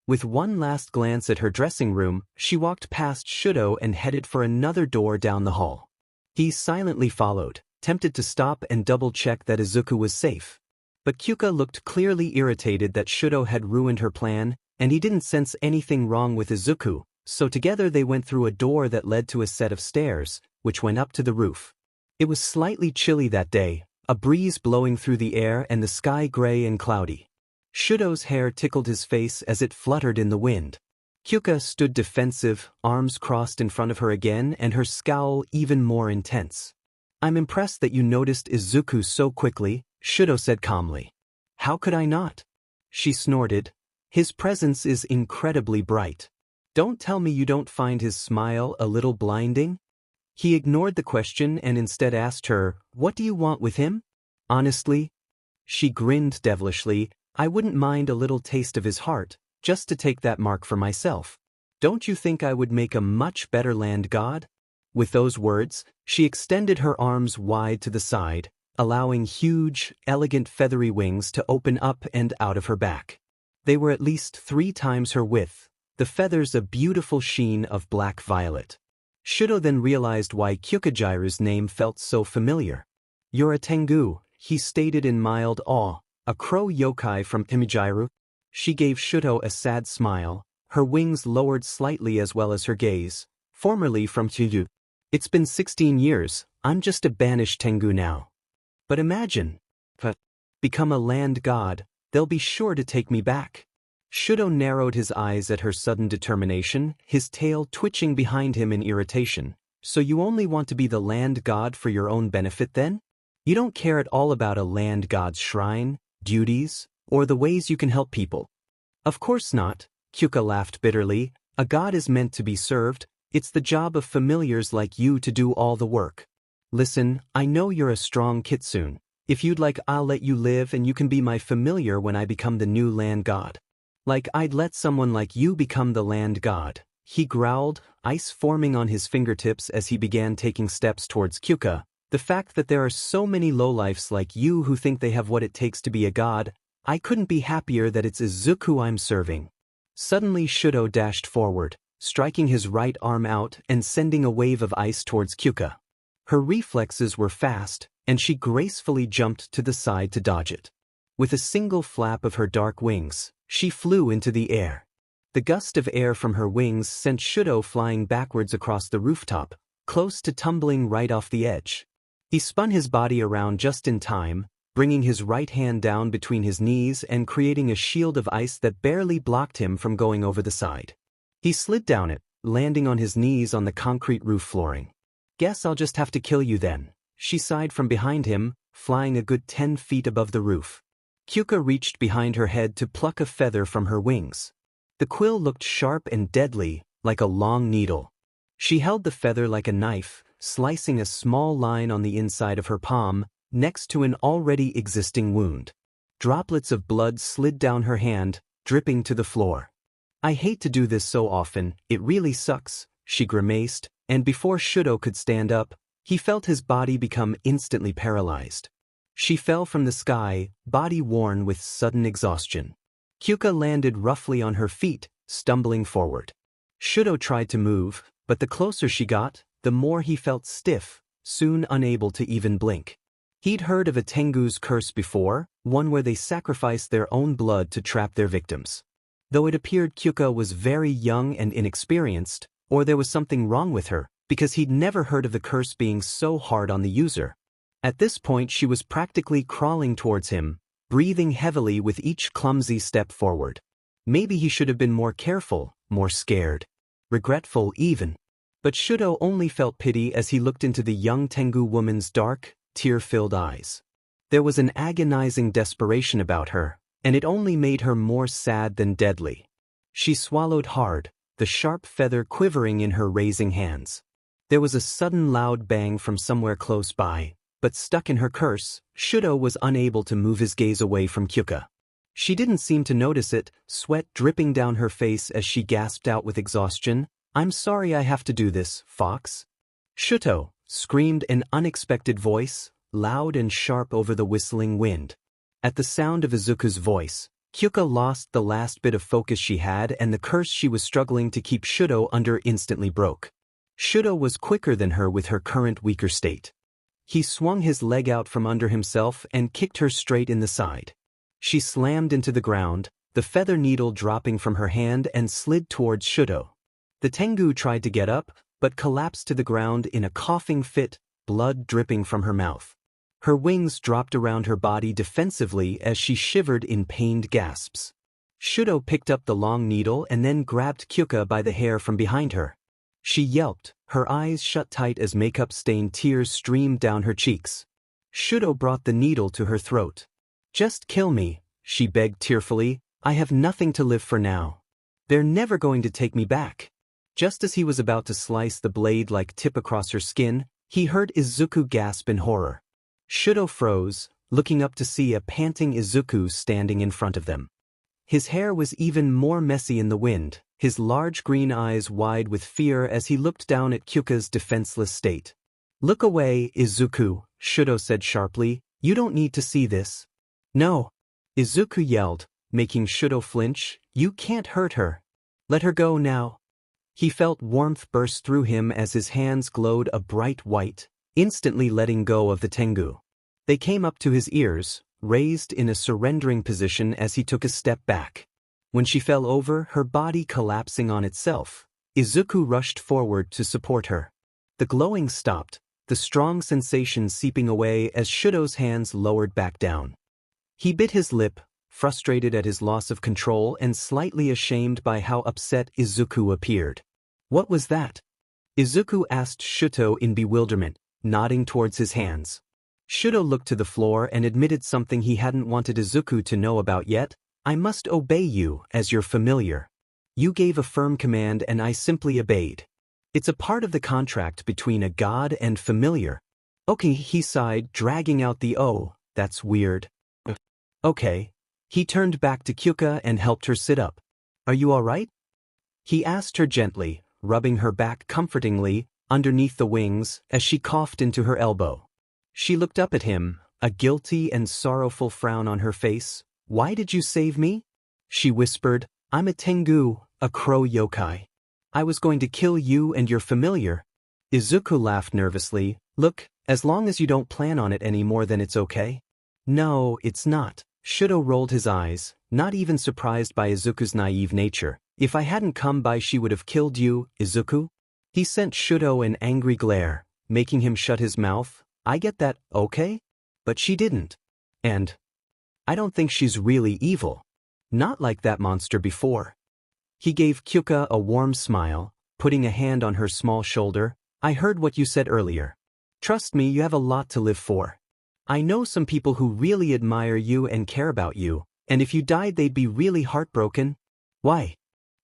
With one last glance at her dressing room, she walked past Shudo and headed for another door down the hall. He silently followed, tempted to stop and double-check that Izuku was safe. But Kyuka looked clearly irritated that Shudo had ruined her plan, and he didn't sense anything wrong with Izuku, so together they went through a door that led to a set of stairs, which went up to the roof. It was slightly chilly that day, a breeze blowing through the air and the sky gray and cloudy. Shudo's hair tickled his face as it fluttered in the wind. Kyuka stood defensive, arms crossed in front of her again and her scowl even more intense. I'm impressed that you noticed Izuku so quickly, Shudo said calmly. How could I not? She snorted. His presence is incredibly bright. Don't tell me you don't find his smile a little blinding? He ignored the question and instead asked her, what do you want with him? Honestly? She grinned devilishly. I wouldn't mind a little taste of his heart, just to take that mark for myself. Don't you think I would make a much better land god? With those words, she extended her arms wide to the side, allowing huge, elegant feathery wings to open up and out of her back. They were at least 3 times her width, the feathers a beautiful sheen of black-violet. Shudo then realized why Kyukajiru's name felt so familiar. You're a Tengu, he stated in mild awe, a crow yokai from Kimijiru. She gave Shudo a sad smile, her wings lowered slightly as well as her gaze, formerly from Kyuju. It's been 16 years, I'm just a banished Tengu now. But imagine, become a land god, they'll be sure to take me back. Shudo narrowed his eyes at her sudden determination, his tail twitching behind him in irritation. So you only want to be the land god for your own benefit then? You don't care at all about a land god's shrine, duties, or the ways you can help people? Of course not, Kyuka laughed bitterly. A god is meant to be served. It's the job of familiars like you to do all the work. Listen, I know you're a strong kitsune. If you'd like, I'll let you live and you can be my familiar when I become the new land god. Like I'd let someone like you become the land god. He growled, ice forming on his fingertips as he began taking steps towards Kyuka. The fact that there are so many lowlifes like you who think they have what it takes to be a god, I couldn't be happier that it's Izuku I'm serving. Suddenly Shudo dashed forward, striking his right arm out and sending a wave of ice towards Kyuka. Her reflexes were fast, and she gracefully jumped to the side to dodge it. With a single flap of her dark wings, she flew into the air. The gust of air from her wings sent Shudo flying backwards across the rooftop, close to tumbling right off the edge. He spun his body around just in time, bringing his right hand down between his knees and creating a shield of ice that barely blocked him from going over the side. He slid down it, landing on his knees on the concrete roof flooring. Guess I'll just have to kill you then, she sighed from behind him, flying a good 10 feet above the roof. Kyuka reached behind her head to pluck a feather from her wings. The quill looked sharp and deadly, like a long needle. She held the feather like a knife, slicing a small line on the inside of her palm, next to an already existing wound. Droplets of blood slid down her hand, dripping to the floor. I hate to do this so often, it really sucks, she grimaced, and before Shudo could stand up, he felt his body become instantly paralyzed. She fell from the sky, body worn with sudden exhaustion. Kyuka landed roughly on her feet, stumbling forward. Shudo tried to move, but the closer she got, the more he felt stiff, soon unable to even blink. He'd heard of a Tengu's curse before, one where they sacrificed their own blood to trap their victims. Though it appeared Kyuka was very young and inexperienced, or there was something wrong with her, because he'd never heard of the curse being so hard on the user. At this point she was practically crawling towards him, breathing heavily with each clumsy step forward. Maybe he should have been more careful, more scared. Regretful even. But Shudo only felt pity as he looked into the young Tengu woman's dark, tear-filled eyes. There was an agonizing desperation about her, and it only made her more sad than deadly. She swallowed hard, the sharp feather quivering in her raising hands. There was a sudden loud bang from somewhere close by, but stuck in her curse, Shudo was unable to move his gaze away from Kyuka. She didn't seem to notice it, sweat dripping down her face as she gasped out with exhaustion, I'm sorry I have to do this, Fox. Shuto, screamed an unexpected voice, loud and sharp over the whistling wind. At the sound of Izuku's voice, Kyuka lost the last bit of focus she had and the curse she was struggling to keep Shudo under instantly broke. Shudo was quicker than her with her current weaker state. He swung his leg out from under himself and kicked her straight in the side. She slammed into the ground, the feather needle dropping from her hand and slid towards Shudo. The Tengu tried to get up, but collapsed to the ground in a coughing fit, blood dripping from her mouth. Her wings dropped around her body defensively as she shivered in pained gasps. Shudo picked up the long needle and then grabbed Kyuka by the hair from behind her. She yelped, her eyes shut tight as makeup-stained tears streamed down her cheeks. Shudo brought the needle to her throat. "Just kill me," she begged tearfully. "I have nothing to live for now. They're never going to take me back." Just as he was about to slice the blade-like tip across her skin, he heard Izuku gasp in horror. Shudo froze, looking up to see a panting Izuku standing in front of them. His hair was even more messy in the wind, his large green eyes wide with fear as he looked down at Kyuka's defenseless state. "Look away, Izuku," Shudo said sharply. "You don't need to see this." "No," Izuku yelled, making Shudo flinch. "You can't hurt her. Let her go now." He felt warmth burst through him as his hands glowed a bright white, instantly letting go of the Tengu. They came up to his ears, raised in a surrendering position as he took a step back. When she fell over, her body collapsing on itself, Izuku rushed forward to support her. The glowing stopped, the strong sensation seeping away as Shudo's hands lowered back down. He bit his lip, frustrated at his loss of control and slightly ashamed by how upset Izuku appeared. "What was that?" Izuku asked Shudo in bewilderment, nodding towards his hands. Shudo looked to the floor and admitted something he hadn't wanted Izuku to know about yet. "I must obey you as your familiar. You gave a firm command and I simply obeyed. It's a part of the contract between a god and familiar." "Okay," he sighed, dragging out the "oh, that's weird." "Okay." He turned back to Kyuka and helped her sit up. "Are you all right?" He asked her gently, rubbing her back comfortingly underneath the wings as she coughed into her elbow. She looked up at him, a guilty and sorrowful frown on her face. "Why did you save me?" she whispered. "I'm a Tengu, a crow yokai. I was going to kill you and your familiar." Izuku laughed nervously. "Look, as long as you don't plan on it anymore, then it's okay." "No, it's not." Shudo rolled his eyes, not even surprised by Izuku's naive nature. "If I hadn't come by, she would have killed you, Izuku." He sent Shudo an angry glare, making him shut his mouth. "I get that, okay? But she didn't. And I don't think she's really evil. Not like that monster before." He gave Kyuka a warm smile, putting a hand on her small shoulder. "I heard what you said earlier. Trust me, you have a lot to live for. I know some people who really admire you and care about you, and if you died they'd be really heartbroken." "Why?"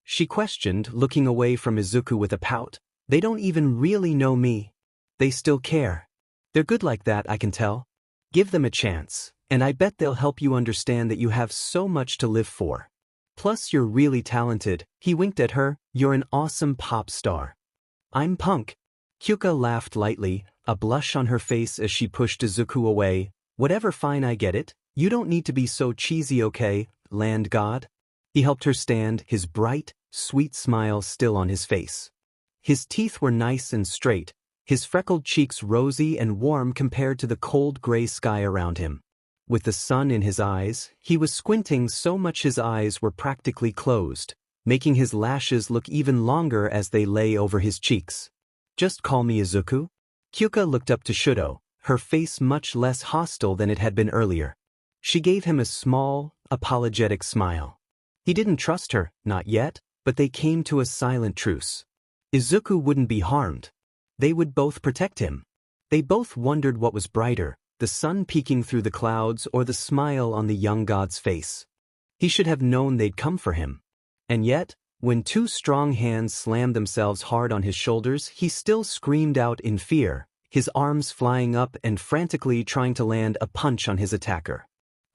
she questioned, looking away from Izuku with a pout. "They don't even really know me. They still care. They're good like that, I can tell. Give them a chance, and I bet they'll help you understand that you have so much to live for. Plus you're really talented." He winked at her. "You're an awesome pop star." "I'm punk." Kyuka laughed lightly, a blush on her face as she pushed Izuku away. "Whatever, fine, I get it. You don't need to be so cheesy, okay, land god?" He helped her stand, his bright, sweet smile still on his face. His teeth were nice and straight, his freckled cheeks rosy and warm compared to the cold gray sky around him. With the sun in his eyes, he was squinting so much his eyes were practically closed, making his lashes look even longer as they lay over his cheeks. "Just call me Izuku." Kyuka looked up to Shudo, her face much less hostile than it had been earlier. She gave him a small, apologetic smile. He didn't trust her, not yet, but they came to a silent truce. Izuku wouldn't be harmed. They would both protect him. They both wondered what was brighter, the sun peeking through the clouds or the smile on the young god's face. He should have known they'd come for him. And yet, when two strong hands slammed themselves hard on his shoulders, he still screamed out in fear, his arms flying up and frantically trying to land a punch on his attacker.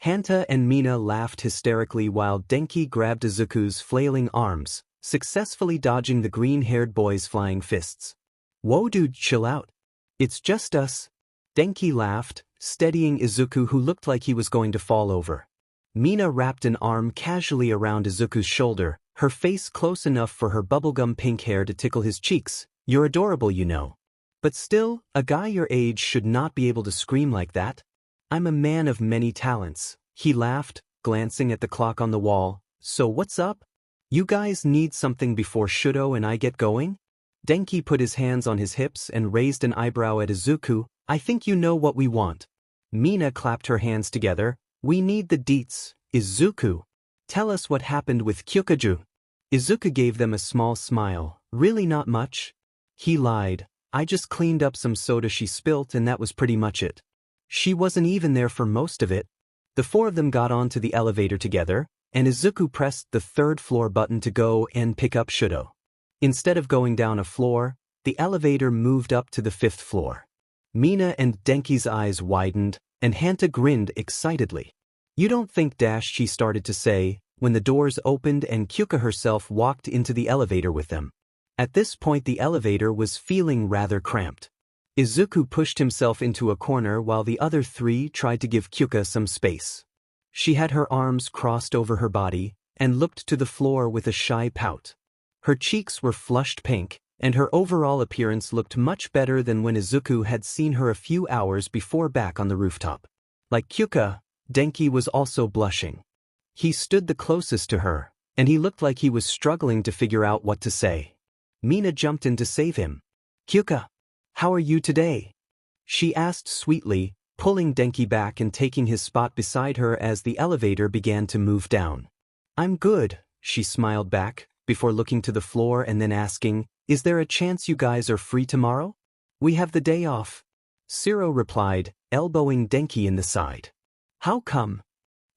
Hanta and Mina laughed hysterically while Denki grabbed Izuku's flailing arms, successfully dodging the green-haired boy's flying fists. "Whoa dude, chill out. It's just us." Denki laughed, steadying Izuku who looked like he was going to fall over. Mina wrapped an arm casually around Izuku's shoulder, her face close enough for her bubblegum pink hair to tickle his cheeks. "You're adorable, you know. But still, a guy your age should not be able to scream like that." "I'm a man of many talents," he laughed, glancing at the clock on the wall. "So what's up? You guys need something before Shudo and I get going?" Denki put his hands on his hips and raised an eyebrow at Izuku. "I think you know what we want." Mina clapped her hands together. "We need the deets, Izuku." Tell us what happened with Kyukaju. Izuku gave them a small smile. Really not much? He lied. I just cleaned up some soda she spilt and that was pretty much it. She wasn't even there for most of it. The four of them got onto the elevator together, and Izuku pressed the third floor button to go and pick up Shudo. Instead of going down a floor, the elevator moved up to the 5th floor. Mina and Denki's eyes widened, and Hanta grinned excitedly. You don't think she started to say, when the doors opened and Kyuka herself walked into the elevator with them. At this point the elevator was feeling rather cramped. Izuku pushed himself into a corner while the other three tried to give Kyuka some space. She had her arms crossed over her body, and looked to the floor with a shy pout. Her cheeks were flushed pink, and her overall appearance looked much better than when Izuku had seen her a few hours before back on the rooftop. Like Kyuka, Denki was also blushing. He stood the closest to her, and he looked like he was struggling to figure out what to say. Mina jumped in to save him. Kyuka, how are you today? She asked sweetly, pulling Denki back and taking his spot beside her as the elevator began to move down. I'm good, she smiled back, before looking to the floor and then asking, is there a chance you guys are free tomorrow? We have the day off. Siro replied, elbowing Denki in the side. How come?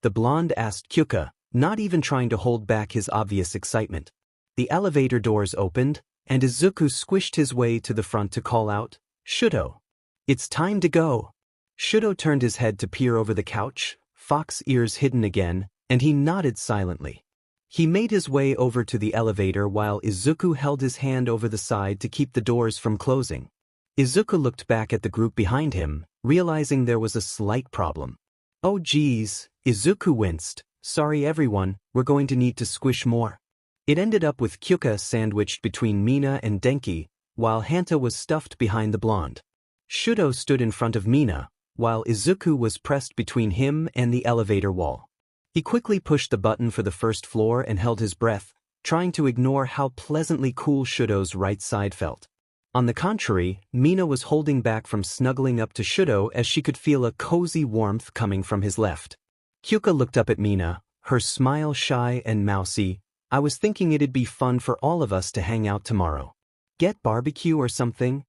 The blonde asked Kyuka, not even trying to hold back his obvious excitement. The elevator doors opened, and Izuku squished his way to the front to call out, Shudo. It's time to go. Shudo turned his head to peer over the couch, fox ears hidden again, and he nodded silently. He made his way over to the elevator while Izuku held his hand over the side to keep the doors from closing. Izuku looked back at the group behind him, realizing there was a slight problem. Oh geez, Izuku winced. Sorry everyone, we're going to need to squish more. It ended up with Kyuka sandwiched between Mina and Denki, while Hanta was stuffed behind the blonde. Shudo stood in front of Mina, while Izuku was pressed between him and the elevator wall. He quickly pushed the button for the 1st floor and held his breath, trying to ignore how pleasantly cool Shudo's right side felt. On the contrary, Mina was holding back from snuggling up to Shudo as she could feel a cozy warmth coming from his left. Kyuka looked up at Mina, her smile shy and mousy. I was thinking it'd be fun for all of us to hang out tomorrow. Get barbecue or something?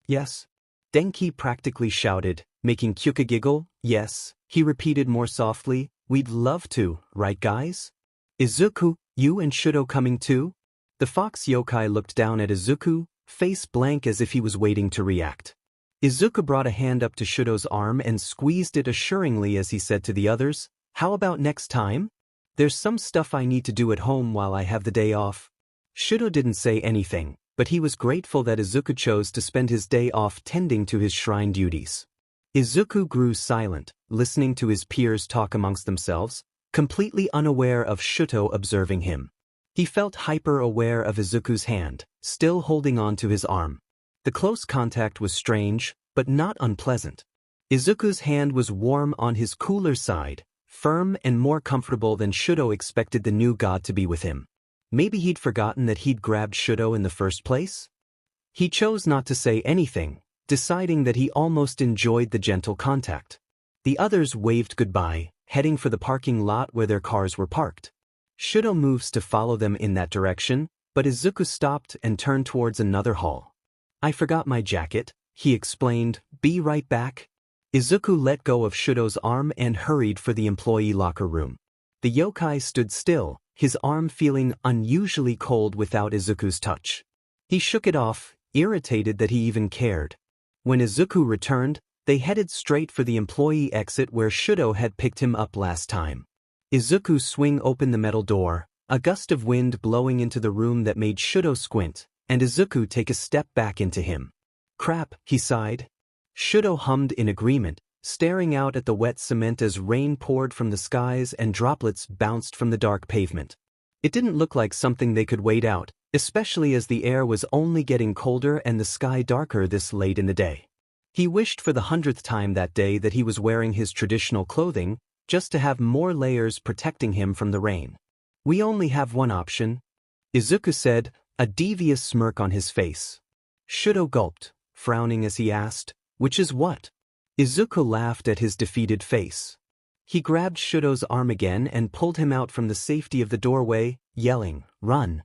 Yes. Denki practically shouted, making Kyuka giggle. Yes, he repeated more softly, we'd love to, right guys? Izuku, you and Shudo coming too? The fox yokai looked down at Izuku, face blank as if he was waiting to react. Izuku brought a hand up to Shudo's arm and squeezed it assuringly as he said to the others, how about next time? There's some stuff I need to do at home while I have the day off. Shudo didn't say anything, but he was grateful that Izuku chose to spend his day off tending to his shrine duties. Izuku grew silent, listening to his peers talk amongst themselves, completely unaware of Shudo observing him. He felt hyper-aware of Izuku's hand, still holding on to his arm. The close contact was strange, but not unpleasant. Izuku's hand was warm on his cooler side, firm and more comfortable than Shudo expected the new god to be with him. Maybe he'd forgotten that he'd grabbed Shudo in the first place? He chose not to say anything, deciding that he almost enjoyed the gentle contact. The others waved goodbye, heading for the parking lot where their cars were parked. Shudo moves to follow them in that direction, but Izuku stopped and turned towards another hall. I forgot my jacket, he explained, be right back. Izuku let go of Shudo's arm and hurried for the employee locker room. The yokai stood still, his arm feeling unusually cold without Izuku's touch. He shook it off, irritated that he even cared. When Izuku returned, they headed straight for the employee exit where Shudo had picked him up last time. Izuku swung open the metal door, a gust of wind blowing into the room that made Shudo squint, and Izuku take a step back into him. Crap, he sighed. Shudo hummed in agreement, staring out at the wet cement as rain poured from the skies and droplets bounced from the dark pavement. It didn't look like something they could wait out, especially as the air was only getting colder and the sky darker this late in the day. He wished for the 100th time that day that he was wearing his traditional clothing, just to have more layers protecting him from the rain. We only have one option, Izuku said, a devious smirk on his face. Shudo gulped, frowning as he asked, which is what? Izuku laughed at his defeated face. He grabbed Shudo's arm again and pulled him out from the safety of the doorway, yelling, "Run!"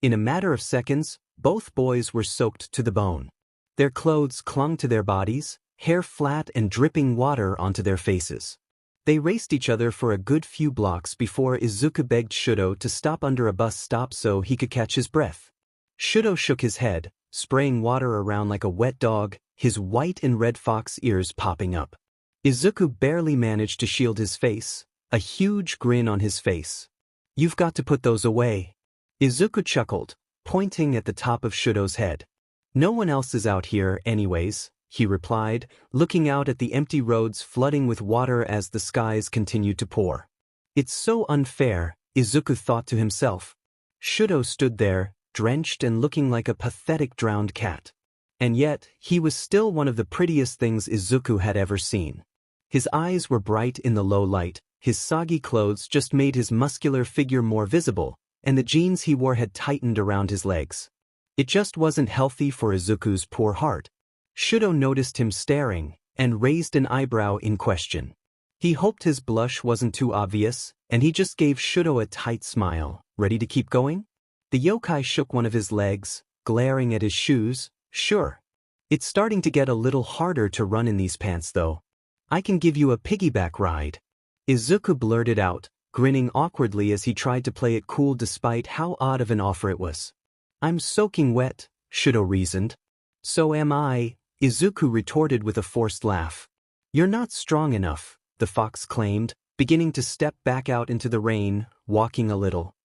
In a matter of seconds, both boys were soaked to the bone. Their clothes clung to their bodies, hair flat and dripping water onto their faces. They raced each other for a good few blocks before Izuku begged Shudo to stop under a bus stop so he could catch his breath. Shudo shook his head, spraying water around like a wet dog, his white and red fox ears popping up. Izuku barely managed to shield his face, a huge grin on his face. "You've got to put those away." Izuku chuckled, pointing at the top of Shudo's head. "No one else is out here anyways," he replied, looking out at the empty roads flooding with water as the skies continued to pour. "It's so unfair," Izuku thought to himself. Shudo stood there, drenched and looking like a pathetic drowned cat. And yet, he was still one of the prettiest things Izuku had ever seen. His eyes were bright in the low light, his soggy clothes just made his muscular figure more visible, and the jeans he wore had tightened around his legs. It just wasn't healthy for Izuku's poor heart. Shudo noticed him staring, and raised an eyebrow in question. He hoped his blush wasn't too obvious, and he just gave Shudo a tight smile. "Ready to keep going?" The yokai shook one of his legs, glaring at his shoes. "Sure. It's starting to get a little harder to run in these pants though. I can give you a piggyback ride." Izuku blurted out, grinning awkwardly as he tried to play it cool despite how odd of an offer it was. "I'm soaking wet," Shudo reasoned. "So am I," Izuku retorted with a forced laugh. "You're not strong enough," the fox claimed, beginning to step back out into the rain, walking a little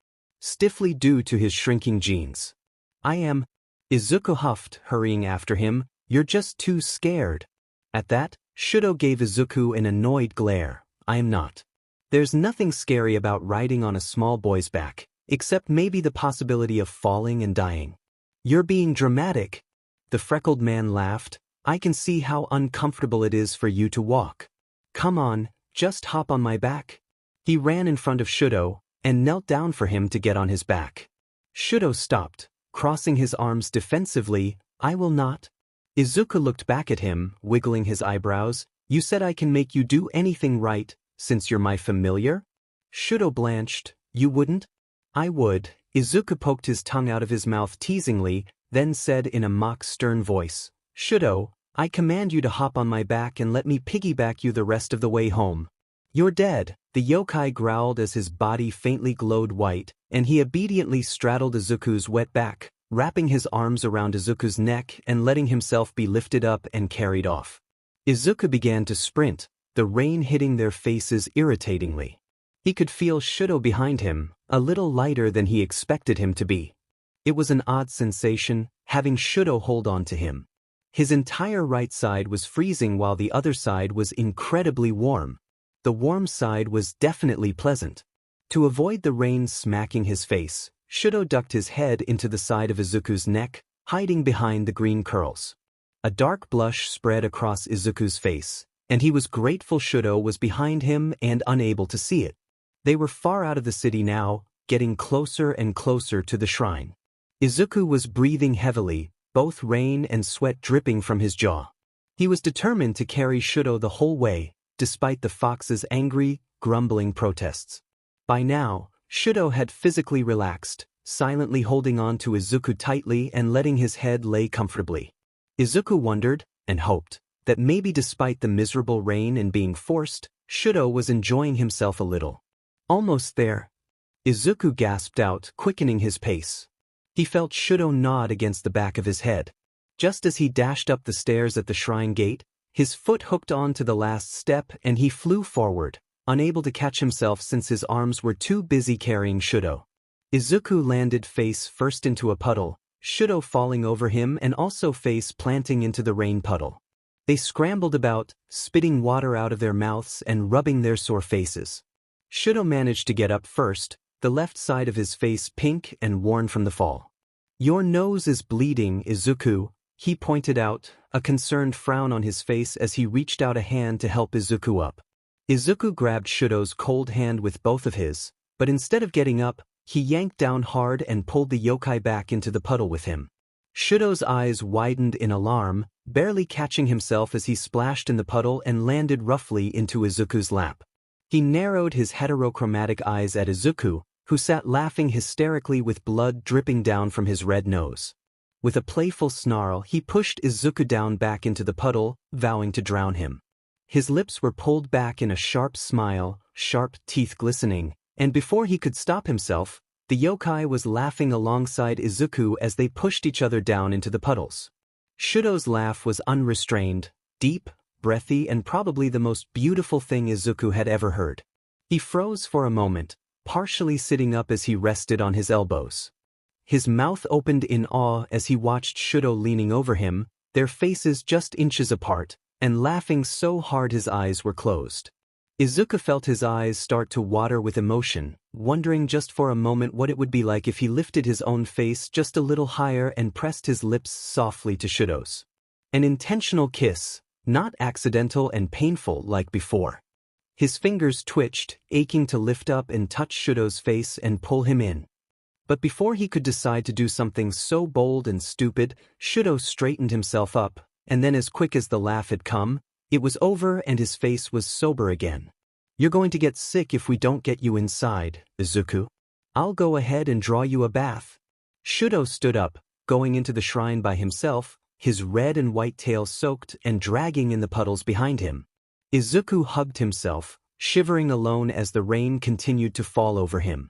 stiffly due to his shrinking jeans. "I am," Izuku huffed, hurrying after him. "You're just too scared." At that, Shudo gave Izuku an annoyed glare. "I am not. There's nothing scary about riding on a small boy's back, except maybe the possibility of falling and dying." "You're being dramatic." The freckled man laughed. "I can see how uncomfortable it is for you to walk. Come on, just hop on my back." He ran in front of Shudo, and knelt down for him to get on his back. Shudo stopped, crossing his arms defensively. "I will not." Izuku looked back at him, wiggling his eyebrows. "You said I can make you do anything right, since you're my familiar?" Shudo blanched. "You wouldn't?" "I would." Izuku poked his tongue out of his mouth teasingly, then said in a mock stern voice, "Shudo, I command you to hop on my back and let me piggyback you the rest of the way home." "You're dead," the yokai growled as his body faintly glowed white, and he obediently straddled Izuku's wet back, wrapping his arms around Izuku's neck and letting himself be lifted up and carried off. Izuku began to sprint, the rain hitting their faces irritatingly. He could feel Shudo behind him, a little lighter than he expected him to be. It was an odd sensation, having Shudo hold on to him. His entire right side was freezing while the other side was incredibly warm. The warm side was definitely pleasant. To avoid the rain smacking his face, Shudo ducked his head into the side of Izuku's neck, hiding behind the green curls. A dark blush spread across Izuku's face, and he was grateful Shudo was behind him and unable to see it. They were far out of the city now, getting closer and closer to the shrine. Izuku was breathing heavily, both rain and sweat dripping from his jaw. He was determined to carry Shudo the whole way, despite the fox's angry, grumbling protests. By now, Shudo had physically relaxed, silently holding on to Izuku tightly and letting his head lay comfortably. Izuku wondered, and hoped, that maybe despite the miserable rain and being forced, Shudo was enjoying himself a little. "Almost there." Izuku gasped out, quickening his pace. He felt Shudo nod against the back of his head. Just as he dashed up the stairs at the shrine gate, his foot hooked on to the last step and he flew forward, unable to catch himself since his arms were too busy carrying Shudo. Izuku landed face first into a puddle, Shudo falling over him and also face planting into the rain puddle. They scrambled about, spitting water out of their mouths and rubbing their sore faces. Shudo managed to get up first, the left side of his face pink and worn from the fall. "Your nose is bleeding, Izuku," he pointed out, a concerned frown on his face as he reached out a hand to help Izuku up. Izuku grabbed Shudo's cold hand with both of his, but instead of getting up, he yanked down hard and pulled the yokai back into the puddle with him. Shudo's eyes widened in alarm, barely catching himself as he splashed in the puddle and landed roughly into Izuku's lap. He narrowed his heterochromatic eyes at Izuku, who sat laughing hysterically with blood dripping down from his red nose. With a playful snarl, he pushed Izuku down back into the puddle, vowing to drown him. His lips were pulled back in a sharp smile, sharp teeth glistening, and before he could stop himself, the yokai was laughing alongside Izuku as they pushed each other down into the puddles. Shudo's laugh was unrestrained, deep, breathy, and probably the most beautiful thing Izuku had ever heard. He froze for a moment, partially sitting up as he rested on his elbows. His mouth opened in awe as he watched Shudo leaning over him, their faces just inches apart, and laughing so hard his eyes were closed. Izuku felt his eyes start to water with emotion, wondering just for a moment what it would be like if he lifted his own face just a little higher and pressed his lips softly to Shudo's. An intentional kiss, not accidental and painful like before. His fingers twitched, aching to lift up and touch Shudo's face and pull him in. But before he could decide to do something so bold and stupid, Shudo straightened himself up, and then as quick as the laugh had come, it was over and his face was sober again. "You're going to get sick if we don't get you inside, Izuku. I'll go ahead and draw you a bath." Shudo stood up, going into the shrine by himself, his red and white tail soaked and dragging in the puddles behind him. Izuku hugged himself, shivering alone as the rain continued to fall over him.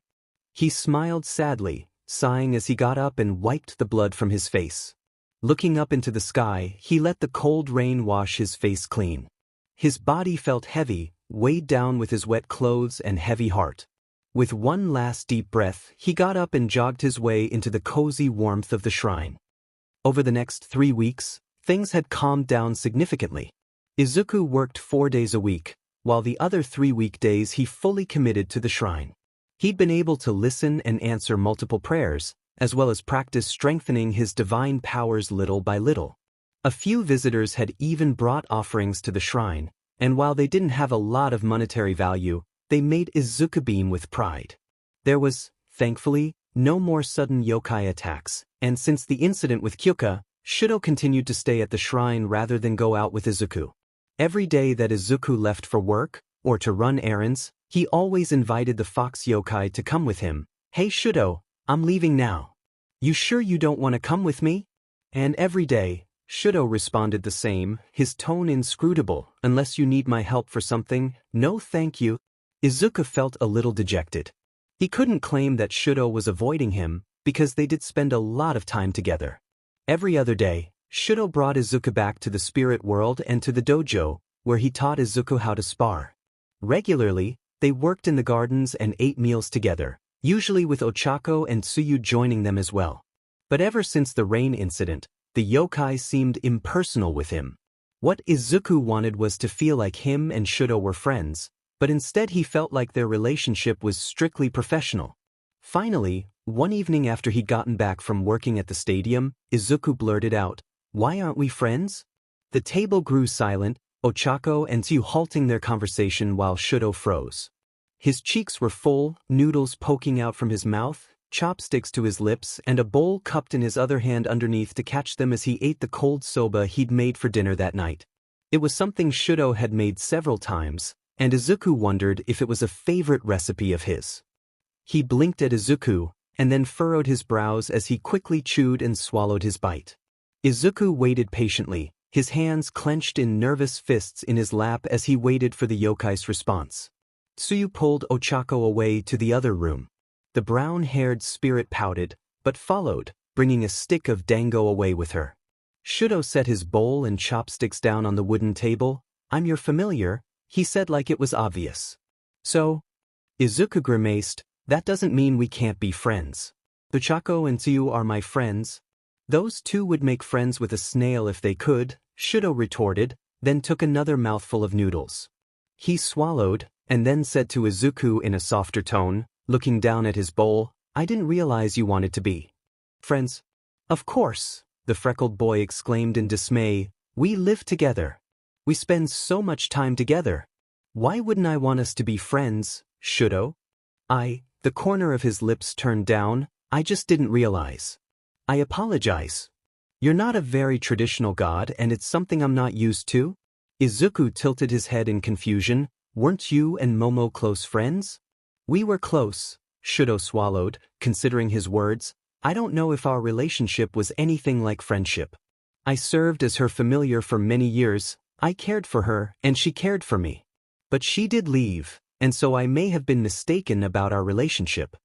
He smiled sadly, sighing as he got up and wiped the blood from his face. Looking up into the sky, he let the cold rain wash his face clean. His body felt heavy, weighed down with his wet clothes and heavy heart. With one last deep breath, he got up and jogged his way into the cozy warmth of the shrine. Over the next 3 weeks, things had calmed down significantly. Izuku worked 4 days a week, while the other 3 weekdays he fully committed to the shrine. He'd been able to listen and answer multiple prayers, as well as practice strengthening his divine powers little by little. A few visitors had even brought offerings to the shrine, and while they didn't have a lot of monetary value, they made Izuku beam with pride. There was, thankfully, no more sudden yokai attacks, and since the incident with Kyuka, Shudo continued to stay at the shrine rather than go out with Izuku. Every day that Izuku left for work, or to run errands, he always invited the fox yokai to come with him. "Hey Shudo, I'm leaving now. You sure you don't want to come with me?" And every day, Shudo responded the same, his tone inscrutable. "Unless you need my help for something, no thank you." Izuku felt a little dejected. He couldn't claim that Shudo was avoiding him, because they did spend a lot of time together. Every other day, Shudo brought Izuku back to the spirit world and to the dojo, where he taught Izuku how to spar. Regularly, they worked in the gardens and ate meals together, usually with Ochako and Tsuyu joining them as well. But ever since the rain incident, the yokai seemed impersonal with him. What Izuku wanted was to feel like him and Shudo were friends, but instead he felt like their relationship was strictly professional. Finally, one evening after he'd gotten back from working at the stadium, Izuku blurted out, "Why aren't we friends?" The table grew silent, Ochako and Tsuyu halting their conversation while Shudo froze. His cheeks were full, noodles poking out from his mouth, chopsticks to his lips, and a bowl cupped in his other hand underneath to catch them as he ate the cold soba he'd made for dinner that night. It was something Shudo had made several times, and Izuku wondered if it was a favorite recipe of his. He blinked at Izuku, and then furrowed his brows as he quickly chewed and swallowed his bite. Izuku waited patiently, his hands clenched in nervous fists in his lap as he waited for the yokai's response. Tsuyu pulled Ochako away to the other room. The brown-haired spirit pouted, but followed, bringing a stick of dango away with her. Shudo set his bowl and chopsticks down on the wooden table. "I'm your familiar," he said like it was obvious. "So?" Izuku grimaced, "That doesn't mean we can't be friends. Ochako and Tsuyu are my friends." "Those two would make friends with a snail if they could," Shudo retorted, then took another mouthful of noodles. He swallowed, and then said to Izuku in a softer tone, looking down at his bowl, "I didn't realize you wanted to be friends." "Of course," the freckled boy exclaimed in dismay, "we live together. We spend so much time together. Why wouldn't I want us to be friends, Shudo?" The corner of his lips turned down, "I just didn't realize. I apologize. You're not a very traditional god and it's something I'm not used to." Izuku tilted his head in confusion, Weren't you and Momo close friends? We were close, Shudo swallowed, considering his words. I don't know if our relationship was anything like friendship. I served as her familiar for many years, I cared for her, and she cared for me. But she did leave, and so I may have been mistaken about our relationship.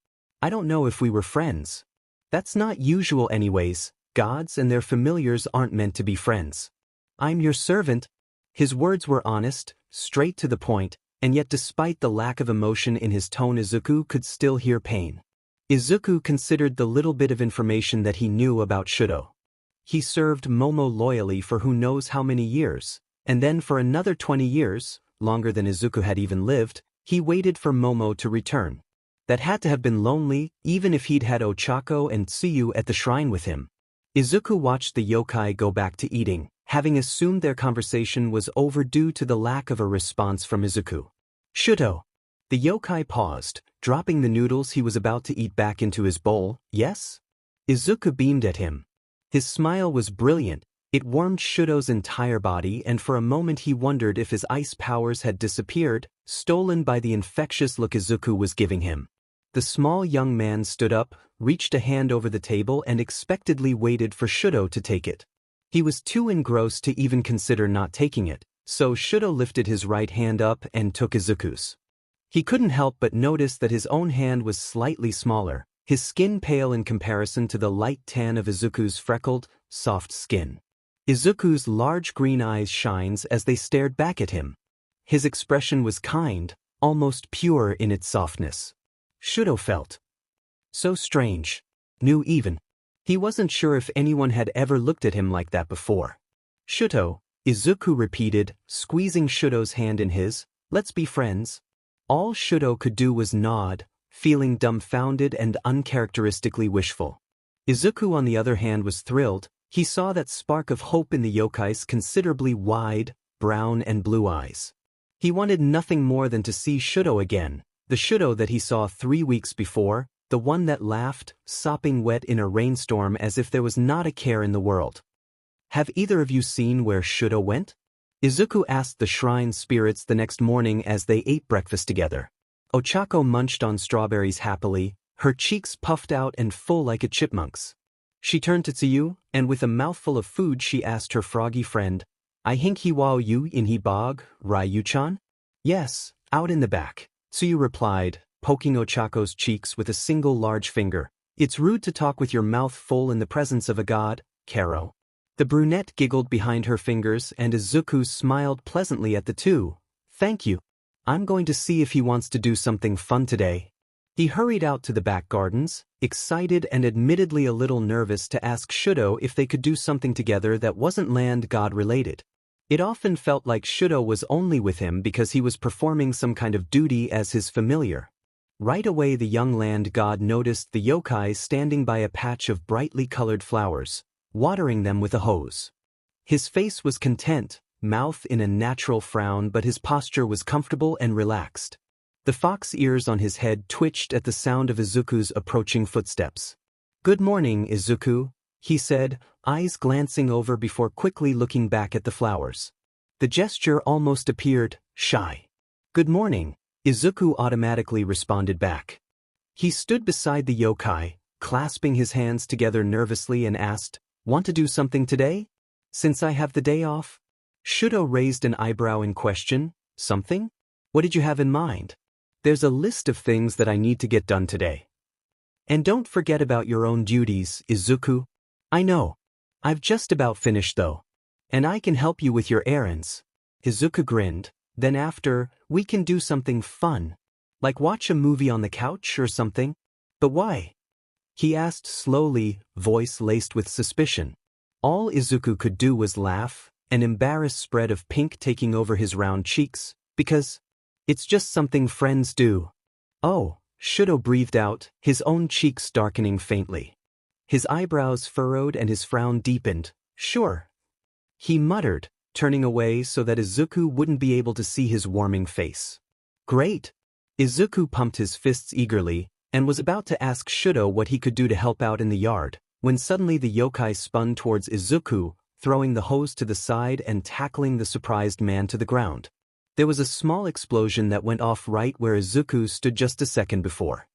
I don't know if we were friends. That's not usual anyways, gods and their familiars aren't meant to be friends. I'm your servant. His words were honest, straight to the point, and yet despite the lack of emotion in his tone Izuku could still hear pain. Izuku considered the little bit of information that he knew about Shudo. He served Momo loyally for who knows how many years, and then for another 20 years, longer than Izuku had even lived, he waited for Momo to return. That had to have been lonely, even if he'd had Ochako and Tsuyu at the shrine with him. Izuku watched the yokai go back to eating, having assumed their conversation was over due to the lack of a response from Izuku. Shudo. The yokai paused, dropping the noodles he was about to eat back into his bowl. Yes? Izuku beamed at him. His smile was brilliant. It warmed Shudo's entire body, and for a moment he wondered if his ice powers had disappeared, stolen by the infectious look Izuku was giving him. The small young man stood up, reached a hand over the table and expectantly waited for Shudo to take it. He was too engrossed to even consider not taking it, so Shudo lifted his right hand up and took Izuku's. He couldn't help but notice that his own hand was slightly smaller, his skin pale in comparison to the light tan of Izuku's freckled, soft skin. Izuku's large green eyes shined as they stared back at him. His expression was kind, almost pure in its softness. Shudo felt so strange, new even. He wasn't sure if anyone had ever looked at him like that before. Shudo, Izuku repeated, squeezing Shudo's hand in his. Let's be friends. All Shudo could do was nod, feeling dumbfounded and uncharacteristically wishful. Izuku on the other hand was thrilled. He saw that spark of hope in the yokai's considerably wide, brown and blue eyes. He wanted nothing more than to see Shudo again, the Shudo that he saw 3 weeks before, the one that laughed, sopping wet in a rainstorm as if there was not a care in the world. Have either of you seen where Shudo went? Izuku asked the shrine spirits the next morning as they ate breakfast together. Ochako munched on strawberries happily, her cheeks puffed out and full like a chipmunk's. She turned to Tsuyu, and with a mouthful of food she asked her froggy friend, I hink he wa you in he bog, Ryu-chan? Yes, out in the back, Tsuyu replied, poking Ochako's cheeks with a single large finger. It's rude to talk with your mouth full in the presence of a god, Karo. The brunette giggled behind her fingers and Izuku smiled pleasantly at the two. Thank you. I'm going to see if he wants to do something fun today. He hurried out to the back gardens, excited and admittedly a little nervous to ask Shudo if they could do something together that wasn't land god related. It often felt like Shudo was only with him because he was performing some kind of duty as his familiar. Right away the young land god noticed the yokai standing by a patch of brightly colored flowers, watering them with a hose. His face was content, mouth in a natural frown, but his posture was comfortable and relaxed. The fox ears on his head twitched at the sound of Izuku's approaching footsteps. Good morning, Izuku, he said, eyes glancing over before quickly looking back at the flowers. The gesture almost appeared shy. Good morning, Izuku automatically responded back. He stood beside the yokai, clasping his hands together nervously and asked, Want to do something today? Since I have the day off? Shudo raised an eyebrow in question. Something? What did you have in mind? There's a list of things that I need to get done today. And don't forget about your own duties, Izuku. I know. I've just about finished though. And I can help you with your errands. Izuku grinned. Then after, we can do something fun. Like watch a movie on the couch or something. But why? He asked slowly, voice laced with suspicion. All Izuku could do was laugh, an embarrassed spread of pink taking over his round cheeks, because it's just something friends do. Oh, Shudo breathed out, his own cheeks darkening faintly. His eyebrows furrowed and his frown deepened. Sure. He muttered, turning away so that Izuku wouldn't be able to see his warming face. Great. Izuku pumped his fists eagerly, and was about to ask Shudo what he could do to help out in the yard, when suddenly the yokai spun towards Izuku, throwing the hose to the side and tackling the surprised man to the ground. There was a small explosion that went off right where Izuku stood just a second before.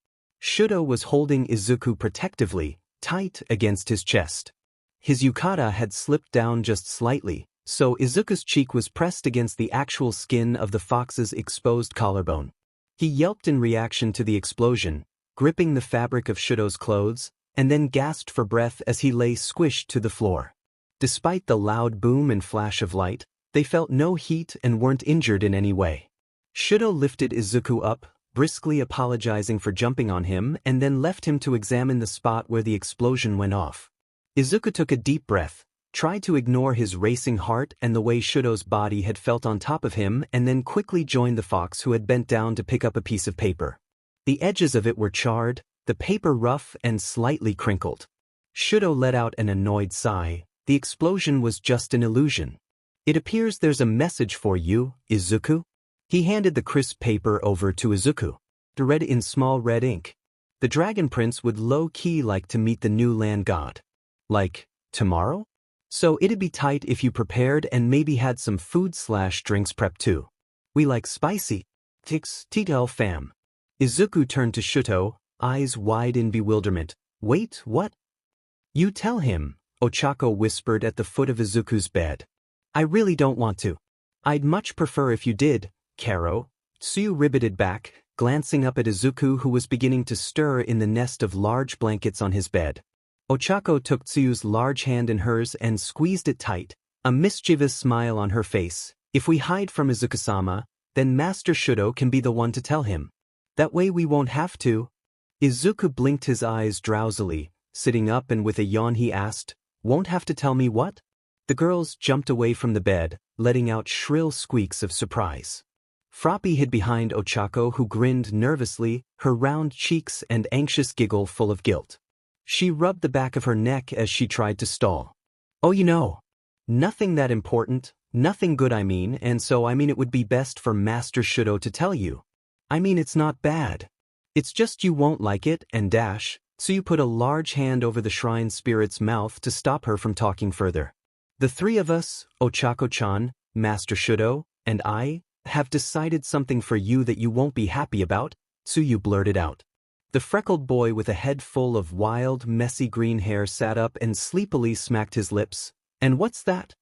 Shudo was holding Izuku protectively, tight against his chest. His yukata had slipped down just slightly, so Izuku's cheek was pressed against the actual skin of the fox's exposed collarbone. He yelped in reaction to the explosion, gripping the fabric of Shudo's clothes, and then gasped for breath as he lay squished to the floor. Despite the loud boom and flash of light, they felt no heat and weren't injured in any way. Shudo lifted Izuku up, briskly apologizing for jumping on him, and then left him to examine the spot where the explosion went off. Izuku took a deep breath, tried to ignore his racing heart and the way Shudo's body had felt on top of him, and then quickly joined the fox who had bent down to pick up a piece of paper. The edges of it were charred, the paper rough and slightly crinkled. Shudo let out an annoyed sigh. The explosion was just an illusion. It appears there's a message for you, Izuku. He handed the crisp paper over to Izuku. Read in small red ink. The Dragon Prince would low-key like to meet the new land god. Like, tomorrow? So it'd be tight if you prepared and maybe had some food/drinks prepped too. We like spicy. Tito fam. Izuku turned to Shudo, eyes wide in bewilderment. Wait, what? You tell him, Ochako whispered at the foot of Izuku's bed. I really don't want to. I'd much prefer if you did, Karo. Tsuyu riveted back, glancing up at Izuku who was beginning to stir in the nest of large blankets on his bed. Ochako took Tsuyu's large hand in hers and squeezed it tight, a mischievous smile on her face. If we hide from Izuku-sama, then Master Shudo can be the one to tell him. That way we won't have to. Izuku blinked his eyes drowsily, sitting up, and with a yawn he asked, Won't have to tell me what? The girls jumped away from the bed, letting out shrill squeaks of surprise. Froppy hid behind Ochako who grinned nervously, her round cheeks and anxious giggle full of guilt. She rubbed the back of her neck as she tried to stall. Oh, nothing that important, nothing good and so it would be best for Master Shudo to tell you. It's not bad. It's just you won't like it, and dash, so you put a large hand over the shrine spirit's mouth to stop her from talking further. The three of us, Ochako-chan, Master Shudo, and I, have decided something for you that you won't be happy about, Tsuyu blurted out. The freckled boy with a head full of wild, messy green hair sat up and sleepily smacked his lips. And what's that?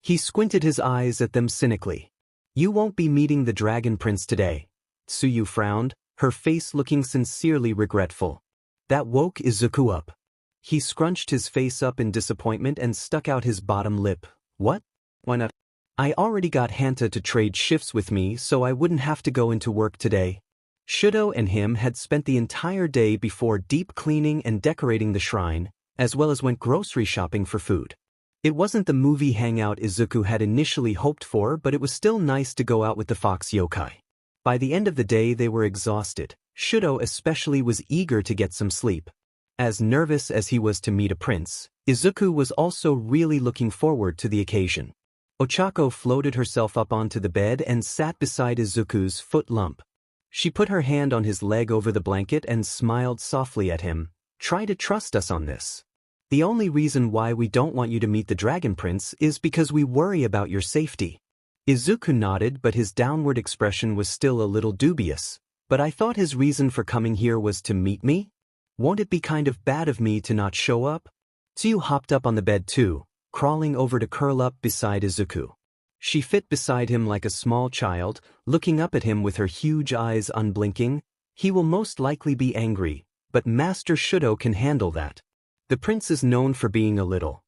He squinted his eyes at them cynically. You won't be meeting the Dragon Prince today. Tsuyu frowned, her face looking sincerely regretful. That woke Izuku up. He scrunched his face up in disappointment and stuck out his bottom lip. What? Why not? I already got Hanta to trade shifts with me so I wouldn't have to go into work today. Shudo and him had spent the entire day before deep cleaning and decorating the shrine, as well as went grocery shopping for food. It wasn't the movie hangout Izuku had initially hoped for, but it was still nice to go out with the fox yokai. By the end of the day they were exhausted. Shudo especially was eager to get some sleep. As nervous as he was to meet a prince, Izuku was also really looking forward to the occasion. Ochako floated herself up onto the bed and sat beside Izuku's foot lump. She put her hand on his leg over the blanket and smiled softly at him. Try to trust us on this. The only reason why we don't want you to meet the Dragon Prince is because we worry about your safety. Izuku nodded, but his downward expression was still a little dubious. But I thought his reason for coming here was to meet me? Won't it be kind of bad of me to not show up? Tsuyu hopped up on the bed too, crawling over to curl up beside Izuku. She fit beside him like a small child, looking up at him with her huge eyes unblinking. He will most likely be angry, but Master Shudo can handle that. The prince is known for being a little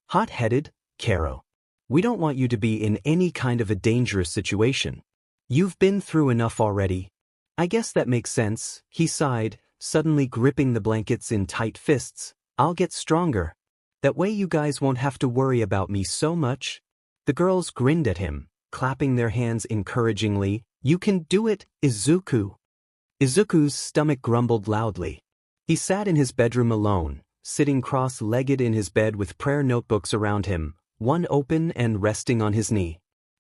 hot-headed, Karo. We don't want you to be in any kind of a dangerous situation. You've been through enough already. I guess that makes sense, he sighed, suddenly gripping the blankets in tight fists. I'll get stronger. That way you guys won't have to worry about me so much. The girls grinned at him, clapping their hands encouragingly. You can do it, Izuku. Izuku's stomach grumbled loudly. He sat in his bedroom alone, sitting cross-legged in his bed with prayer notebooks around him, one open and resting on his knee.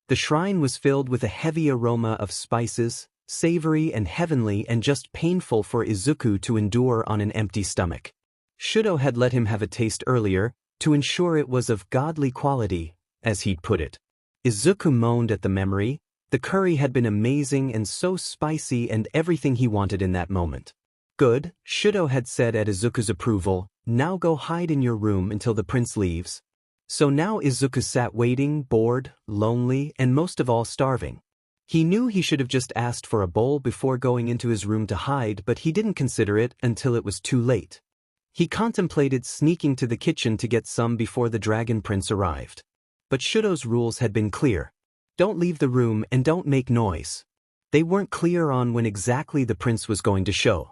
The shrine was filled with a heavy aroma of spices, savory and heavenly, and just painful for Izuku to endure on an empty stomach. Shudo had let him have a taste earlier, to ensure it was of godly quality, as he'd put it. Izuku moaned at the memory. The curry had been amazing and so spicy and everything he wanted in that moment. Good, Shudo had said at Izuku's approval, now go hide in your room until the prince leaves. So now Izuku sat waiting, bored, lonely, and most of all starving. He knew he should have just asked for a bowl before going into his room to hide, but he didn't consider it until it was too late. He contemplated sneaking to the kitchen to get some before the dragon prince arrived. But Shudo's rules had been clear. Don't leave the room and don't make noise. They weren't clear on when exactly the prince was going to show.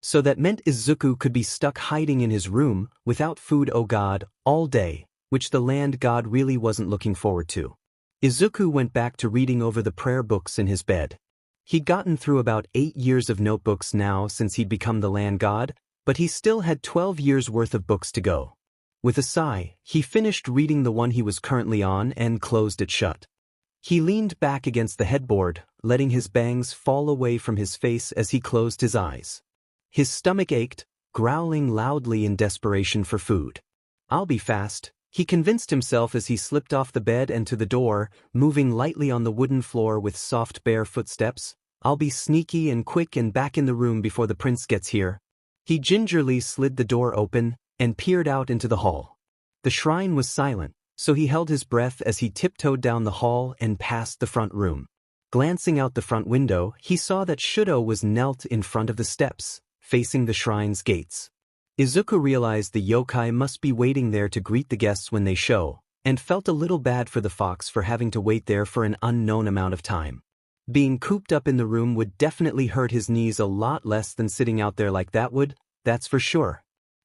So that meant Izuku could be stuck hiding in his room, without food, oh god, all day, which the land god really wasn't looking forward to. Izuku went back to reading over the prayer books in his bed. He'd gotten through about 8 years of notebooks now since he'd become the land god, but he still had 12 years worth of books to go. With a sigh, he finished reading the one he was currently on and closed it shut. He leaned back against the headboard, letting his bangs fall away from his face as he closed his eyes. His stomach ached, growling loudly in desperation for food. I'll be fast, he convinced himself as he slipped off the bed and to the door, moving lightly on the wooden floor with soft bare footsteps. I'll be sneaky and quick and back in the room before the prince gets here. He gingerly slid the door open and peered out into the hall. The shrine was silent, so he held his breath as he tiptoed down the hall and past the front room. Glancing out the front window, he saw that Shudo was knelt in front of the steps, facing the shrine's gates. Izuku realized the yokai must be waiting there to greet the guests when they show, and felt a little bad for the fox for having to wait there for an unknown amount of time. Being cooped up in the room would definitely hurt his knees a lot less than sitting out there like that would, that's for sure.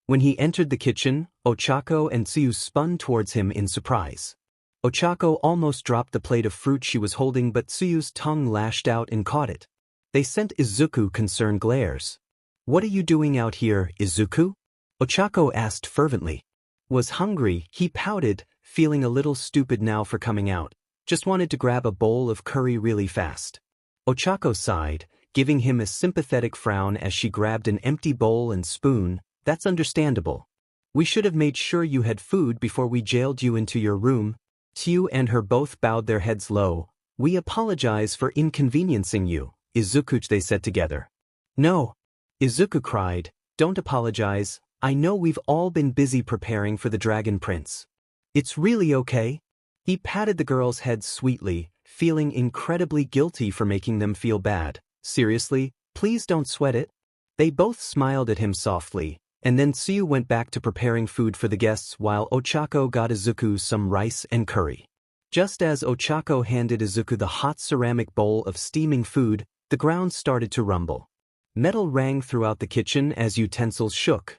When he entered the kitchen, Ochako and Tsuyu spun towards him in surprise. Ochako almost dropped the plate of fruit she was holding, but Tsuyu's tongue lashed out and caught it. They sent Izuku concerned glares. What are you doing out here, Izuku? Ochako asked fervently. Was hungry, he pouted, feeling a little stupid now for coming out. Just wanted to grab a bowl of curry really fast. Ochako sighed, giving him a sympathetic frown as she grabbed an empty bowl and spoon. That's understandable. We should have made sure you had food before we jailed you into your room. Tsuyu and her both bowed their heads low. We apologize for inconveniencing you, Izuku, they said together. No. Izuku cried, don't apologize, I know we've all been busy preparing for the Dragon Prince. It's really okay. He patted the girl's head sweetly, feeling incredibly guilty for making them feel bad. Seriously, please don't sweat it. They both smiled at him softly, and then Tsuyu went back to preparing food for the guests while Ochako got Izuku some rice and curry. Just as Ochako handed Izuku the hot ceramic bowl of steaming food, the ground started to rumble. Metal rang throughout the kitchen as utensils shook.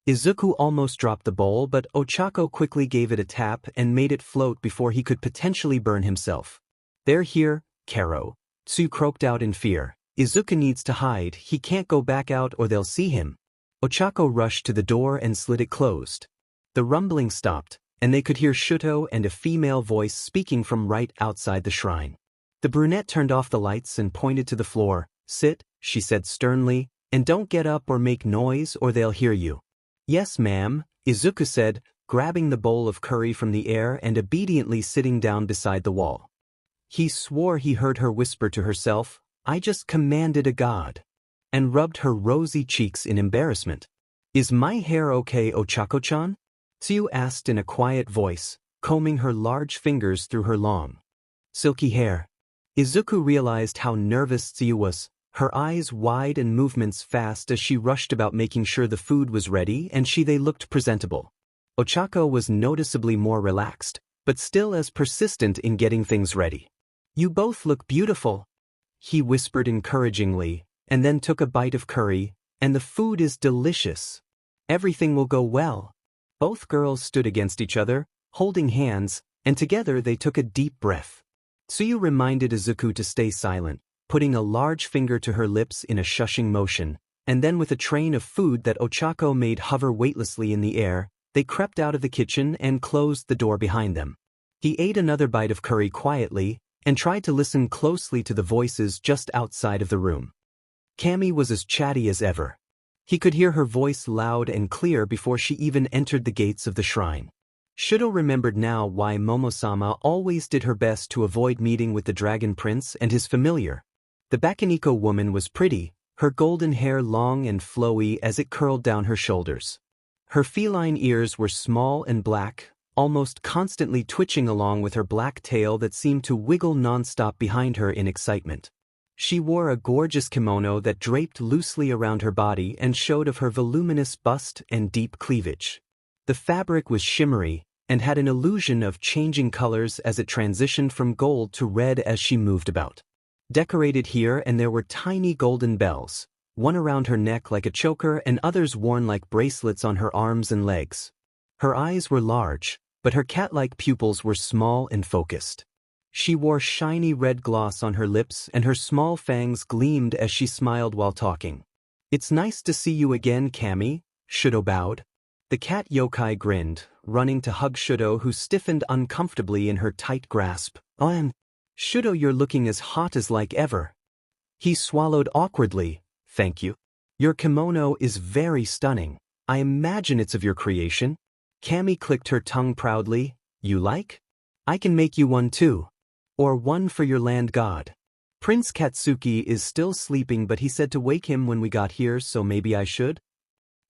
Izuku almost dropped the bowl, but Ochako quickly gave it a tap and made it float before he could potentially burn himself. They're here, Karo. Tsuyu croaked out in fear. Izuku needs to hide, he can't go back out or they'll see him. Ochako rushed to the door and slid it closed. The rumbling stopped, and they could hear Shuto and a female voice speaking from right outside the shrine. The brunette turned off the lights and pointed to the floor. Sit, she said sternly, and don't get up or make noise or they'll hear you. Yes, ma'am, Izuku said, grabbing the bowl of curry from the air and obediently sitting down beside the wall. He swore he heard her whisper to herself, I just commanded a god, and rubbed her rosy cheeks in embarrassment. Is my hair okay, Ochako-chan? Tsuyu asked in a quiet voice, combing her large fingers through her long, silky hair. Izuku realized how nervous Tsuyu was, her eyes wide and movements fast as she rushed about making sure the food was ready and they looked presentable. Ochako was noticeably more relaxed, but still as persistent in getting things ready. You both look beautiful, he whispered encouragingly, and then took a bite of curry, and the food is delicious. Everything will go well. Both girls stood against each other, holding hands, and together they took a deep breath. Tsuyu reminded Izuku to stay silent, putting a large finger to her lips in a shushing motion, and then with a train of food that Ochako made hover weightlessly in the air, they crept out of the kitchen and closed the door behind them. He ate another bite of curry quietly, and tried to listen closely to the voices just outside of the room. Cammy was as chatty as ever. He could hear her voice loud and clear before she even entered the gates of the shrine. Shudo remembered now why Momo-sama always did her best to avoid meeting with the Dragon Prince and his familiar. The Bakeneko woman was pretty, her golden hair long and flowy as it curled down her shoulders. Her feline ears were small and black, almost constantly twitching along with her black tail that seemed to wiggle nonstop behind her in excitement. She wore a gorgeous kimono that draped loosely around her body and showed of her voluminous bust and deep cleavage. The fabric was shimmery and had an illusion of changing colors as it transitioned from gold to red as she moved about. Decorated here and there were tiny golden bells, one around her neck like a choker and others worn like bracelets on her arms and legs. Her eyes were large, but her cat-like pupils were small and focused. She wore shiny red gloss on her lips and her small fangs gleamed as she smiled while talking. "It's nice to see you again, Cammy," Shudo bowed. The cat Yokai grinned, running to hug Shudo who stiffened uncomfortably in her tight grasp. "Oh, Shudo, you're looking as hot as like ever." He swallowed awkwardly. "Thank you. Your kimono is very stunning. I imagine it's of your creation." Cammy clicked her tongue proudly. "You like? I can make you one too. Or one for your land god." Prince Katsuki is still sleeping but he said to wake him when we got here, so maybe I should?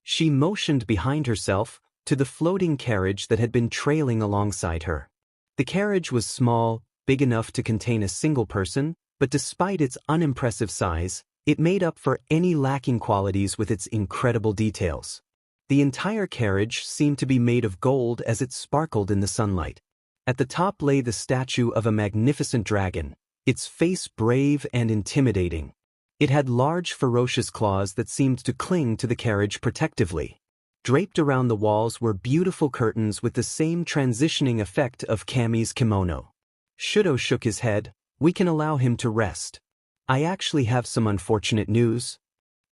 She motioned behind herself, to the floating carriage that had been trailing alongside her. The carriage was small, big enough to contain a single person, but despite its unimpressive size, it made up for any lacking qualities with its incredible details. The entire carriage seemed to be made of gold as it sparkled in the sunlight. At the top lay the statue of a magnificent dragon, its face brave and intimidating. It had large ferocious claws that seemed to cling to the carriage protectively. Draped around the walls were beautiful curtains with the same transitioning effect of Cammy's kimono. Shudo shook his head. "We can allow him to rest. I actually have some unfortunate news."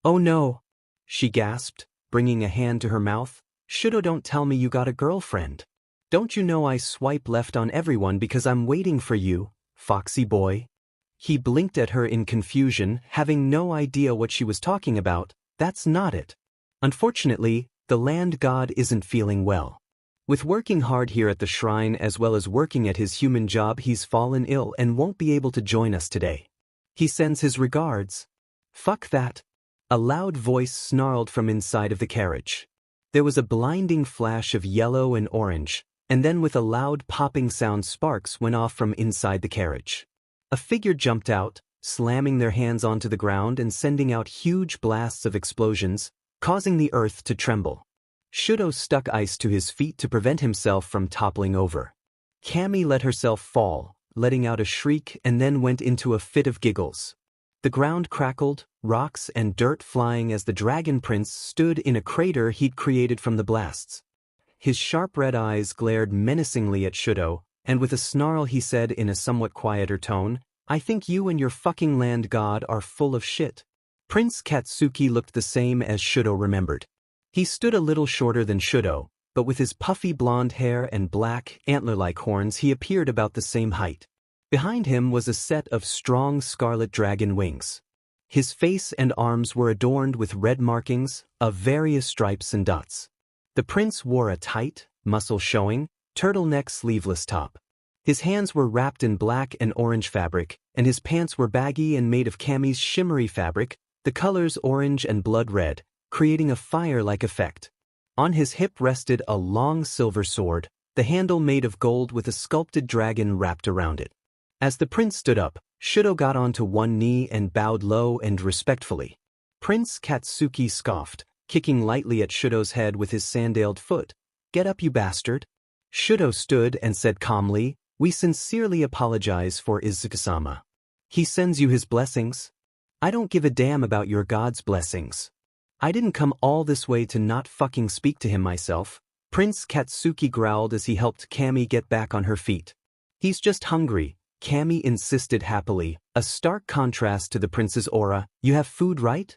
"Oh no," she gasped, bringing a hand to her mouth. "Shudo, don't tell me you got a girlfriend. Don't you know I swipe left on everyone because I'm waiting for you, foxy boy?" He blinked at her in confusion, having no idea what she was talking about. "That's not it. Unfortunately, the land god isn't feeling well. With working hard here at the shrine as well as working at his human job, he's fallen ill and won't be able to join us today. He sends his regards." "Fuck that." A loud voice snarled from inside of the carriage. There was a blinding flash of yellow and orange, and then with a loud popping sound sparks went off from inside the carriage. A figure jumped out, slamming their hands onto the ground and sending out huge blasts of explosions, causing the earth to tremble. Shudo stuck ice to his feet to prevent himself from toppling over. Cammy let herself fall, letting out a shriek, and then went into a fit of giggles. The ground crackled, rocks and dirt flying as the Dragon Prince stood in a crater he'd created from the blasts. His sharp red eyes glared menacingly at Shudo, and with a snarl he said in a somewhat quieter tone, "I think you and your fucking land god are full of shit." Prince Katsuki looked the same as Shudo remembered. He stood a little shorter than Shudo, but with his puffy blonde hair and black, antler-like horns he appeared about the same height. Behind him was a set of strong scarlet dragon wings. His face and arms were adorned with red markings of various stripes and dots. The prince wore a tight, muscle-showing, turtleneck sleeveless top. His hands were wrapped in black and orange fabric, and his pants were baggy and made of Cammy's shimmery fabric, the colors orange and blood red, creating a fire-like effect. On his hip rested a long silver sword, the handle made of gold with a sculpted dragon wrapped around it. As the prince stood up, Shudo got onto one knee and bowed low and respectfully. Prince Katsuki scoffed, kicking lightly at Shudo's head with his sandaled foot. "Get up, you bastard." Shudo stood and said calmly, "We sincerely apologize for Izuku-sama. He sends you his blessings." "I don't give a damn about your god's blessings. I didn't come all this way to not fucking speak to him myself." Prince Katsuki growled as he helped Cammy get back on her feet. "He's just hungry," Cammy insisted happily, a stark contrast to the prince's aura. "You have food, right?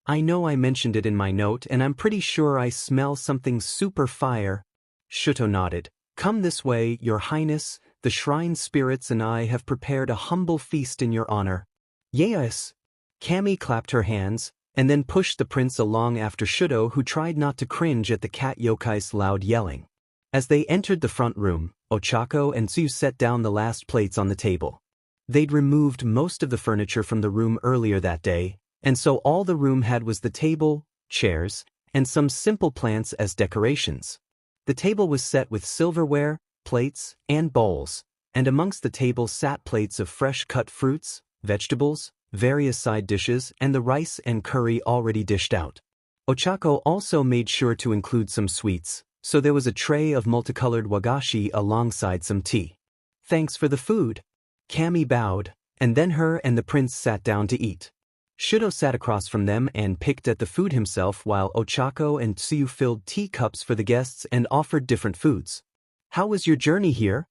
I know I mentioned it in my note and I'm pretty sure I smell something super fire." Shudo nodded. "Come this way, your highness. The shrine spirits and I have prepared a humble feast in your honor." "Yes." Cammy clapped her hands, and then pushed the prince along after Shudo, who tried not to cringe at the cat Yokai's loud yelling. As they entered the front room, Ochako and Tsuyu set down the last plates on the table. They'd removed most of the furniture from the room earlier that day, and so all the room had was the table, chairs, and some simple plants as decorations. The table was set with silverware, plates, and bowls, and amongst the table sat plates of fresh cut fruits, vegetables, various side dishes, and the rice and curry already dished out. Ochako also made sure to include some sweets, so there was a tray of multicolored wagashi alongside some tea. Thanks for the food. Kami bowed, and then her and the prince sat down to eat. Shudo sat across from them and picked at the food himself while Ochako and Tsuyu filled teacups for the guests and offered different foods. How was your journey here?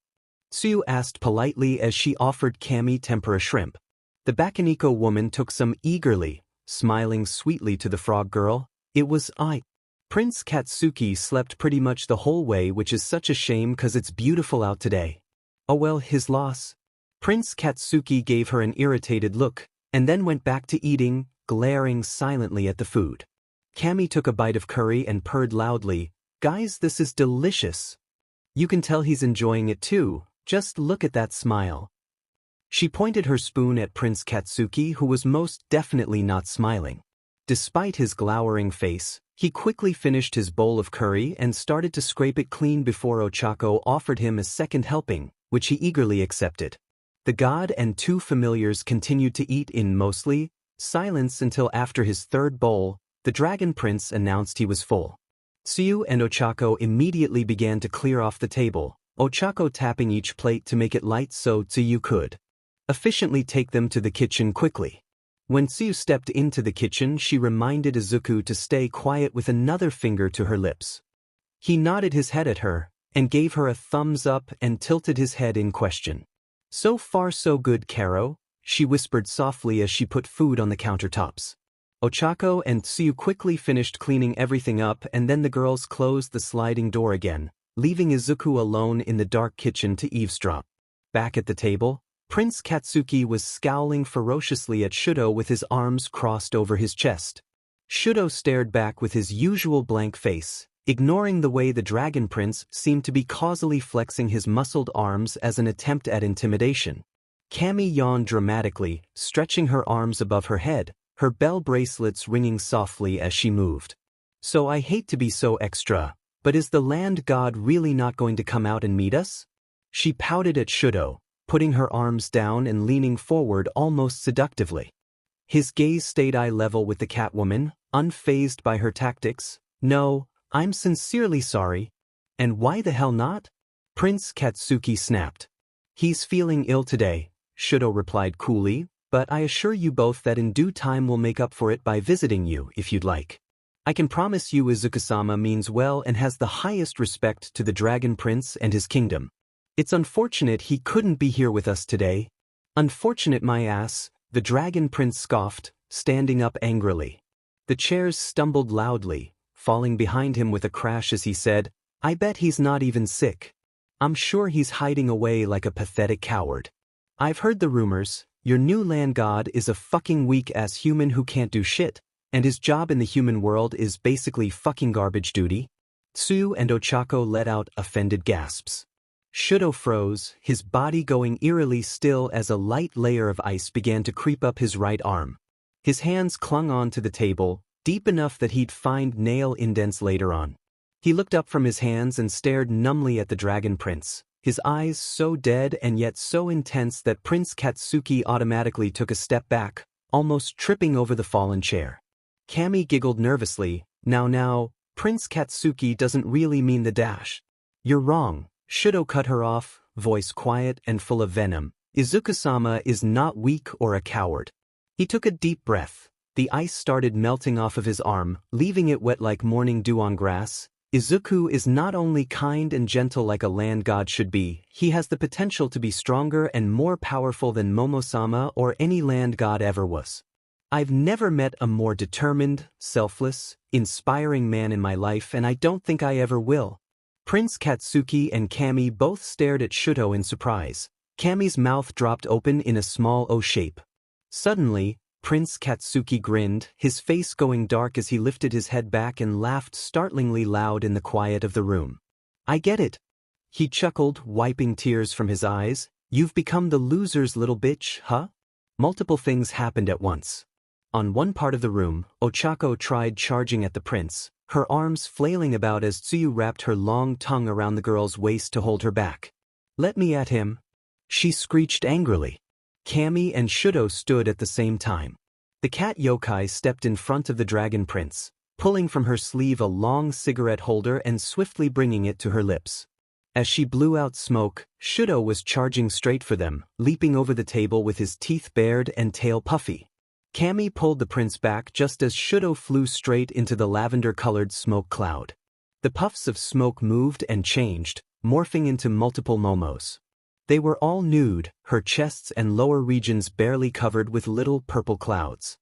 Tsuyu asked politely as she offered Kami tempura shrimp. The Bakeniko woman took some eagerly, smiling sweetly to the frog girl. It was Prince Katsuki slept pretty much the whole way, which is such a shame cause it's beautiful out today. Oh well, his loss. Prince Katsuki gave her an irritated look, and then went back to eating, glaring silently at the food. Kami took a bite of curry and purred loudly, "Guys, this is delicious." You can tell he's enjoying it too, just look at that smile. She pointed her spoon at Prince Katsuki, who was most definitely not smiling. Despite his glowering face, he quickly finished his bowl of curry and started to scrape it clean before Ochako offered him a second helping, which he eagerly accepted. The god and two familiars continued to eat in mostly silence until after his third bowl, the dragon prince announced he was full. Tsuyu and Ochako immediately began to clear off the table, Ochako tapping each plate to make it light so Tsuyu could efficiently take them to the kitchen quickly. When Tsuyu stepped into the kitchen, she reminded Izuku to stay quiet with another finger to her lips. He nodded his head at her, and gave her a thumbs up and tilted his head in question. So far so good, Karo, she whispered softly as she put food on the countertops. Ochako and Tsuyu quickly finished cleaning everything up, and then the girls closed the sliding door again, leaving Izuku alone in the dark kitchen to eavesdrop. Back at the table, Prince Katsuki was scowling ferociously at Shudo with his arms crossed over his chest. Shudo stared back with his usual blank face, ignoring the way the dragon prince seemed to be causally flexing his muscled arms as an attempt at intimidation. Kami yawned dramatically, stretching her arms above her head, her bell bracelets ringing softly as she moved. So I hate to be so extra, but is the land god really not going to come out and meet us? She pouted at Shudo, putting her arms down and leaning forward almost seductively. His gaze stayed eye level with the Catwoman, unfazed by her tactics. No, I'm sincerely sorry. And why the hell not? Prince Katsuki snapped. He's feeling ill today, Shudo replied coolly, but I assure you both that in due time we'll make up for it by visiting you if you'd like. I can promise you Izuku-sama means well and has the highest respect to the Dragon Prince and his kingdom. It's unfortunate he couldn't be here with us today. Unfortunate my ass, the Dragon Prince scoffed, standing up angrily. The chairs stumbled loudly, falling behind him with a crash as he said, I bet he's not even sick. I'm sure he's hiding away like a pathetic coward. I've heard the rumors, your new land god is a fucking weak-ass human who can't do shit, and his job in the human world is basically fucking garbage duty. Tsuyu and Ochako let out offended gasps. Shudo froze, his body going eerily still as a light layer of ice began to creep up his right arm. His hands clung onto the table, deep enough that he'd find nail indents later on. He looked up from his hands and stared numbly at the Dragon Prince, his eyes so dead and yet so intense that Prince Katsuki automatically took a step back, almost tripping over the fallen chair. Kami giggled nervously, now, Prince Katsuki doesn't really mean the dash. You're wrong. Shudo cut her off, voice quiet and full of venom. Izuku-sama is not weak or a coward. He took a deep breath. The ice started melting off of his arm, leaving it wet like morning dew on grass. Izuku is not only kind and gentle like a land god should be, he has the potential to be stronger and more powerful than Momo-sama or any land god ever was. I've never met a more determined, selfless, inspiring man in my life, and I don't think I ever will. Prince Katsuki and Kami both stared at Shudo in surprise. Kami's mouth dropped open in a small O shape. Suddenly, Prince Katsuki grinned, his face going dark as he lifted his head back and laughed startlingly loud in the quiet of the room. I get it. He chuckled, wiping tears from his eyes. You've become the loser's little bitch, huh? Multiple things happened at once. On one part of the room, Ochako tried charging at the prince, her arms flailing about as Tsuyu wrapped her long tongue around the girl's waist to hold her back. Let me at him. She screeched angrily. Kami and Shudo stood at the same time. The cat Yokai stepped in front of the dragon prince, pulling from her sleeve a long cigarette holder and swiftly bringing it to her lips. As she blew out smoke, Shudo was charging straight for them, leaping over the table with his teeth bared and tail puffy. Kami pulled the prince back just as Shudo flew straight into the lavender-colored smoke cloud. The puffs of smoke moved and changed, morphing into multiple momos. They were all nude, her chests and lower regions barely covered with little purple clouds.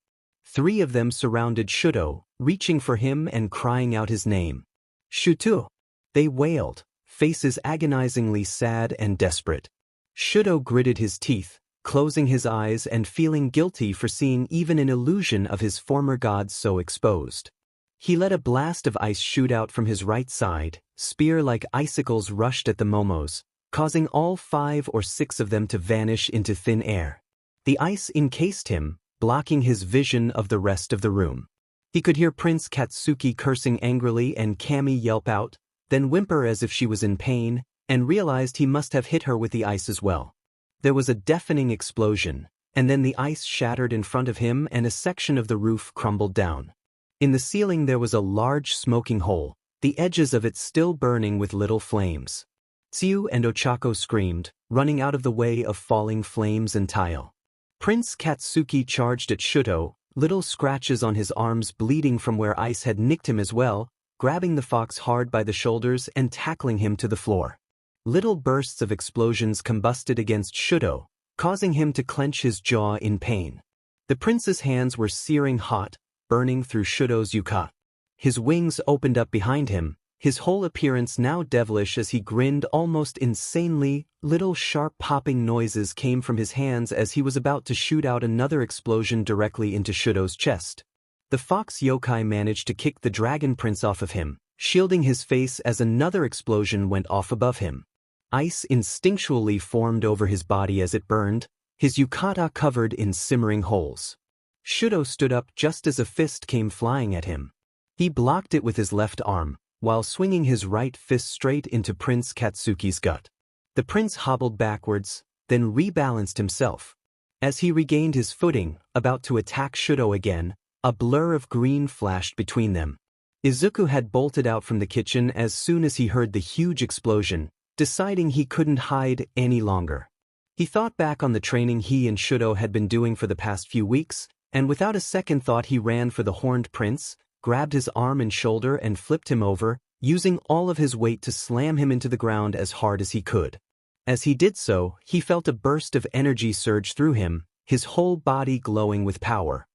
3 of them surrounded Shudo, reaching for him and crying out his name. Shuto! They wailed, faces agonizingly sad and desperate. Shudo gritted his teeth, closing his eyes and feeling guilty for seeing even an illusion of his former god so exposed. He let a blast of ice shoot out from his right side, spear-like icicles rushed at the momos, causing all 5 or 6 of them to vanish into thin air. The ice encased him, blocking his vision of the rest of the room. He could hear Prince Katsuki cursing angrily and Kami yelp out, then whimper as if she was in pain, and realized he must have hit her with the ice as well. There was a deafening explosion, and then the ice shattered in front of him and a section of the roof crumbled down. In the ceiling there was a large smoking hole, the edges of it still burning with little flames. Tsuyu and Ochako screamed, running out of the way of falling flames and tile. Prince Katsuki charged at Shudo, little scratches on his arms bleeding from where ice had nicked him as well, grabbing the fox hard by the shoulders and tackling him to the floor. Little bursts of explosions combusted against Shudo, causing him to clench his jaw in pain. The prince's hands were searing hot, burning through Shudo's yuka. His wings opened up behind him, his whole appearance now devilish as he grinned almost insanely. Little sharp popping noises came from his hands as he was about to shoot out another explosion directly into Shudo's chest. The fox yokai managed to kick the dragon prince off of him, shielding his face as another explosion went off above him. Ice instinctually formed over his body as it burned, his yukata covered in simmering holes. Shudo stood up just as a fist came flying at him. He blocked it with his left arm, while swinging his right fist straight into Prince Katsuki's gut. The prince hobbled backwards, then rebalanced himself. As he regained his footing, about to attack Shudo again, a blur of green flashed between them. Izuku had bolted out from the kitchen as soon as he heard the huge explosion, deciding he couldn't hide any longer. He thought back on the training he and Shudo had been doing for the past few weeks, and without a second thought he ran for the horned prince, grabbed his arm and shoulder and flipped him over, using all of his weight to slam him into the ground as hard as he could. As he did so, he felt a burst of energy surge through him, his whole body glowing with power.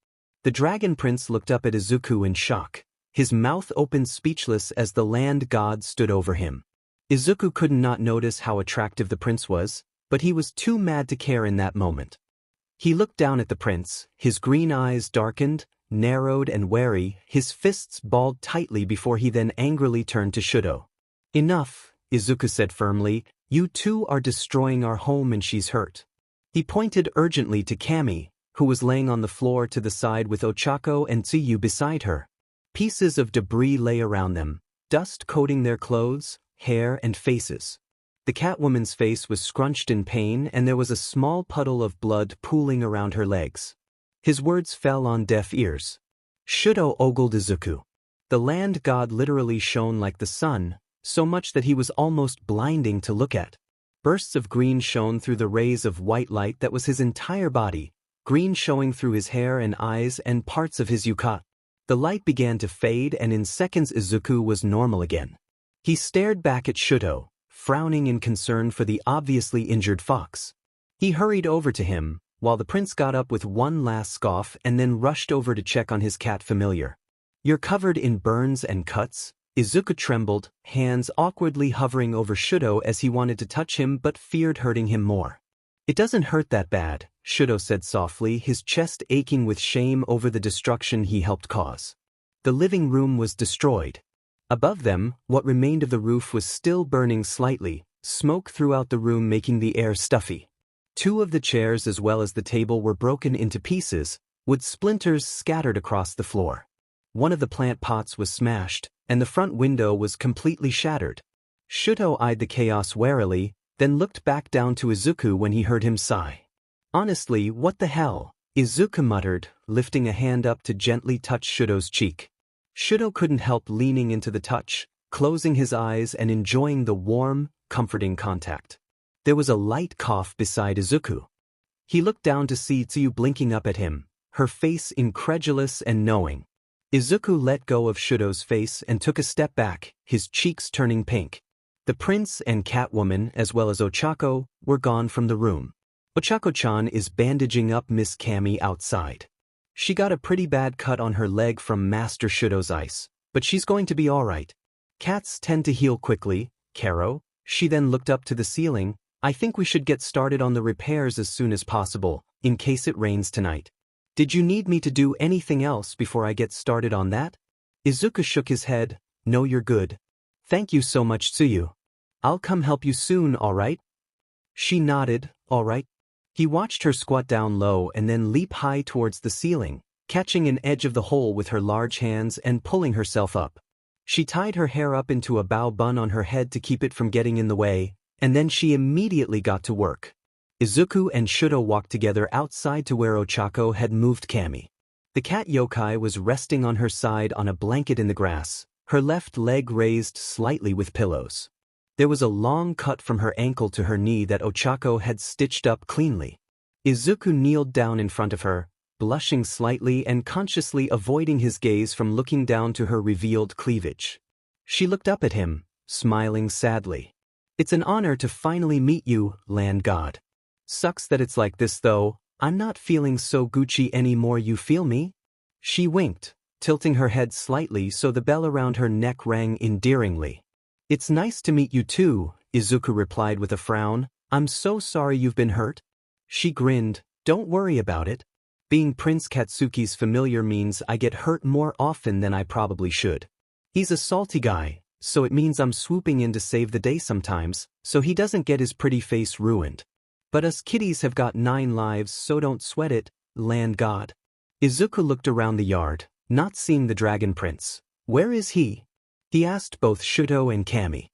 The dragon prince looked up at Izuku in shock, his mouth open speechless as the land god stood over him. Izuku could not notice how attractive the prince was, but he was too mad to care in that moment. He looked down at the prince, his green eyes darkened, narrowed and wary, his fists balled tightly before he then angrily turned to Shudo. Enough, Izuku said firmly, you two are destroying our home and she's hurt. He pointed urgently to Kami, who was laying on the floor to the side with Ochako and Tsuyu beside her. Pieces of debris lay around them, dust coating their clothes, hair and faces. The Catwoman's face was scrunched in pain and there was a small puddle of blood pooling around her legs. His words fell on deaf ears. Shudo ogled Izuku. The land god literally shone like the sun, so much that he was almost blinding to look at. Bursts of green shone through the rays of white light that was his entire body, green showing through his hair and eyes and parts of his yuka. The light began to fade and in seconds Izuku was normal again. He stared back at Shudo, frowning in concern for the obviously injured fox. He hurried over to him, while the prince got up with one last scoff and then rushed over to check on his cat familiar. You're covered in burns and cuts? Izuku trembled, hands awkwardly hovering over Shudo as he wanted to touch him but feared hurting him more. It doesn't hurt that bad, Shudo said softly, his chest aching with shame over the destruction he helped cause. The living room was destroyed. Above them, what remained of the roof was still burning slightly, smoke throughout the room making the air stuffy. Two of the chairs as well as the table were broken into pieces, with splinters scattered across the floor. One of the plant pots was smashed, and the front window was completely shattered. Shuto eyed the chaos warily, then looked back down to Izuku when he heard him sigh. Honestly, what the hell? Izuku muttered, lifting a hand up to gently touch Shuto's cheek. Shuto couldn't help leaning into the touch, closing his eyes and enjoying the warm, comforting contact. There was a light cough beside Izuku. He looked down to see Tsuyu blinking up at him, her face incredulous and knowing. Izuku let go of Shuto's face and took a step back, his cheeks turning pink. The prince and Catwoman, as well as Ochako, were gone from the room. Ochako-chan is bandaging up Miss Cammy outside. She got a pretty bad cut on her leg from Master Shuto's ice, but she's going to be alright. Cats tend to heal quickly, Karo. She then looked up to the ceiling. I think we should get started on the repairs as soon as possible, in case it rains tonight. Did you need me to do anything else before I get started on that? Izuku shook his head. No, you're good. Thank you so much, Tsuyu. I'll come help you soon, alright? She nodded, alright. He watched her squat down low and then leap high towards the ceiling, catching an edge of the hole with her large hands and pulling herself up. She tied her hair up into a bow bun on her head to keep it from getting in the way, and then she immediately got to work. Izuku and Shuto walked together outside to where Ochako had moved Cammy. The cat Yokai was resting on her side on a blanket in the grass, her left leg raised slightly with pillows. There was a long cut from her ankle to her knee that Ochako had stitched up cleanly. Izuku kneeled down in front of her, blushing slightly and consciously avoiding his gaze from looking down to her revealed cleavage. She looked up at him, smiling sadly. It's an honor to finally meet you, land god. Sucks that it's like this though. I'm not feeling so Gucci anymore, you feel me? She winked, tilting her head slightly so the bell around her neck rang endearingly. It's nice to meet you too, Izuku replied with a frown. I'm so sorry you've been hurt. She grinned. Don't worry about it. Being Prince Katsuki's familiar means I get hurt more often than I probably should. He's a salty guy, so it means I'm swooping in to save the day sometimes, so he doesn't get his pretty face ruined. But us kitties have got 9 lives, so don't sweat it, land god. Izuku looked around the yard, not seeing the dragon prince. Where is he? He asked both Shuto and Cammy.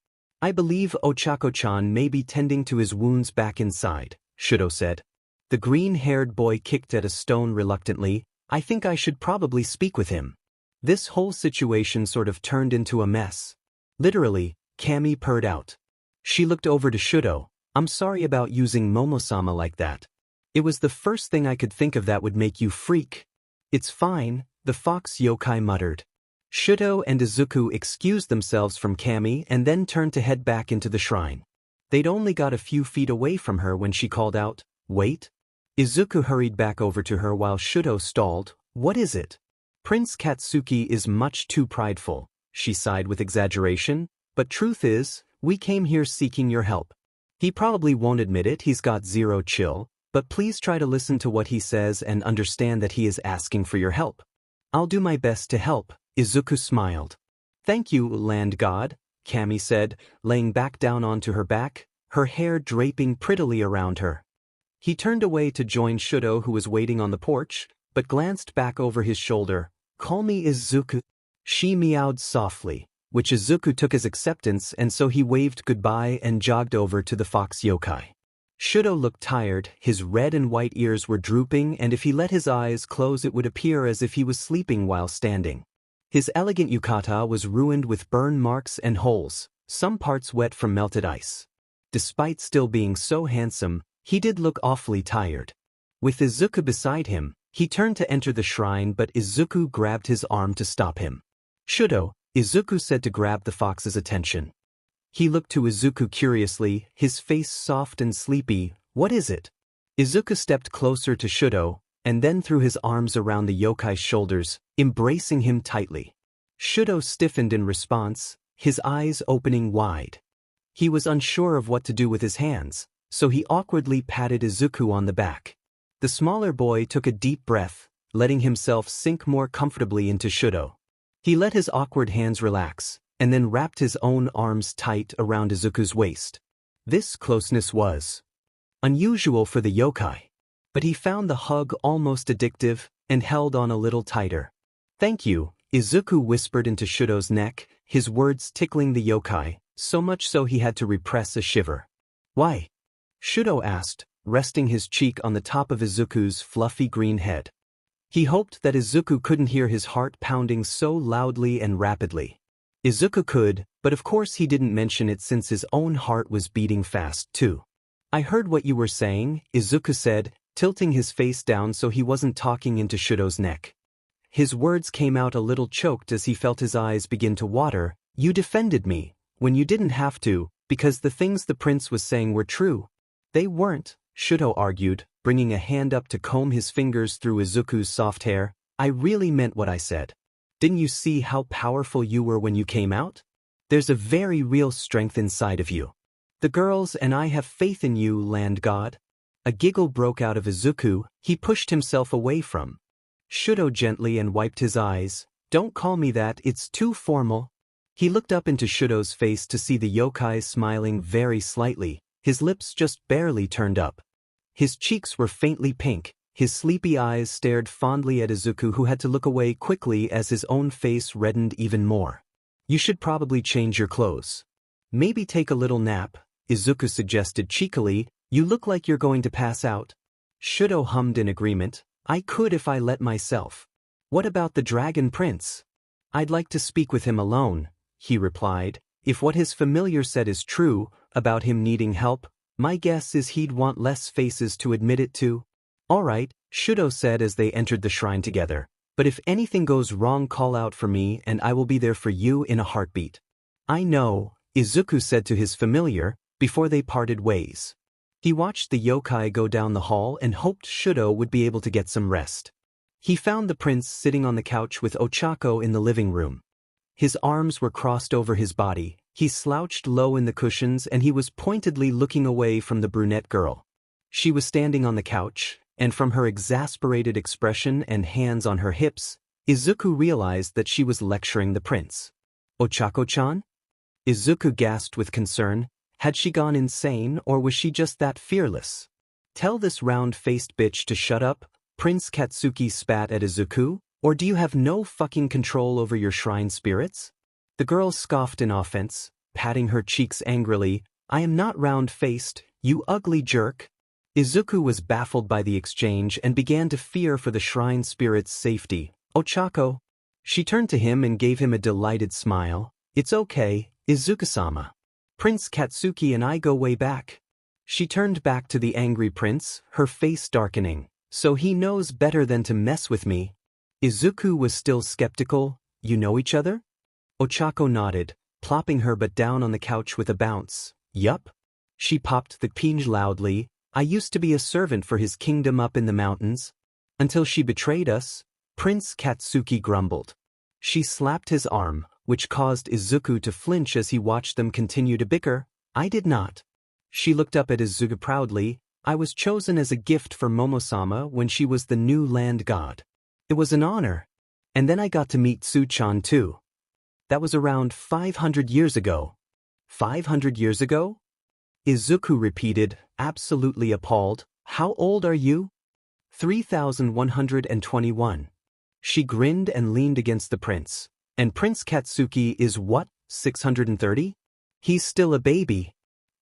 I believe Ochako-chan may be tending to his wounds back inside, Shuto said. The green-haired boy kicked at a stone reluctantly. I think I should probably speak with him. This whole situation sort of turned into a mess. Literally, Cammy purred out. She looked over to Shuto. I'm sorry about using Momo-sama like that. It was the first thing I could think of that would make you freak. It's fine, the fox yokai muttered. Shuto and Izuku excused themselves from Cammy and then turned to head back into the shrine. They'd only got a few feet away from her when she called out, "Wait." Izuku hurried back over to her while Shuto stalled. What is it? Prince Katsuki is much too prideful, she sighed with exaggeration, but truth is, we came here seeking your help. He probably won't admit it, he's got zero chill, but please try to listen to what he says and understand that he is asking for your help. I'll do my best to help. Izuku smiled. Thank you, land god, Cammy said, laying back down onto her back, her hair draping prettily around her. He turned away to join Shuto, who was waiting on the porch, but glanced back over his shoulder. Call me Izuku. She meowed softly, which Izuku took as acceptance, and so he waved goodbye and jogged over to the fox yokai. Shuto looked tired, his red and white ears were drooping, and if he let his eyes close it would appear as if he was sleeping while standing. His elegant yukata was ruined with burn marks and holes, some parts wet from melted ice. Despite still being so handsome, he did look awfully tired. With Izuku beside him, he turned to enter the shrine, but Izuku grabbed his arm to stop him. Shuto, Izuku said to grab the fox's attention. He looked to Izuku curiously, his face soft and sleepy. What is it? Izuku stepped closer to Shuto, and then threw his arms around the yokai's shoulders, embracing him tightly. Shuto stiffened in response, his eyes opening wide. He was unsure of what to do with his hands, so he awkwardly patted Izuku on the back. The smaller boy took a deep breath, letting himself sink more comfortably into Shuto. He let his awkward hands relax, and then wrapped his own arms tight around Izuku's waist. This closeness was unusual for the yokai, but he found the hug almost addictive and held on a little tighter. "Thank you," Izuku whispered into Shudo's neck, his words tickling the yokai, so much so he had to repress a shiver. "Why?" Shudo asked, resting his cheek on the top of Izuku's fluffy green head. He hoped that Izuku couldn't hear his heart pounding so loudly and rapidly. Izuku could, but of course he didn't mention it since his own heart was beating fast too. "I heard what you were saying," Izuku said, tilting his face down so he wasn't talking into Shudo's neck. His words came out a little choked as he felt his eyes begin to water. "You defended me, when you didn't have to, because the things the prince was saying were true." "They weren't," Shudo argued, bringing a hand up to comb his fingers through Izuku's soft hair. "I really meant what I said. Didn't you see how powerful you were when you came out? There's a very real strength inside of you. The girls and I have faith in you, land god." A giggle broke out of Izuku. He pushed himself away from Shudo gently and wiped his eyes. "Don't call me that, it's too formal." He looked up into Shudo's face to see the yokai smiling very slightly, his lips just barely turned up. His cheeks were faintly pink, his sleepy eyes stared fondly at Izuku, who had to look away quickly as his own face reddened even more. "You should probably change your clothes. Maybe take a little nap," Izuku suggested cheekily. "You look like you're going to pass out." Shudo hummed in agreement. "I could if I let myself." "What about the Dragon Prince?" "I'd like to speak with him alone," he replied. "If what his familiar said is true, about him needing help, my guess is he'd want less faces to admit it to." "All right," Shudo said as they entered the shrine together. "But if anything goes wrong, call out for me and I will be there for you in a heartbeat." "I know," Izuku said to his familiar, before they parted ways. He watched the yokai go down the hall and hoped Shudo would be able to get some rest. He found the prince sitting on the couch with Ochako in the living room. His arms were crossed over his body, he slouched low in the cushions and he was pointedly looking away from the brunette girl. She was standing on the couch, and from her exasperated expression and hands on her hips, Izuku realized that she was lecturing the prince. "Ochako-chan?" Izuku gasped with concern. Had she gone insane, or was she just that fearless? "Tell this round-faced bitch to shut up," Prince Katsuki spat at Izuku, "or do you have no fucking control over your shrine spirits?" The girl scoffed in offense, patting her cheeks angrily. "I am not round-faced, you ugly jerk." Izuku was baffled by the exchange and began to fear for the shrine spirit's safety. "Ochako." She turned to him and gave him a delighted smile. "It's okay, Izuku-sama. Prince Katsuki and I go way back." She turned back to the angry prince, her face darkening. "So he knows better than to mess with me." Izuku was still skeptical. "You know each other?" Ochako nodded, plopping her butt down on the couch with a bounce. "Yup." She popped the pinch loudly. "I used to be a servant for his kingdom up in the mountains. Until she betrayed us," Prince Katsuki grumbled. She slapped his arm, which caused Izuku to flinch as he watched them continue to bicker. "I did not." She looked up at Izuku proudly. "I was chosen as a gift for Momo-sama when she was the new land god. It was an honor. And then I got to meet Tsu-chan too. That was around 500 years ago." 500 years ago? Izuku repeated, absolutely appalled. "How old are you?" 3,121. She grinned and leaned against the prince. "And Prince Katsuki is what, 630? He's still a baby."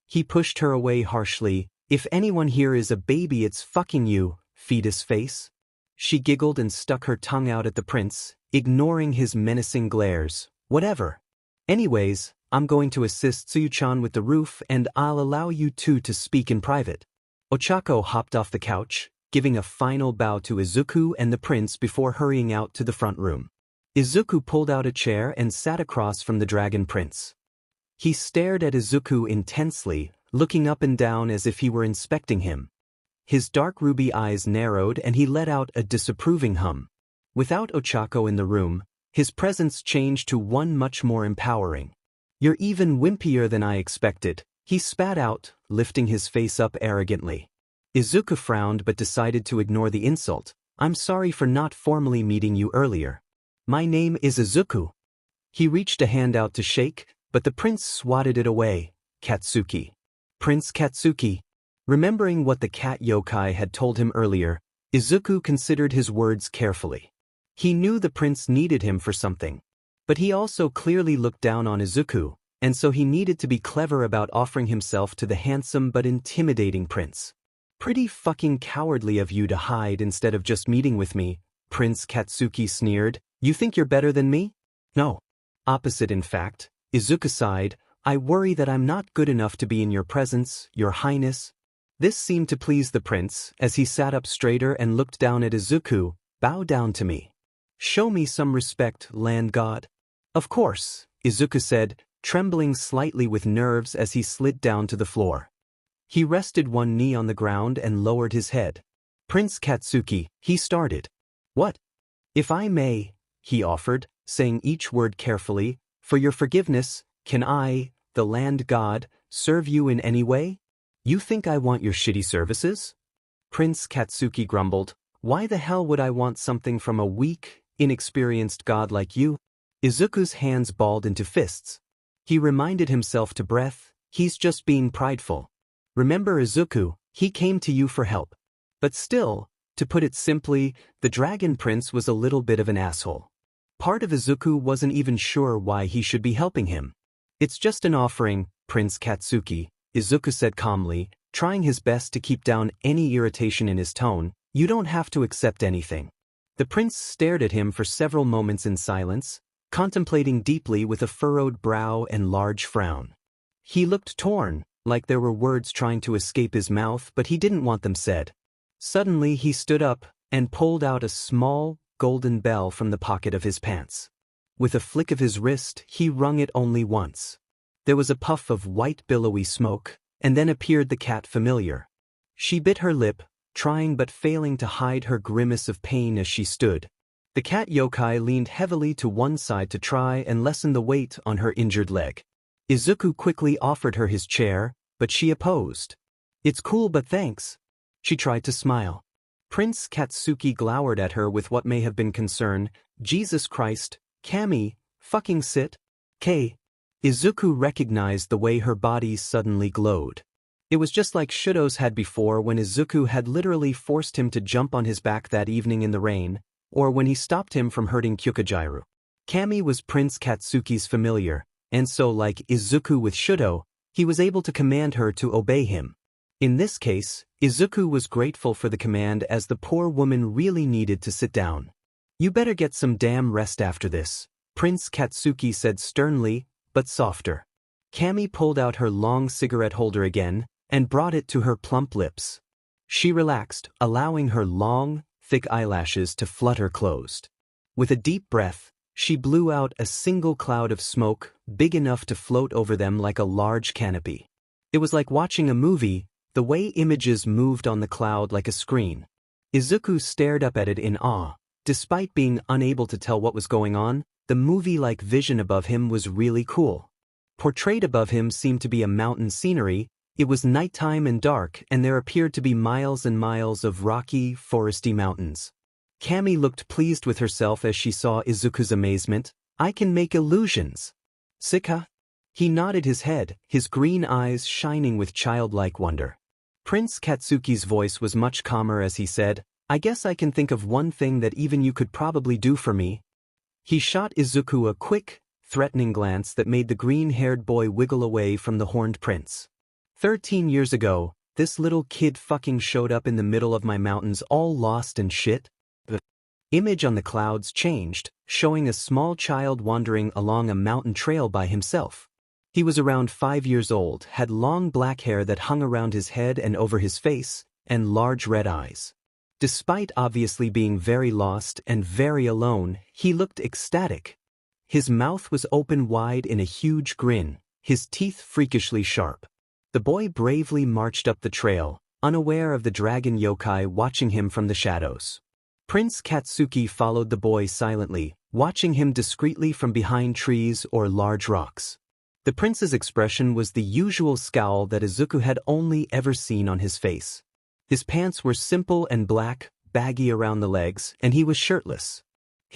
He pushed her away harshly. "If anyone here is a baby, it's fucking you, fetus face." She giggled and stuck her tongue out at the prince, ignoring his menacing glares. "Whatever. Anyways, I'm going to assist Tsuyu-chan with the roof and I'll allow you two to speak in private." Ochako hopped off the couch, giving a final bow to Izuku and the prince before hurrying out to the front room. Izuku pulled out a chair and sat across from the Dragon Prince. He stared at Izuku intensely, looking up and down as if he were inspecting him. His dark ruby eyes narrowed and he let out a disapproving hum. Without Ochako in the room, his presence changed to one much more empowering. "You're even wimpier than I expected," he spat out, lifting his face up arrogantly. Izuku frowned but decided to ignore the insult. "I'm sorry for not formally meeting you earlier. My name is Izuku." He reached a hand out to shake, but the prince swatted it away. Katsuki. Prince Katsuki. Remembering what the cat yokai had told him earlier, Izuku considered his words carefully. He knew the prince needed him for something. But he also clearly looked down on Izuku, and so he needed to be clever about offering himself to the handsome but intimidating prince. Pretty fucking cowardly of you to hide instead of just meeting with me, Prince Katsuki sneered. You think you're better than me? No. Opposite in fact, Izuku sighed. I worry that I'm not good enough to be in your presence, your highness. This seemed to please the prince, as he sat up straighter and looked down at Izuku. Bow down to me. Show me some respect, land god. Of course, Izuku said, trembling slightly with nerves as he slid down to the floor. He rested one knee on the ground and lowered his head. Prince Katsuki, he started. What? If I may, he offered, saying each word carefully, for your forgiveness, can I, the land god, serve you in any way? You think I want your shitty services? Prince Katsuki grumbled. Why the hell would I want something from a weak, inexperienced god like you? Izuku's hands balled into fists. He reminded himself to breath, he's just being prideful. Remember Izuku, he came to you for help. But still, to put it simply, the Dragon Prince was a little bit of an asshole. Part of Izuku wasn't even sure why he should be helping him. It's just an offering, Prince Katsuki, Izuku said calmly, trying his best to keep down any irritation in his tone. You don't have to accept anything. The prince stared at him for several moments in silence, contemplating deeply with a furrowed brow and large frown. He looked torn, like there were words trying to escape his mouth but he didn't want them said. Suddenly he stood up and pulled out a small, golden bell from the pocket of his pants. With a flick of his wrist, he rung it only once. There was a puff of white billowy smoke, and then appeared the cat familiar. She bit her lip, trying but failing to hide her grimace of pain as she stood. The cat yokai leaned heavily to one side to try and lessen the weight on her injured leg. Izuku quickly offered her his chair, but she opposed. It's cool but thanks. She tried to smile. Prince Katsuki glowered at her with what may have been concern. Jesus Christ, Kami, fucking sit. K. Izuku recognized the way her body suddenly glowed. It was just like Shudo's had before when Izuku had literally forced him to jump on his back that evening in the rain, or when he stopped him from hurting Kyukajiru. Kami was Prince Katsuki's familiar, and so like Izuku with Shudo, he was able to command her to obey him. In this case, Izuku was grateful for the command as the poor woman really needed to sit down. You better get some damn rest after this, Prince Katsuki said sternly, but softer. Kami pulled out her long cigarette holder again, and brought it to her plump lips. She relaxed, allowing her long, thick eyelashes to flutter closed. With a deep breath, she blew out a single cloud of smoke, big enough to float over them like a large canopy. It was like watching a movie, the way images moved on the cloud like a screen. Izuku stared up at it in awe. Despite being unable to tell what was going on, the movie-like vision above him was really cool. Portrayed above him seemed to be a mountain scenery. It was nighttime and dark, and there appeared to be miles and miles of rocky, foresty mountains. Kami looked pleased with herself as she saw Izuku's amazement. I can make illusions. Sika? He nodded his head, his green eyes shining with childlike wonder. Prince Katsuki's voice was much calmer as he said, I guess I can think of one thing that even you could probably do for me. He shot Izuku a quick, threatening glance that made the green-haired boy wiggle away from the horned prince. 13 years ago, this little kid fucking showed up in the middle of my mountains all lost and shit. The image on the clouds changed, showing a small child wandering along a mountain trail by himself. He was around 5 years old, had long black hair that hung around his head and over his face, and large red eyes. Despite obviously being very lost and very alone, he looked ecstatic. His mouth was open wide in a huge grin, his teeth freakishly sharp. The boy bravely marched up the trail, unaware of the dragon yokai watching him from the shadows. Prince Katsuki followed the boy silently, watching him discreetly from behind trees or large rocks. The prince's expression was the usual scowl that Izuku had only ever seen on his face. His pants were simple and black, baggy around the legs, and he was shirtless.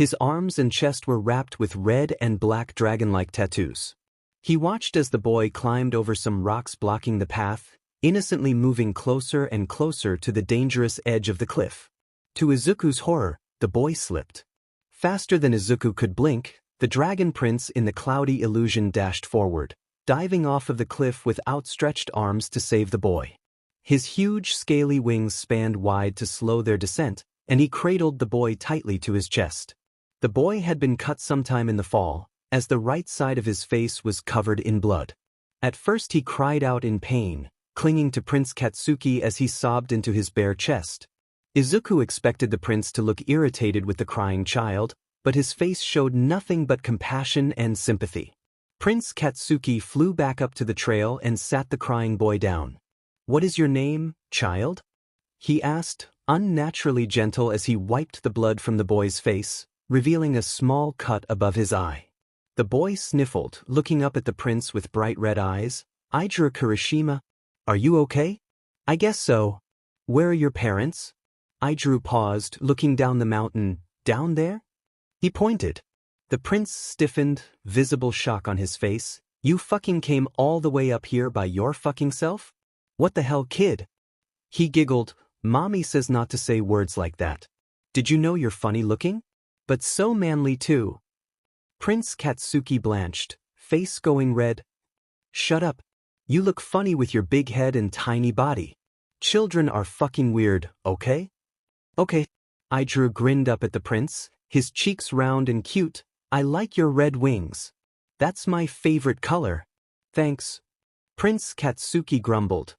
His arms and chest were wrapped with red and black dragon-like tattoos. He watched as the boy climbed over some rocks blocking the path, innocently moving closer and closer to the dangerous edge of the cliff. To Izuku's horror, the boy slipped. Faster than Izuku could blink, the dragon prince in the cloudy illusion dashed forward, diving off of the cliff with outstretched arms to save the boy. His huge scaly wings spanned wide to slow their descent, and he cradled the boy tightly to his chest. The boy had been cut sometime in the fall, as the right side of his face was covered in blood. At first he cried out in pain, clinging to Prince Katsuki as he sobbed into his bare chest. Izuku expected the prince to look irritated with the crying child, but his face showed nothing but compassion and sympathy. Prince Katsuki flew back up to the trail and sat the crying boy down. "What is your name, child?" he asked, unnaturally gentle as he wiped the blood from the boy's face, revealing a small cut above his eye. The boy sniffled, looking up at the prince with bright red eyes. "Izuku Kirishima, are you okay?" "I guess so." "Where are your parents?" Izuku paused, looking down the mountain. "Down there?" He pointed. The prince stiffened, visible shock on his face. "You fucking came all the way up here by your fucking self? What the hell, kid?" He giggled. "Mommy says not to say words like that. Did you know you're funny looking? But so manly too." Prince Katsuki blanched, face going red. "Shut up. You look funny with your big head and tiny body. Children are fucking weird, okay?" "Okay." Izuku grinned up at the prince, his cheeks round and cute. "I like your red wings. That's my favorite color." "Thanks." Prince Katsuki grumbled.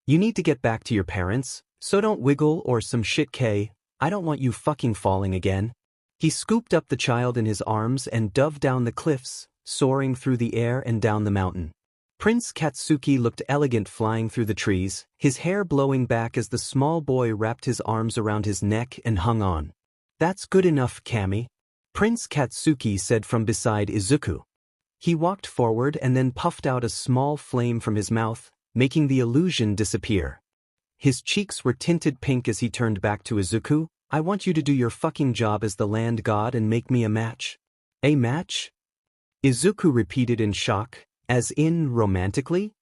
"You need to get back to your parents, so don't wiggle or some shit, K. I don't want you fucking falling again." He scooped up the child in his arms and dove down the cliffs, soaring through the air and down the mountain. Prince Katsuki looked elegant flying through the trees, his hair blowing back as the small boy wrapped his arms around his neck and hung on. "That's good enough, Kami," Prince Katsuki said from beside Izuku. He walked forward and then puffed out a small flame from his mouth, making the illusion disappear. His cheeks were tinted pink as he turned back to Izuku. "I want you to do your fucking job as the land god and make me a match." "A match?" Izuku repeated in shock. "As in romantically?"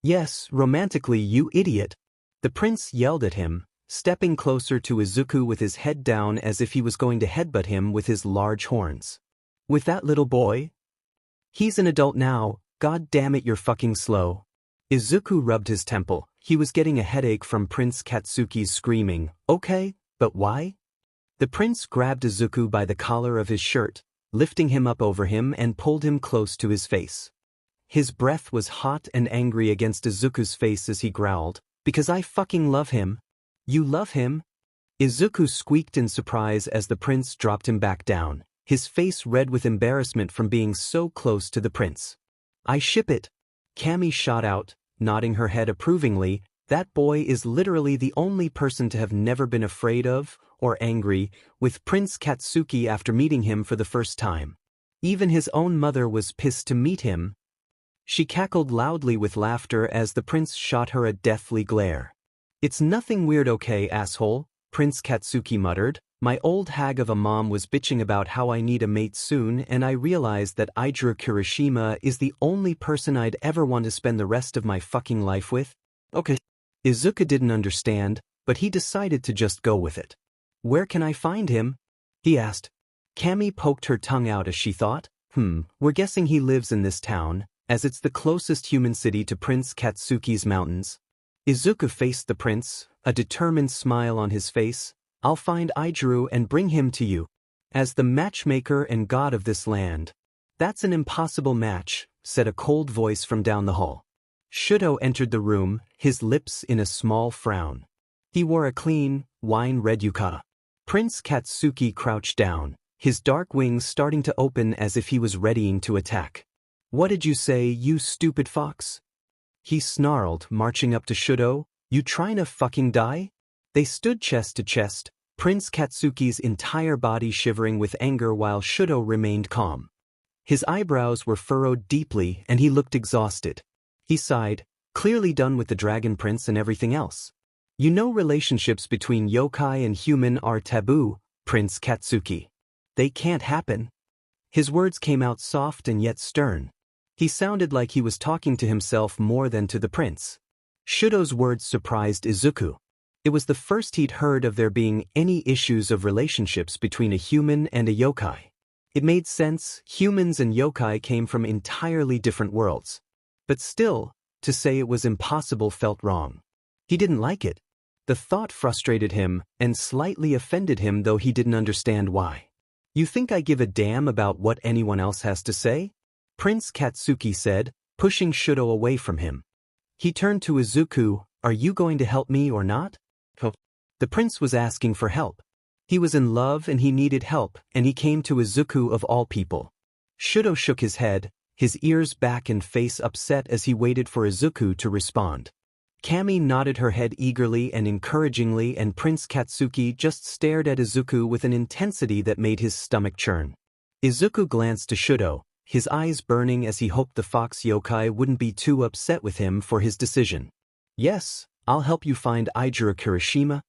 "Yes, romantically, you idiot." The prince yelled at him, stepping closer to Izuku with his head down as if he was going to headbutt him with his large horns. "With that little boy? He's an adult now, god damn it, you're fucking slow." Izuku rubbed his temple. He was getting a headache from Prince Katsuki's screaming. "Okay, but why?" The prince grabbed Izuku by the collar of his shirt, lifting him up over him and pulled him close to his face. His breath was hot and angry against Izuku's face as he growled, "Because I fucking love him." "You love him?" Izuku squeaked in surprise as the prince dropped him back down, his face red with embarrassment from being so close to the prince. "I ship it," Kami shot out, nodding her head approvingly. "That boy is literally the only person to have never been afraid of, or angry, with Prince Katsuki after meeting him for the first time. Even his own mother was pissed to meet him." She cackled loudly with laughter as the prince shot her a deathly glare. "It's nothing weird, okay, asshole," Prince Katsuki muttered. "My old hag of a mom was bitching about how I need a mate soon, and I realized that Izuku Kirishima is the only person I'd ever want to spend the rest of my fucking life with." "Okay." Izuku didn't understand, but he decided to just go with it. "Where can I find him?" he asked. Kami poked her tongue out as she thought. We're guessing he lives in this town, as it's the closest human city to Prince Katsuki's mountains." Izuku faced the prince, a determined smile on his face. "I'll find Izuku and bring him to you. As the matchmaker and god of this land." "That's an impossible match," said a cold voice from down the hall. Shudo entered the room, his lips in a small frown. He wore a clean, wine-red yukata. Prince Katsuki crouched down, his dark wings starting to open as if he was readying to attack. "What did you say, you stupid fox?" he snarled, marching up to Shudo. "You trying to fucking die?" They stood chest to chest, Prince Katsuki's entire body shivering with anger while Shudo remained calm. His eyebrows were furrowed deeply and he looked exhausted. He sighed, clearly done with the Dragon Prince and everything else. "You know relationships between yokai and human are taboo, Prince Katsuki." They can't happen. His words came out soft and yet stern. He sounded like he was talking to himself more than to the prince. Shudo's words surprised Izuku. It was the first he'd heard of there being any issues of relationships between a human and a yokai. It made sense, humans and yokai came from entirely different worlds. But still, to say it was impossible felt wrong. He didn't like it. The thought frustrated him and slightly offended him, though he didn't understand why. You think I give a damn about what anyone else has to say? Prince Katsuki said, pushing Shudo away from him. He turned to Izuku, are you going to help me or not? The prince was asking for help. He was in love and he needed help, and he came to Izuku of all people. Shudo shook his head, his ears back and face upset as he waited for Izuku to respond. Kami nodded her head eagerly and encouragingly, and Prince Katsuki just stared at Izuku with an intensity that made his stomach churn. Izuku glanced to Shudo, his eyes burning as he hoped the fox yokai wouldn't be too upset with him for his decision. Yes, I'll help you find Ijiro Kirishima,